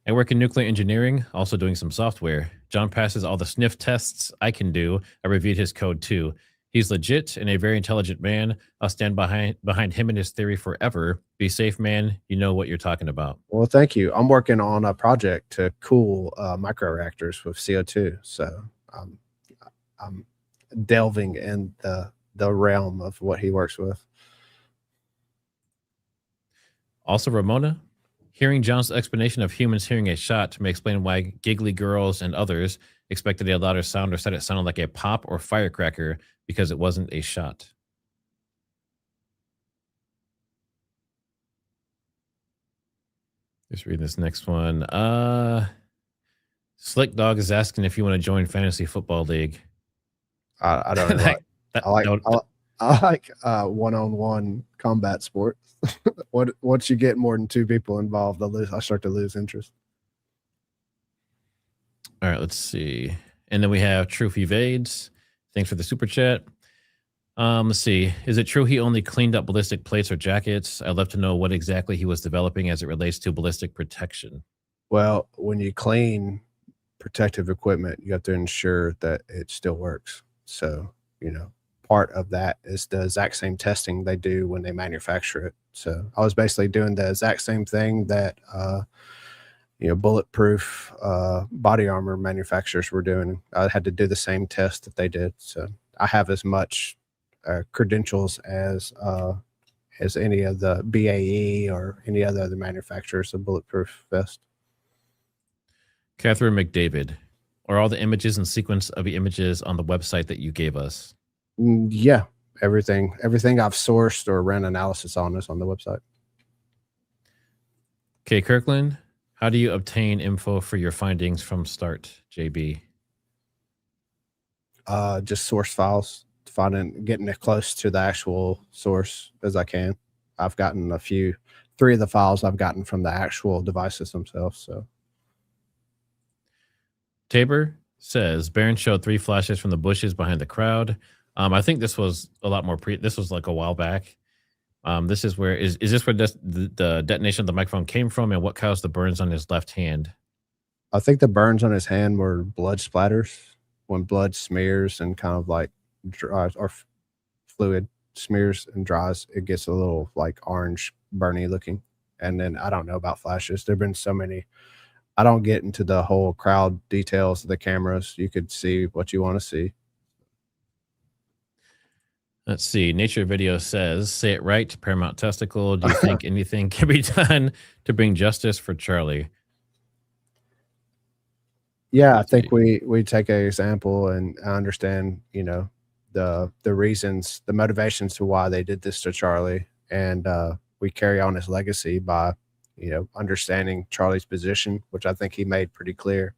I work in nuclear engineering, also doing some software. John passes all the sniff tests I can do. I reviewed his code too. He's legit and a very intelligent man. I'll stand behind him and his theory forever. Be safe, man. You know what you're talking about. Well, thank you. I'm working on a project to cool microreactors with CO2. So I'm delving in the realm of what he works with. Also, Ramona, hearing John's explanation of humans hearing a shot may explain why giggly girls and others expected a louder sound or said it sounded like a pop or firecracker because it wasn't a shot. Just read this next one. Slick Dog is asking if you want to join Fantasy Football League. I don't really like. I like one-on-one combat sports. Once you get more than two people involved, I start to lose interest. All right, let's see. And then we have Truth Evades. Thanks for the super chat. Let's see. Is it true he only cleaned up ballistic plates or jackets? I'd love to know what exactly he was developing as it relates to ballistic protection. Well, when you clean protective equipment, you have to ensure that it still works. So, part of that is the exact same testing they do when they manufacture it. So I was basically doing the exact same thing that, bulletproof body armor manufacturers were doing. I had to do the same test that they did. So I have as much credentials as any of the BAE or any other manufacturers of bulletproof vest. Catherine McDavid, are all the images and sequence of the images on the website that you gave us? Yeah, everything I've sourced or ran analysis on is on the website. Okay, Kirkland, how do you obtain info for your findings from START, JB? Just source files, getting as close to the actual source as I can. I've gotten three of the files I've gotten from the actual devices themselves. So Tabor says Barron showed 3 flashes from the bushes behind the crowd. I think this was a lot more this was like a while back. This is where is this where the detonation of the microphone came from, and what caused the burns on his left hand? I think the burns on his hand were blood splatters. When blood smears and kind of like dries, or fluid smears and dries, it gets a little like orange burny looking. And then I don't know about flashes. There've been so many. I don't get into the whole crowd details of the cameras. You could see what you want to see. Let's see. Nature Video says, say it right, Paramount Testicle. Do you think anything can be done to bring justice for Charlie? Yeah, I think we take an example and understand, the reasons, the motivations to why they did this to Charlie. And we carry on his legacy by, understanding Charlie's position, which I think he made pretty clear.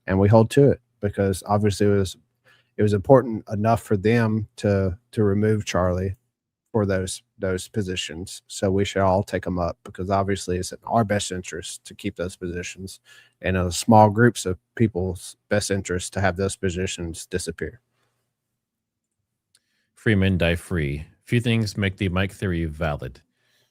And we hold to it because obviously it was important enough for them to remove Charlie for those positions. So we should all take them up because obviously it's in our best interest to keep those positions, and in small groups of people's best interest to have those positions disappear. Free men die free. Few things make the Mike theory valid.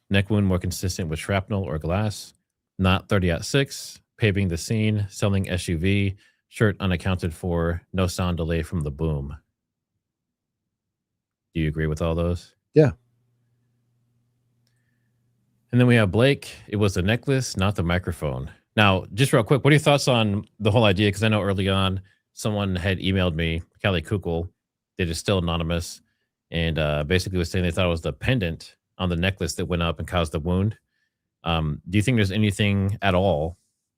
Neck wound more consistent with shrapnel or glass. Not 30-6. Paving the scene. Selling SUV. Shirt unaccounted for. No sound delay from the boom. Do you agree with all those? Yeah. And then we have Blake. It was the necklace, not the microphone. Now, just real quick, what are your thoughts on the whole idea? Because I know early on, someone had emailed me, Callie Kukul, that is still anonymous, and basically was saying they thought it was the pendant on the necklace that went up and caused the wound. Do you think there's anything at all?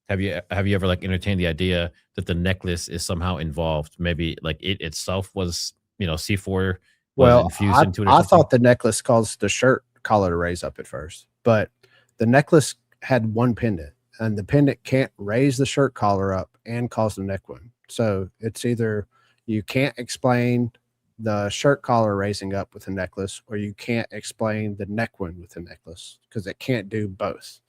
Have you ever entertained the idea that the necklace is somehow involved? Maybe it itself was, C4 was infused into it. I thought the necklace caused the shirt collar to raise up at first, but the necklace had one pendant, and the pendant can't raise the shirt collar up and cause the neck wound. So it's either you can't explain the shirt collar raising up with the necklace, or you can't explain the neck wound with the necklace, because it can't do both.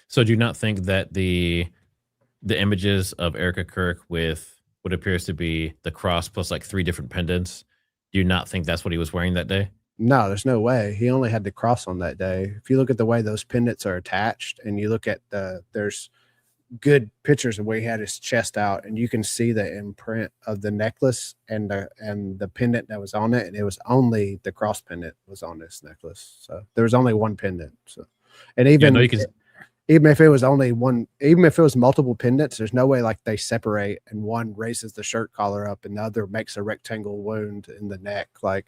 So do you not think that the images of Erica Kirk with what appears to be the cross plus 3 different pendants, do you not think that's what he was wearing that day? No, there's no way. He only had the cross on that day. If you look at the way those pendants are attached, and you look at there's good pictures of where he had his chest out, and you can see the imprint of the necklace and the pendant that was on it, and it was only the cross pendant was on this necklace. So there was only one pendant. So, and Yeah, no, even you can. even if it was only one, even if it was multiple pendants, there's no way like they separate and one raises the shirt collar up and the other makes a rectangle wound in the neck. Like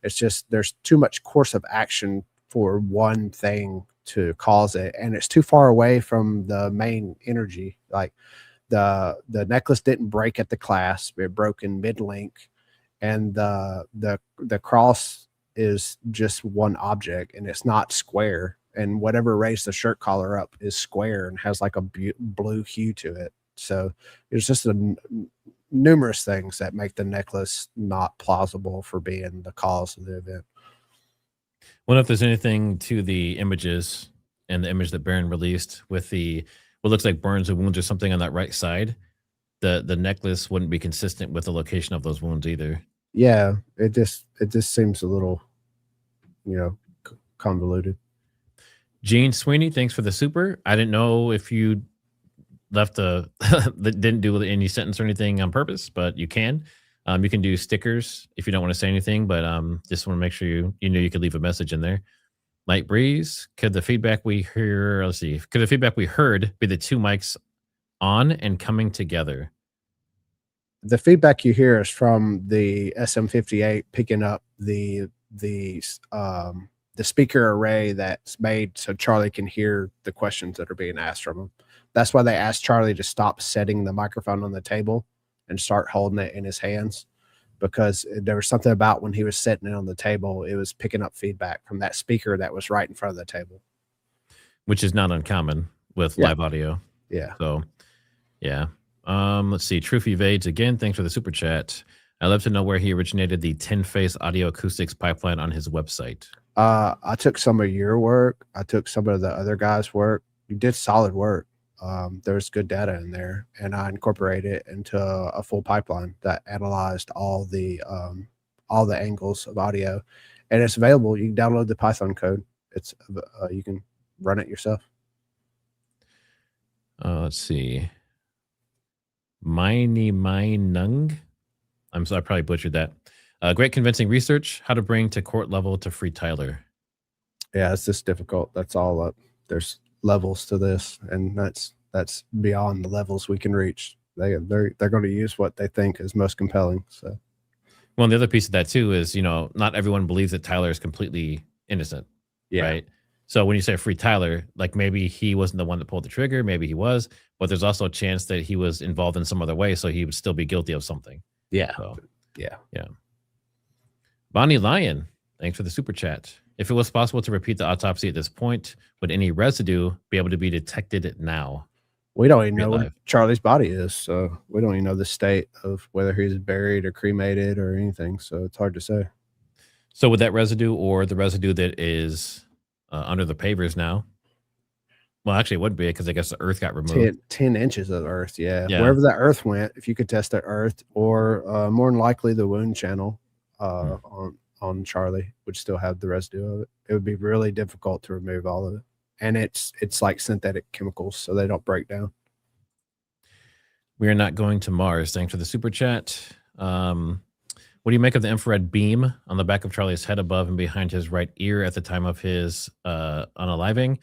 it's just there's too much course of action for one thing to cause it, and it's too far away from the main energy. Like the necklace didn't break at the clasp; it broke in mid link, and the cross is just one object, and it's not square. And whatever raised the shirt collar up is square and has like a blue hue to it. So it's just numerous things that make the necklace not plausible for being the cause of the event. Wonder if there's anything to the images and the image that Barron released with the what looks like burns or wounds or something on that right side. The necklace wouldn't be consistent with the location of those wounds either. Yeah, it just seems a little, convoluted. Gene Sweeney, thanks for the super. I didn't know if you left the didn't do any sentence or anything on purpose, but you can. You can do stickers if you don't want to say anything, but just want to make sure you know you could leave a message in there. Light Breeze, could the feedback we hear, let's see, could the feedback we heard be the two mics on and coming together? The feedback you hear is from the SM58 picking up the speaker array that's made so Charlie can hear the questions that are being asked from him. That's why they asked Charlie to stop setting the microphone on the table and start holding it in his hands, because there was something about when he was setting it on the table, it was picking up feedback from that speaker that was right in front of the table. Which is not uncommon with live audio. Yeah. So, yeah. Let's see. Truth Evades again. Thanks for the super chat. I'd love to know where he originated the 10-phase audio acoustics pipeline on his website. I took some of your work. I took some of the other guys' work. You did solid work. There's good data in there, and I incorporated it into a full pipeline that analyzed all the angles of audio, and it's available. You can download the Python code. It's you can run it yourself. Let's see. Nung. I'm sorry, I probably butchered that. Great convincing research. How to bring to court level to free Tyler. Yeah, it's just difficult. That's all up. There's levels to this, and that's beyond the levels we can reach. They're going to use what they think is most compelling. So, well, and the other piece of that too is not everyone believes that Tyler is completely innocent. Yeah. Right. So when you say free Tyler, like maybe he wasn't the one that pulled the trigger, maybe he was, but there's also a chance that he was involved in some other way, so he would still be guilty of something. Yeah. So, yeah. Bonnie Lyon, thanks for the super chat. If it was possible to repeat the autopsy at this point, would any residue be able to be detected now? We don't even know what Charlie's body is, so we don't even know the state of whether he's buried or cremated or anything, so it's hard to say. So would that residue or the residue that is under the pavers now? Well, actually, it wouldn't be, because I guess the earth got removed. 10 inches of earth, yeah. Wherever the earth went, if you could test the earth, or more than likely the wound channel on Charlie would still have the residue of it. It would be really difficult to remove all of it. And it's like synthetic chemicals, so they don't break down. We are not going to Mars. Thanks for the super chat. What do you make of the infrared beam on the back of Charlie's head above and behind his right ear at the time of his unaliving?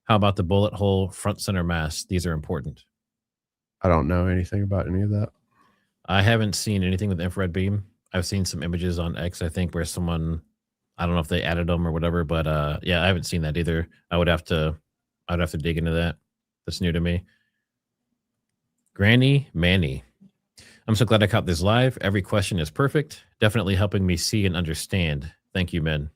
How about the bullet hole front center mass? These are important. I don't know anything about any of that. I haven't seen anything with infrared beam. I've seen some images on X, I think, where someone, I don't know if they added them or whatever, but yeah, I haven't seen that either. I'd have to dig into that. That's new to me. Granny Manny. I'm so glad I caught this live. Every question is perfect. Definitely helping me see and understand. Thank you, men.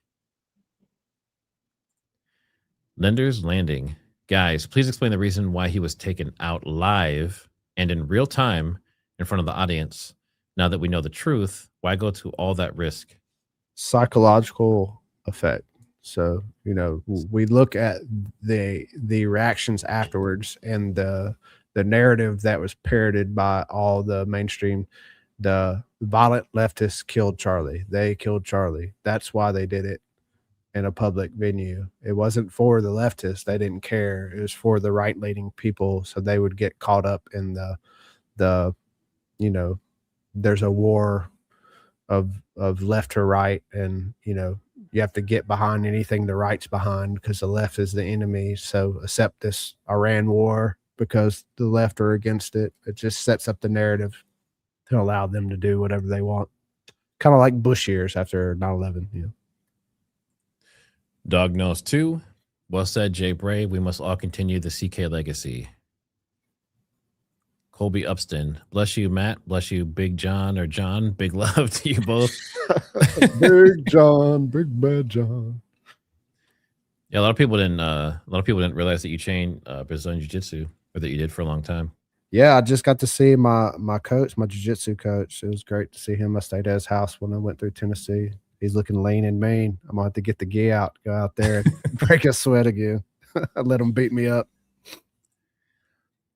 Lender's Landing. Guys, please explain the reason why he was taken out live and in real time in front of the audience. Now that we know the truth, why go to all that risk? Psychological effect. So, we look at the reactions afterwards, and the narrative that was parroted by all the mainstream. The violent leftists killed Charlie. They killed Charlie. That's why they did it. in a public venue. It wasn't for the leftists. They didn't care. It was for the right-leaning people, so they would get caught up in the you know, there's a war of left to right, and you have to get behind anything the right's behind because the left is the enemy. So accept this Iran war because the left are against it. It just sets up the narrative to allow them to do whatever they want. Kind of like Bush years after 9/11. Dog Nose 2. Well said, Jay Bray. We must all continue the CK legacy. Colby Upston. Bless you, Matt. Bless you, Big John or John. Big love to you both. Big John, Big Bad John. Yeah, a lot of people didn't realize that you trained Brazilian Jiu-Jitsu, or that you did for a long time. Yeah, I just got to see my coach, my jiu-jitsu coach. It was great to see him. I stayed at his house when I went through Tennessee. He's looking lean and mean. I'm gonna have to get the gi out, go out there and break a sweat again. Let him beat me up.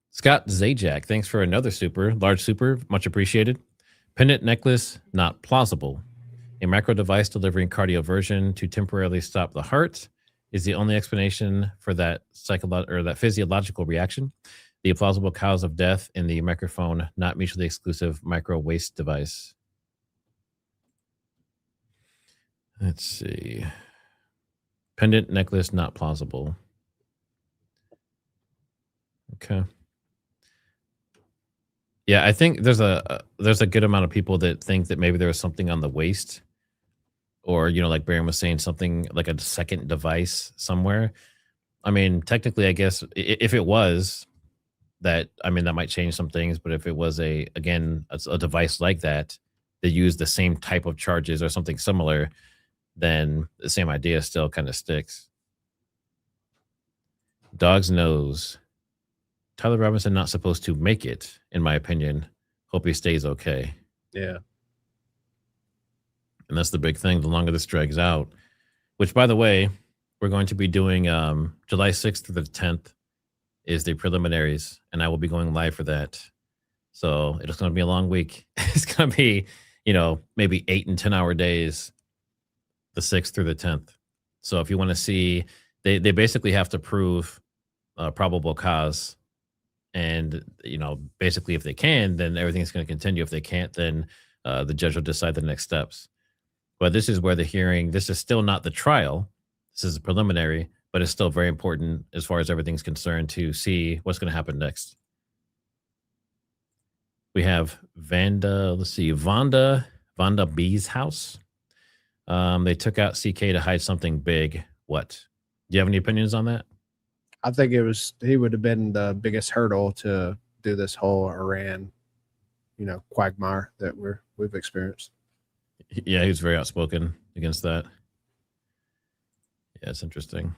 Scott Zajac, thanks for another large super, much appreciated. Pendant necklace, not plausible. A micro device delivering cardioversion to temporarily stop the heart is the only explanation for that physiological reaction. The plausible cause of death in the microphone, not mutually exclusive micro waist device. Let's see. Pendant necklace, not plausible. Okay. Yeah, I think there's a good amount of people that think that maybe there was something on the waist, or like Baron was saying, something like a second device somewhere. I mean, technically, I guess if it was that, I mean, that might change some things. But if it was a device like that used the same type of charges or something similar, then the same idea still kind of sticks. Dog's nose. Tyler Robinson not supposed to make it, in my opinion. Hope he stays okay. Yeah. And that's the big thing. The longer this drags out, which, by the way, we're going to be doing July 6th through the 10th is the preliminaries, and I will be going live for that. So it's going to be a long week. It's going to be, maybe 8 and 10 hour days, the 6th through the 10th. So if you want to see, they basically have to prove probable cause. And, basically if they can, then everything's going to continue. If they can't, then the judge will decide the next steps. But this is where this is still not the trial. This is a preliminary, but it's still very important as far as everything's concerned to see what's going to happen next. We have Vanda B's house. They took out CK to hide something big. What? Do you have any opinions on that? I think he would have been the biggest hurdle to do this whole Iran, quagmire that we've experienced. Yeah, he was very outspoken against that. Yeah, it's interesting.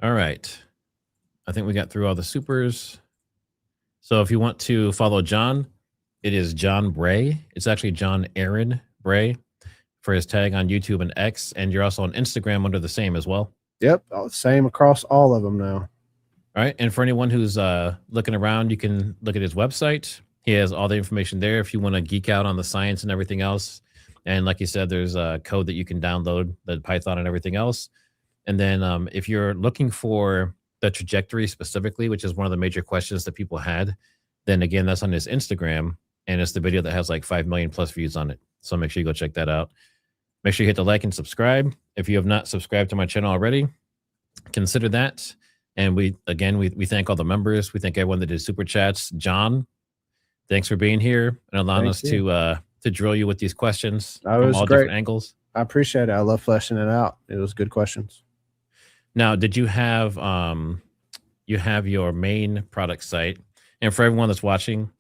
All right. I think we got through all the supers. So if you want to follow John, it is Jon Bray. It's actually John Aaron Bray for his tag on YouTube and X. And you're also on Instagram under the same as well. Yep, same across all of them now. All right. And for anyone who's looking around, you can look at his website. He has all the information there if you want to geek out on the science and everything else. And like you said, there's a code that you can download, the Python and everything else. And then if you're looking for the trajectory specifically, which is one of the major questions that people had, then again, that's on his Instagram. And it's the video that has like 5 million plus views on it. So make sure you go check that out. Make sure you hit the like and subscribe. If you have not subscribed to my channel already, consider that. And we thank all the members. We thank everyone that did super chats. John, thanks for being here and allowing us to drill you with these questions from all different angles. I appreciate it. I love fleshing it out. It was good questions. Now, did you have your main product site? And for everyone that's watching,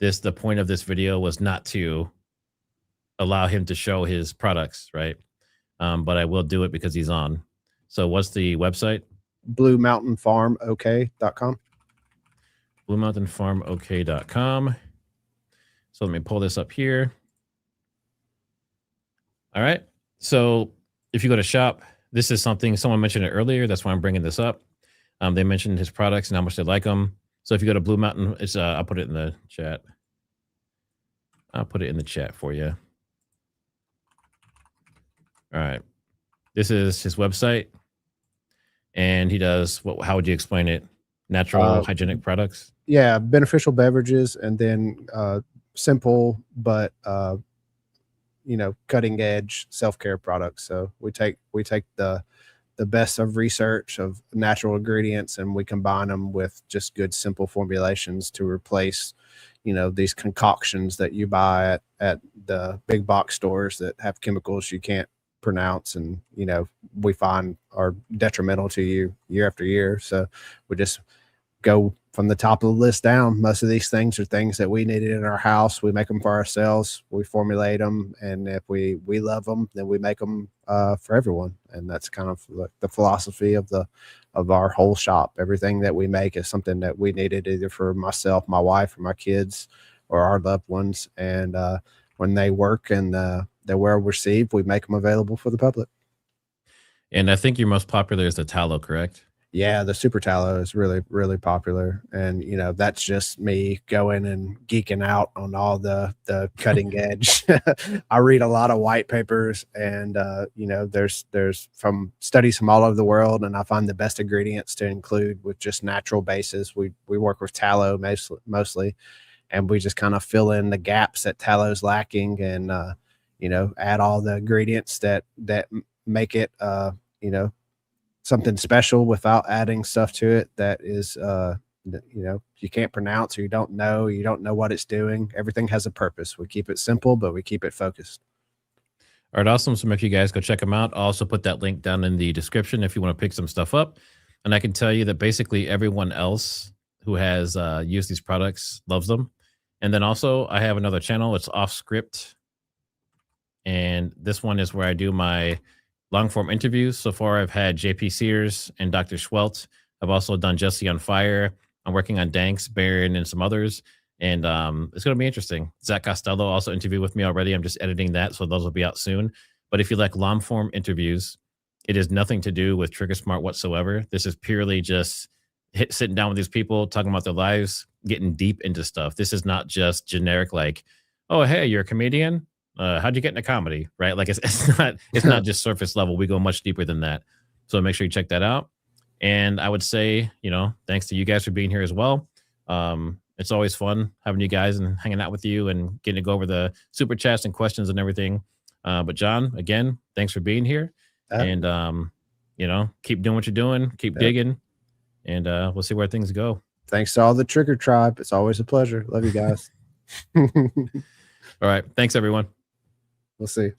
the point of this video was not to allow him to show his products, right? But I will do it because he's on. So what's the website? BlueMountainFarmOK.com. BlueMountainFarmOK.com. So let me pull this up here. All right. So if you go to shop, this is something someone mentioned it earlier. That's why I'm bringing this up. They mentioned his products and how much they like them. So if you go to Blue Mountain, I'll put it in the chat. I'll put it in the chat for you. All right. This is his website, and he does what? How would you explain it? Natural hygienic products. Yeah, beneficial beverages, and then simple but cutting edge self-care products. So we take the best of research of natural ingredients, and we combine them with just good simple formulations to replace these concoctions that you buy at the big box stores that have chemicals you can't pronounce, and we find are detrimental to you year after year. So we just go from the top of the list down. Most of these things are things that we needed in our house. We make them for ourselves. We formulate them, and if we love them, then we make them for everyone. And that's kind of the philosophy of our whole shop. Everything that we make is something that we needed, either for myself, my wife, or my kids, or our loved ones. And when they work and they're well received, we make them available for the public. And I think your most popular is the tallow, correct? Yeah, the super tallow is really, really popular. And, that's just me going and geeking out on all the cutting edge. I read a lot of white papers, and, there's from studies from all over the world, and I find the best ingredients to include with just natural bases. We work with tallow mostly, and we just kind of fill in the gaps that tallow's lacking, and, add all the ingredients that make it, something special without adding stuff to it that is you can't pronounce, or you don't know what it's doing. Everything has a purpose. We keep it simple, but we keep it focused. All right, awesome. So make sure you guys go check them out. I'll also put that link down in the description if you want to pick some stuff up. And I can tell you that basically everyone else who has used these products loves them. And then also I have another channel. It's Off Script, and this one is where I do my long form interviews. So far, I've had JP Sears and Dr. Schwelt. I've also done Jesse on Fire. I'm working on Danks, Barron, and some others. And it's going to be interesting. Zach Costello also interviewed with me already. I'm just editing that, so those will be out soon. But if you like long form interviews, it has nothing to do with TriggerSmart whatsoever. This is purely just sitting down with these people, talking about their lives, getting deep into stuff. This is not just generic, like, oh, hey, you're a comedian. How'd you get into comedy? Right? Like it's not just surface level. We go much deeper than that. So make sure you check that out. And I would say, thanks to you guys for being here as well. It's always fun having you guys and hanging out with you and getting to go over the super chats and questions and everything. But John, again, thanks for being here. And keep doing what you're doing, keep digging, and we'll see where things go. Thanks to all the Trigger tribe. It's always a pleasure. Love you guys. All right. Thanks, everyone. We'll see.